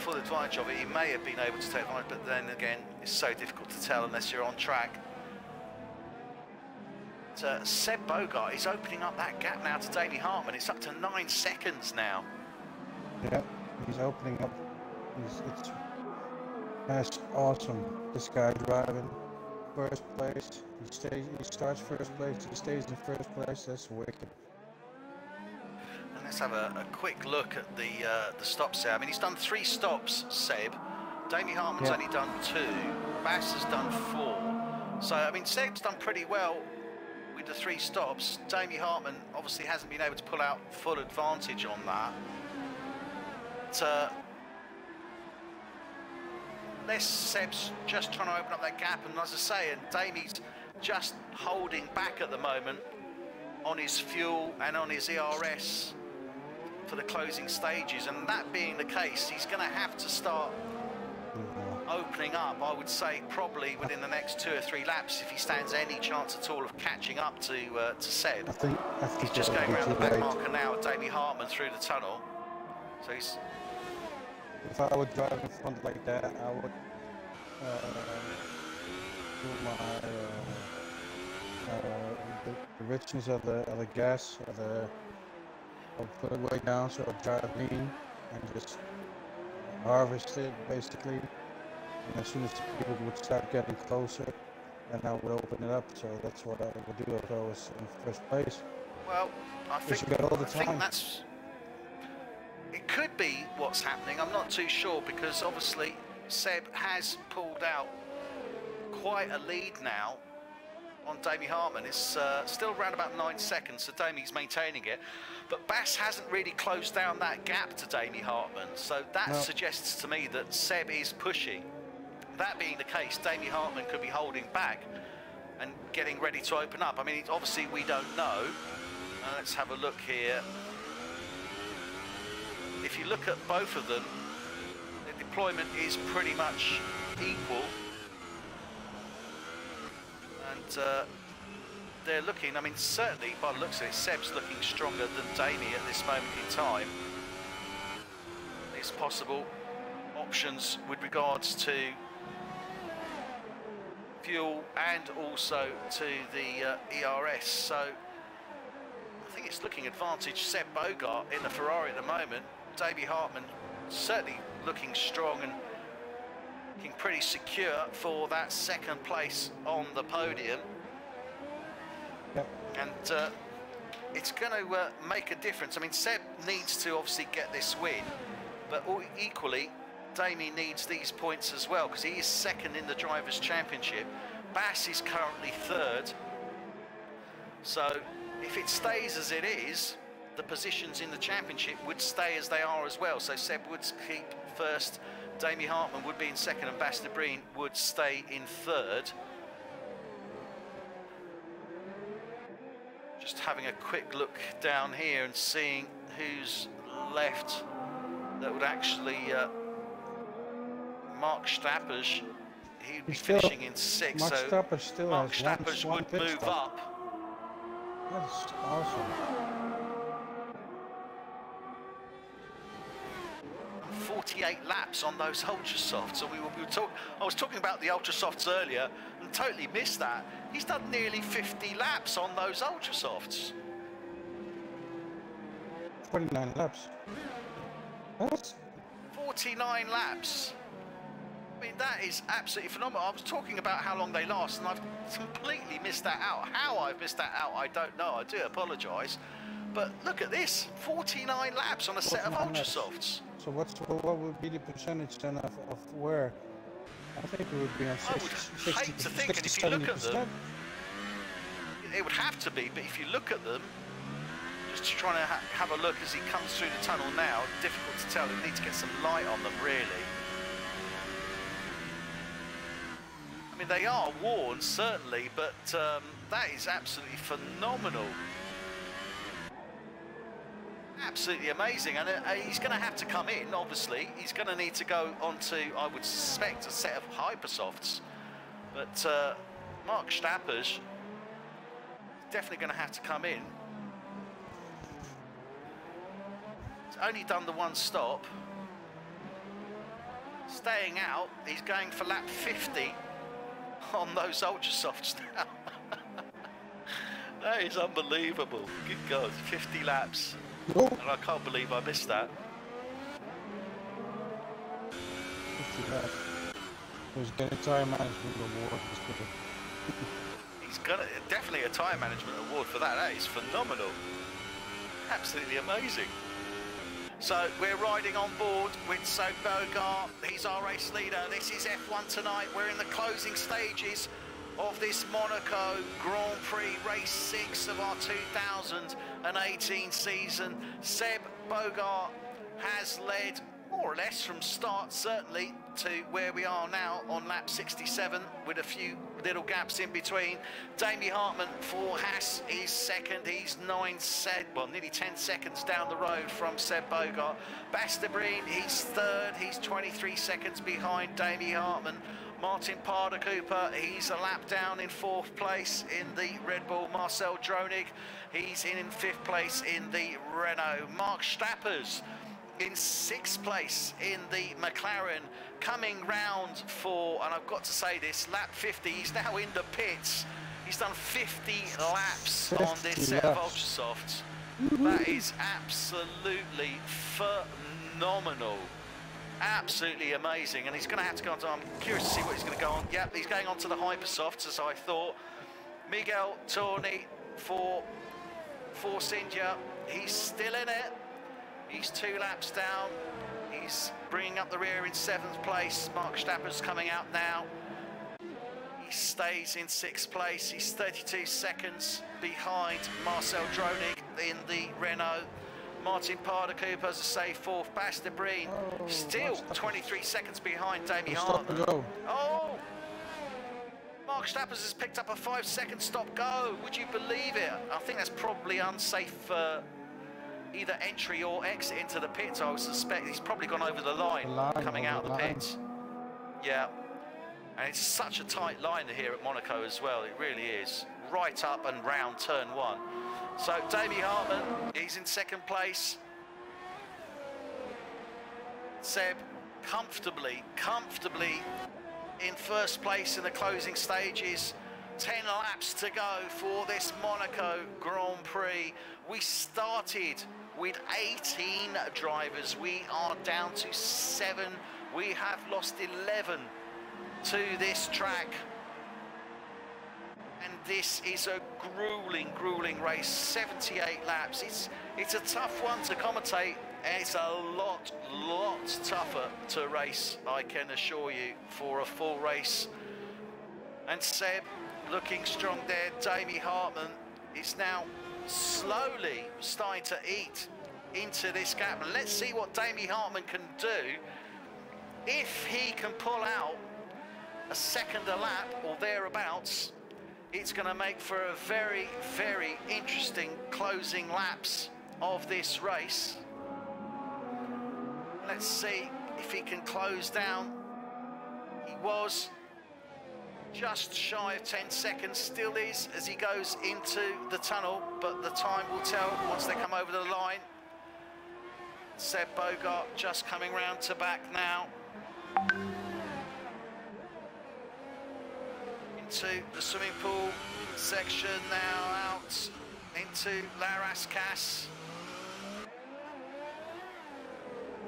full advantage of it. He may have been able to take advantage, but then again, it's so difficult to tell unless you're on track. Seb Bogart is opening up that gap now to Davey Hartman. It's up to 9 seconds now. Yeah, he's opening up. That's awesome. This guy driving first place. He starts first place. He stays in first place. That's wicked. And let's have a quick look at the stops there. I mean, he's done 3 stops, Seb. Davey Hartman's only done 2. Bass has done 4. So I mean, Seb's done pretty well with the 3 stops. Davey Hartman obviously hasn't been able to pull out full advantage on that. But, Seb's just trying to open up that gap, and as I say, and Davey's just holding back at the moment on his fuel and on his ERS for the closing stages, and that being the case, he's going to have to start opening up, I would say, probably within the next 2 or 3 laps if he stands any chance at all of catching up to Seb. I think he's just going around the back marker now with Davey Hartman through the tunnel. So he's... If I would drive in front like that, I would do my the richness of the gas, I'll put it way down, so I'll drive lean and just harvest it basically. And as soon as the people would start getting closer, then I would open it up. So that's what I would do if I was in first place. Well, I think that's... It could be what's happening. I'm not too sure because obviously Seb has pulled out quite a lead now on Damie Hartman. It's still around about 9 seconds, so Damie's maintaining it. But Bass hasn't really closed down that gap to Damie Hartman, so that suggests to me that Seb is pushing. That being the case, Damie Hartman could be holding back and getting ready to open up. I mean, obviously we don't know. Let's have a look here. If you look at both of them, the deployment is pretty much equal. And they're looking, I mean, certainly by the looks of it, Seb's looking stronger than Damie at this moment in time. It's possible options with regards to fuel and also to the ERS. So I think it's looking advantage Seb Bogart in the Ferrari at the moment. Damie Hartman certainly looking strong and looking pretty secure for that second place on the podium. Yep. And it's going to make a difference. I mean, Seb needs to obviously get this win, but equally, Damie needs these points as well because he is second in the Drivers' Championship. Bass is currently third. So if it stays as it is, the positions in the championship would stay as they are as well. So Seb would keep first, Damie Hartman would be in second, and Bas de Breen would stay in third. Just having a quick look down here and seeing who's left that would actually... Mark Stappers, he'd be finishing in 6th, Mark so Stappers still Mark has Stappers one would pit move stop. up. That's awesome. 48 laps on those ultra softs. So I was talking about the ultra softs earlier and totally missed that. He's done nearly 50 laps on those ultra softs. 49 laps. That's 49 laps. I mean, that is absolutely phenomenal. I was talking about how long they last, and I've completely missed that out. How I've missed that out, I don't know. I do apologise. But look at this, 49 laps on a set of ultra softs. So what would be the percentage then of wear? I think it would be on 60, I would hate to think, and if you look at them, it would have to be, but if you look at them, just trying to have a look as he comes through the tunnel now, difficult to tell. We need to get some light on them, really. I mean, they are worn, certainly, but that is absolutely phenomenal. Absolutely amazing, and he's going to have to come in, obviously. He's going to need to go onto, I would suspect, a set of hypersofts. But Mark Stappers definitely going to have to come in. He's only done the one stop. Staying out, he's going for lap 50 on those ultra softs now. That is unbelievable. Good God, 50 laps. Oh. And I can't believe I missed that. 50 laps. He's getting time management award. He's got definitely a time management award for that. That is phenomenal. Absolutely amazing. So we're riding on board with Seb Bogart. He's our race leader. This is F1 tonight. We're in the closing stages of this Monaco Grand Prix race 6 of our 2018 season. Seb Bogart has led more or less from start, certainly, to where we are now on lap 67 with a few little gaps in between. Damie Hartman for Haas is second. He's nearly 10 seconds down the road from Seb Bogart. Bas de Breen, he's third. He's 23 seconds behind Damie Hartman. Martin Parder Cooper, he's a lap down in 4th place in the Red Bull. Marcel Dronig, he's in 5th place in the Renault. Mark Stappers in 6th place in the McLaren, coming round for, and I've got to say this, lap 50. He's now in the pits. He's done 50 laps on this set of ultra softs. That is absolutely phenomenal. Absolutely amazing, and he's going to have to go on to, I'm curious to see what he's going to go on. Yep, he's going on to the Hypersofts, as I thought. Miguel Torni for Force India, he's still in it. He's 2 laps down. He's bringing up the rear in 7th place. Mark Stapper's coming out now. He stays in 6th place. He's 32 seconds behind Marcel Dronig in the Renault. Martin Parder-Cooper, as I say, 4th. Basta Breen, still 23 seconds behind Damie Hartman. Oh! Mark Stappers has picked up a 5-second stop-go. Would you believe it? I think that's probably unsafe for either entry or exit into the pits. I would suspect he's probably gone over the line coming out of the pits. Yeah. And it's such a tight line here at Monaco as well. It really is. Right up and round turn 1. So Damie Hartman, he's in 2nd place. Seb comfortably in 1st place in the closing stages. 10 laps to go for this Monaco Grand Prix. We started with 18 drivers. We are down to 7. We have lost 11 to this track. And this is a grueling race, 78 laps. It's a tough one to commentate, and it's a lot tougher to race, I can assure you, for a full race. And Seb looking strong there. Damie Hartman is now slowly starting to eat into this gap. And let's see what Damie Hartman can do. If he can pull out a second a lap or thereabouts, it's going to make for a very interesting closing laps of this race. Let's see if he can close down. He was just shy of 10 seconds, still is as he goes into the tunnel, but the time will tell once they come over the line. Seb Bogart just coming round to back now. Into the swimming pool section now, out into La Rascasse.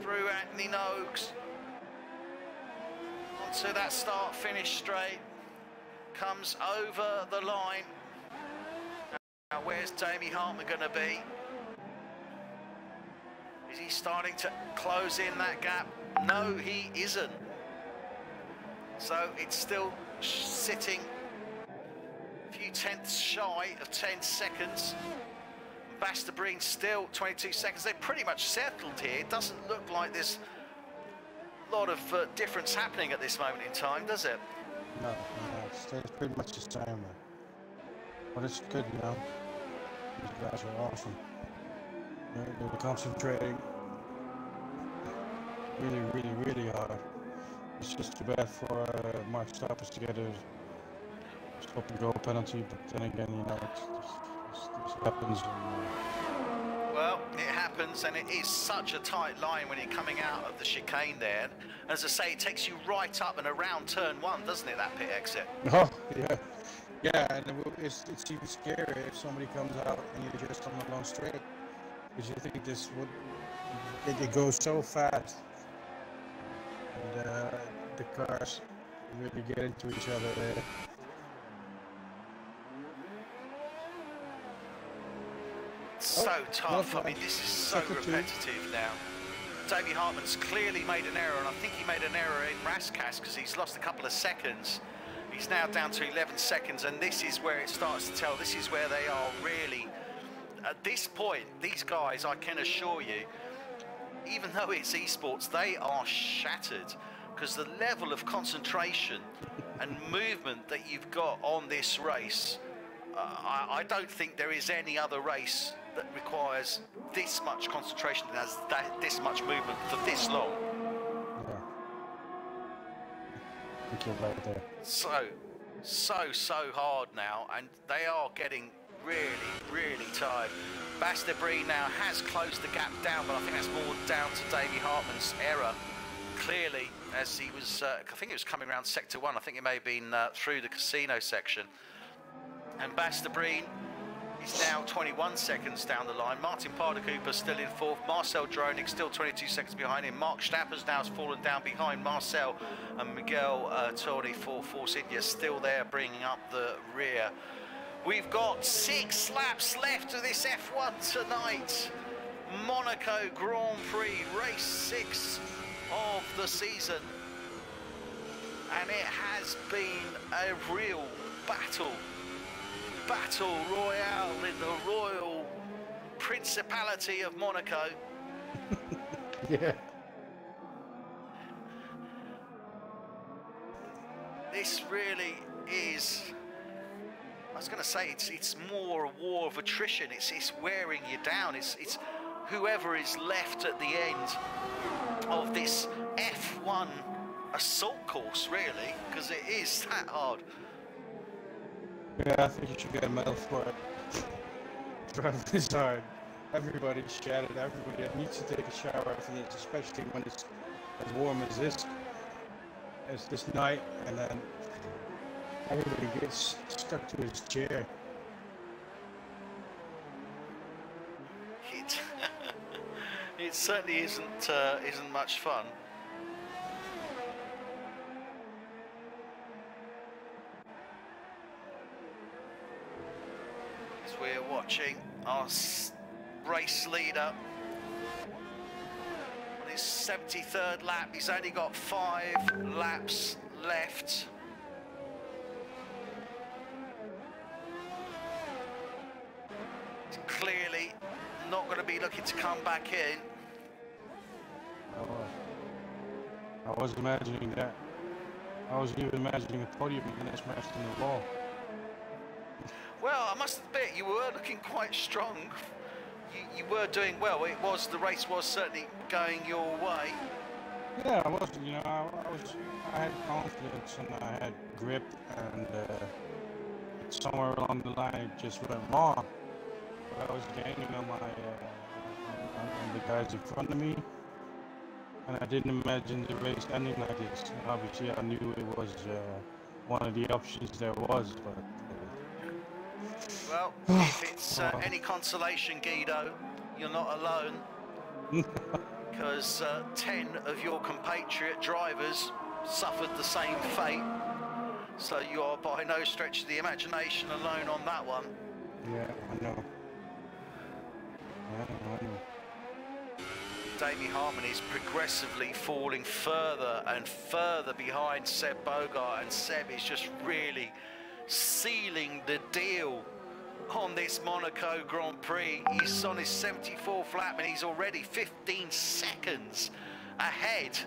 Through Anthony Noakes. Onto that start-finish straight. Comes over the line. Now where's Damie Hartman going to be? Is he starting to close in that gap? No, he isn't. So it's still sitting a few tenths shy of 10 seconds. Basta Breen still 22 seconds. They're pretty much settled here. It doesn't look like there's a lot of difference happening at this moment in time, does it? No, it stays pretty much the same. But it's good, you know. These guys are awesome. They're concentrating really hard. It's just too bad for Mark Stappers to get a stop and go penalty, but then again, you know, this happens. Well, it happens, and it is such a tight line when you're coming out of the chicane there. And as I say, it takes you right up and around turn 1, doesn't it, that pit exit? Oh, yeah. Yeah, and it's even scarier if somebody comes out and you're just on the long straight. Because you think this would, it goes so fast. And the cars really get into each other there. So tough. I mean, this is so repetitive now. Damie Hartman's clearly made an error, and I think he made an error in Rascasse because he's lost a couple of seconds. He's now down to 11 seconds, and this is where it starts to tell. This is where they are really, at this point, these guys, I can assure you, even though it's esports, they are shattered because the level of concentration and movement that you've got on this race, I don't think there is any other race that requires this much concentration and has this much movement for this long. Yeah. I think you're right there. So hard now, and they are getting really tired. Basta Breen now has closed the gap down, but I think that's more down to Damie Hartman's error. Clearly, as he was, I think it was coming around sector 1. I think it may have been through the casino section. And Basta Breen He's now 21 seconds down the line. Martin Parder-Cooper still in fourth. Marcel Droning still 22 seconds behind him. Mark Stappers now has fallen down behind Marcel, and Miguel Tony for Force India still there, bringing up the rear. We've got 6 laps left of this F1 tonight. Monaco Grand Prix, race 6 of the season. And it has been a real battle royale in the Royal Principality of Monaco. Yeah. This really is, I was going to say, it's more a war of attrition. It's wearing you down. It's whoever is left at the end of this F1 assault course, really, because it is that hard. Yeah, I think you should get a medal for it. Driving is hard. Everybody's shattered. Everybody needs to take a shower after this, especially when it's as warm as this night, and then everybody gets stuck to his chair. It certainly isn't much fun. As we're watching our race leader on his 73rd lap. He's only got 5 laps left. He's clearly not going to be looking to come back in. I was imagining that. I was even imagining a podium against Master in the wall. Well, I must admit, you were looking quite strong. You were doing well. The race was certainly going your way. Yeah, I was. You know, I had confidence and I had grip, and somewhere along the line it just went wrong. But I was gaining on on the guys in front of me, and I didn't imagine the race ending like this. And obviously, I knew it was one of the options there was, but. Well, if it's any consolation, Guido, you're not alone, because 10 of your compatriot drivers suffered the same fate, so you are by no stretch of the imagination alone on that one. Yeah, I know. I know. Damie Hartman is progressively falling further and further behind Seb Bogart, and Seb is just really sealing the deal on this Monaco Grand Prix. He's on his 74th lap and he's already 15 seconds ahead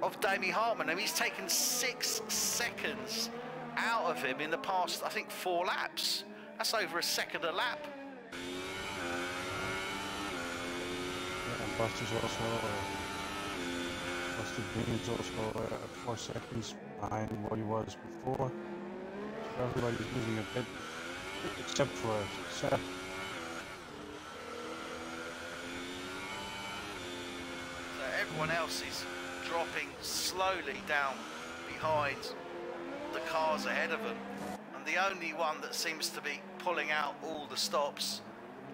of Damie Hartman, and he's taken 6 seconds out of him in the past, I think, 4 laps. That's over a second a lap. Yeah, Buster's also Buster Green's also 4 seconds behind what he was before. So everybody's losing a bit, except for Seth. So everyone else is dropping slowly down behind the cars ahead of them, and the only one that seems to be pulling out all the stops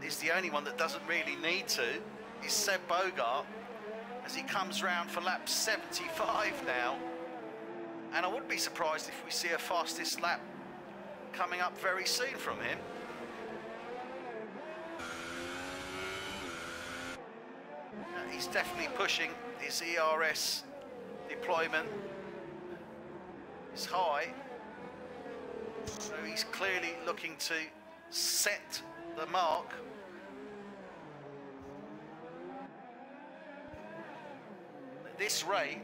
is the only one that doesn't really need to, is Seb Bogart, as he comes round for lap 75 now. And I wouldn't be surprised if we see a fastest lap coming up very soon from him. He's definitely pushing his ERS deployment. It's high, so he's clearly looking to set the mark. At this rate,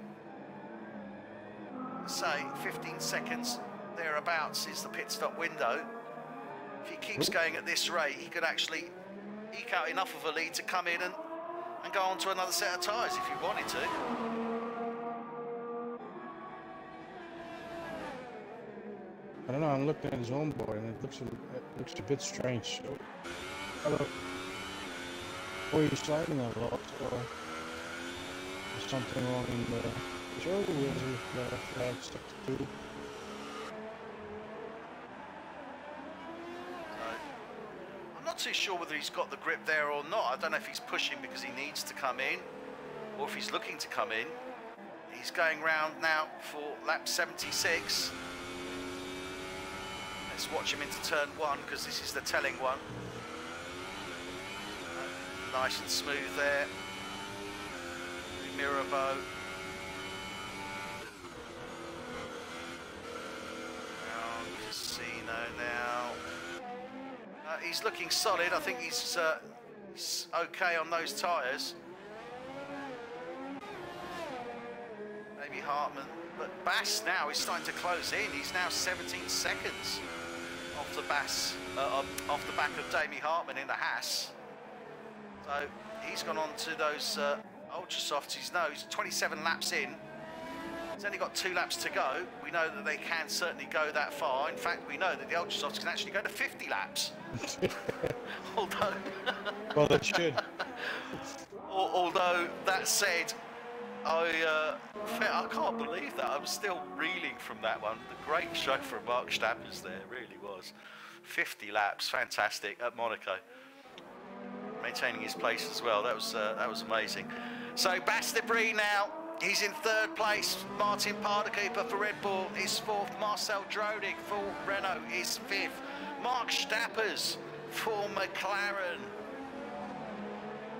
say 15 seconds thereabouts is the pit stop window. If he keeps going at this rate, he could actually eke out enough of a lead to come in and go on to another set of tyres if he wanted to. I don't know, I'm looking at his own board and it looks a bit strange. So, or he's sliding a lot, or there's something wrong in the show with the flag stuck to do. not too sure whether he's got the grip there or not. I don't know if he's pushing because he needs to come in or if he's looking to come in. He's going round now for lap 76. Let's watch him into turn 1 because this is the telling one. Nice and smooth there. Mirabeau. Casino now. He's looking solid. I think he's okay on those tyres. Maybe Hartmann, but Bass now is starting to close in. He's now 17 seconds off the off the back of Damie Hartmann in the Haas. So he's gone on to those ultra softs. He's 27 laps in. He's only got 2 laps to go. We know that they can certainly go that far. In fact, we know that the ultra softs can actually go to 50 laps. Although, well, they should. Although that said, I can't believe that. I'm still reeling from that one. The great show from Mark Stappers there, really was. 50 laps, fantastic at Monaco. Maintaining his place as well. That was amazing. So Bastibri now, he's in 3rd place. Martin Pardercooper for Red Bull is 4th. Marcel Drodig for Renault is 5th. Mark Stappers for McLaren.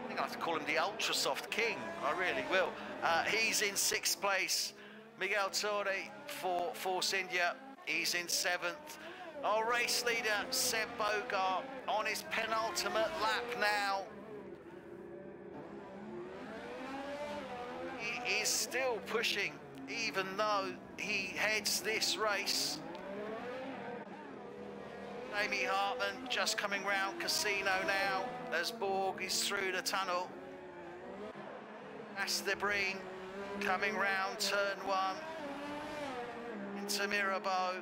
I think I have to call him the Ultrasoft King. I really will. He's in 6th place. Miguel Torre for Force India. He's in 7th. Our race leader, Seb Bogart, on his penultimate lap now. He is still pushing, even though he heads this race. Damie Hartmann just coming round Casino now as Borg is through the tunnel. Astebreen coming round turn 1 into Mirabeau.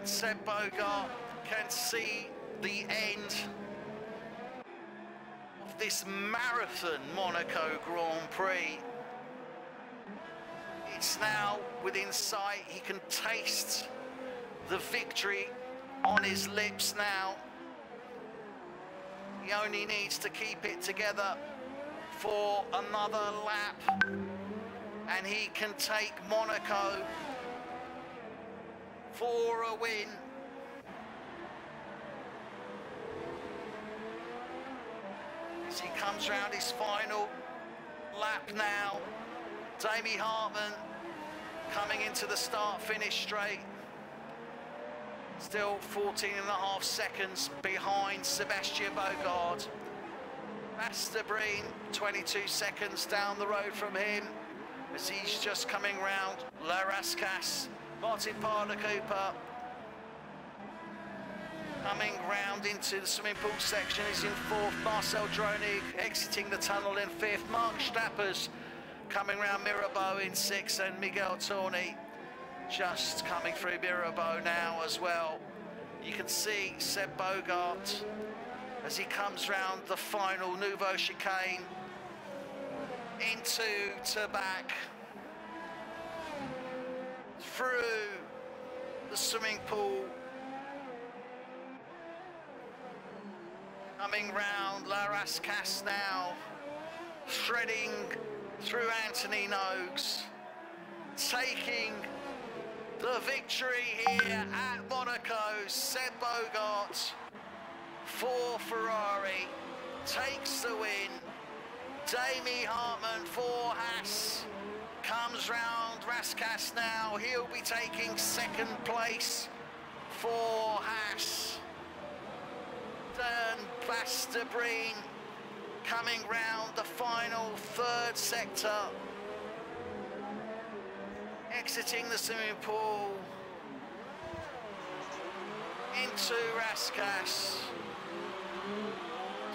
Seb Bogart can see the end of this marathon Monaco Grand Prix. It's now within sight. He can taste the victory on his lips now. He only needs to keep it together for another lap and he can take Monaco for a win. As he comes round his final lap now, Damie Hartmann coming into the start-finish straight. Still 14.5 seconds behind Sebastian Bogard. Bastabreen 22 seconds down the road from him as he's just coming round La Rascasse. Martin Pardercooper coming round into the swimming pool section is in 4th. Marcel Dronig exiting the tunnel in 5th. Mark Stappers coming round Mirabeau in 6th, and Miguel Torni just coming through Mirabeau now as well. You can see Seb Bogart as he comes round the final Nouveau chicane into Tabac, through the swimming pool, coming round La Rascasse now, threading through Anthony Nogues, taking the victory here at Monaco. Seb Bogart for Ferrari takes the win. Damie Hartmann for Haas comes round Rascasse now. He'll be taking 2nd place for Haas. Dan Bastabreen coming round the final 3rd sector, exiting the swimming pool into Rascasse,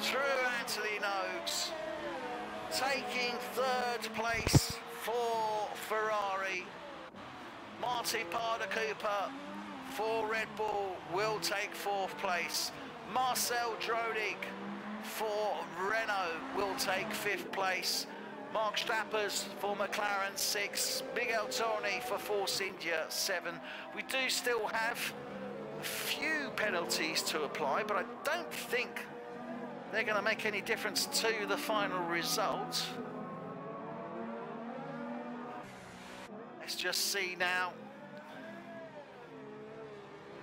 through Anthony Nogues, taking 3rd place for Ferrari. Martin Pardercooper for Red Bull will take 4th place. Marcel Drodig for Renault will take 5th place. Mark Stappers for McLaren 6th. Miguel Torni for Force India 7. We do still have a few penalties to apply, but I don't think they're going to make any difference to the final result. Let's just see now.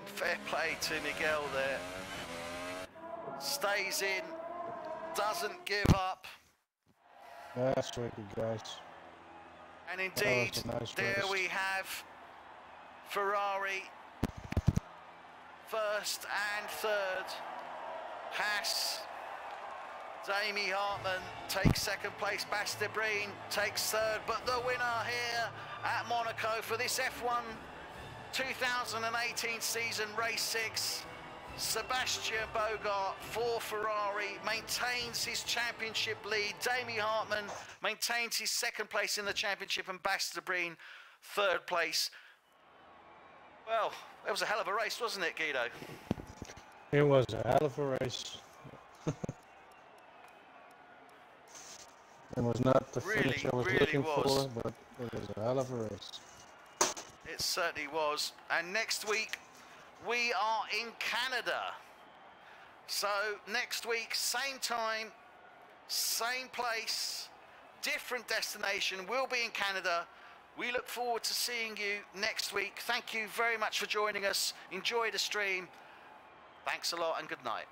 Fair play to Miguel there. Stays in, doesn't give up. That's tricky, guys. And indeed, nice there race. we have Ferrari first and third. Haas, Jamie Hartmann takes second place, Bastabreen takes third, but the winner here at Monaco for this F1 2018 season, race 6, Sebastian Bogart for Ferrari maintains his championship lead. Jamie Hartmann maintains his second place in the championship, and Bastabreen third place. Well, it was a hell of a race, wasn't it, Guido? It was a hell of a race. It was not the finish I was looking for, but it was a hell of a race. It certainly was. And next week, we are in Canada. So next week, same time, same place, different destination. We'll be in Canada. We look forward to seeing you next week. Thank you very much for joining us. Enjoy the stream. Thanks a lot and good night.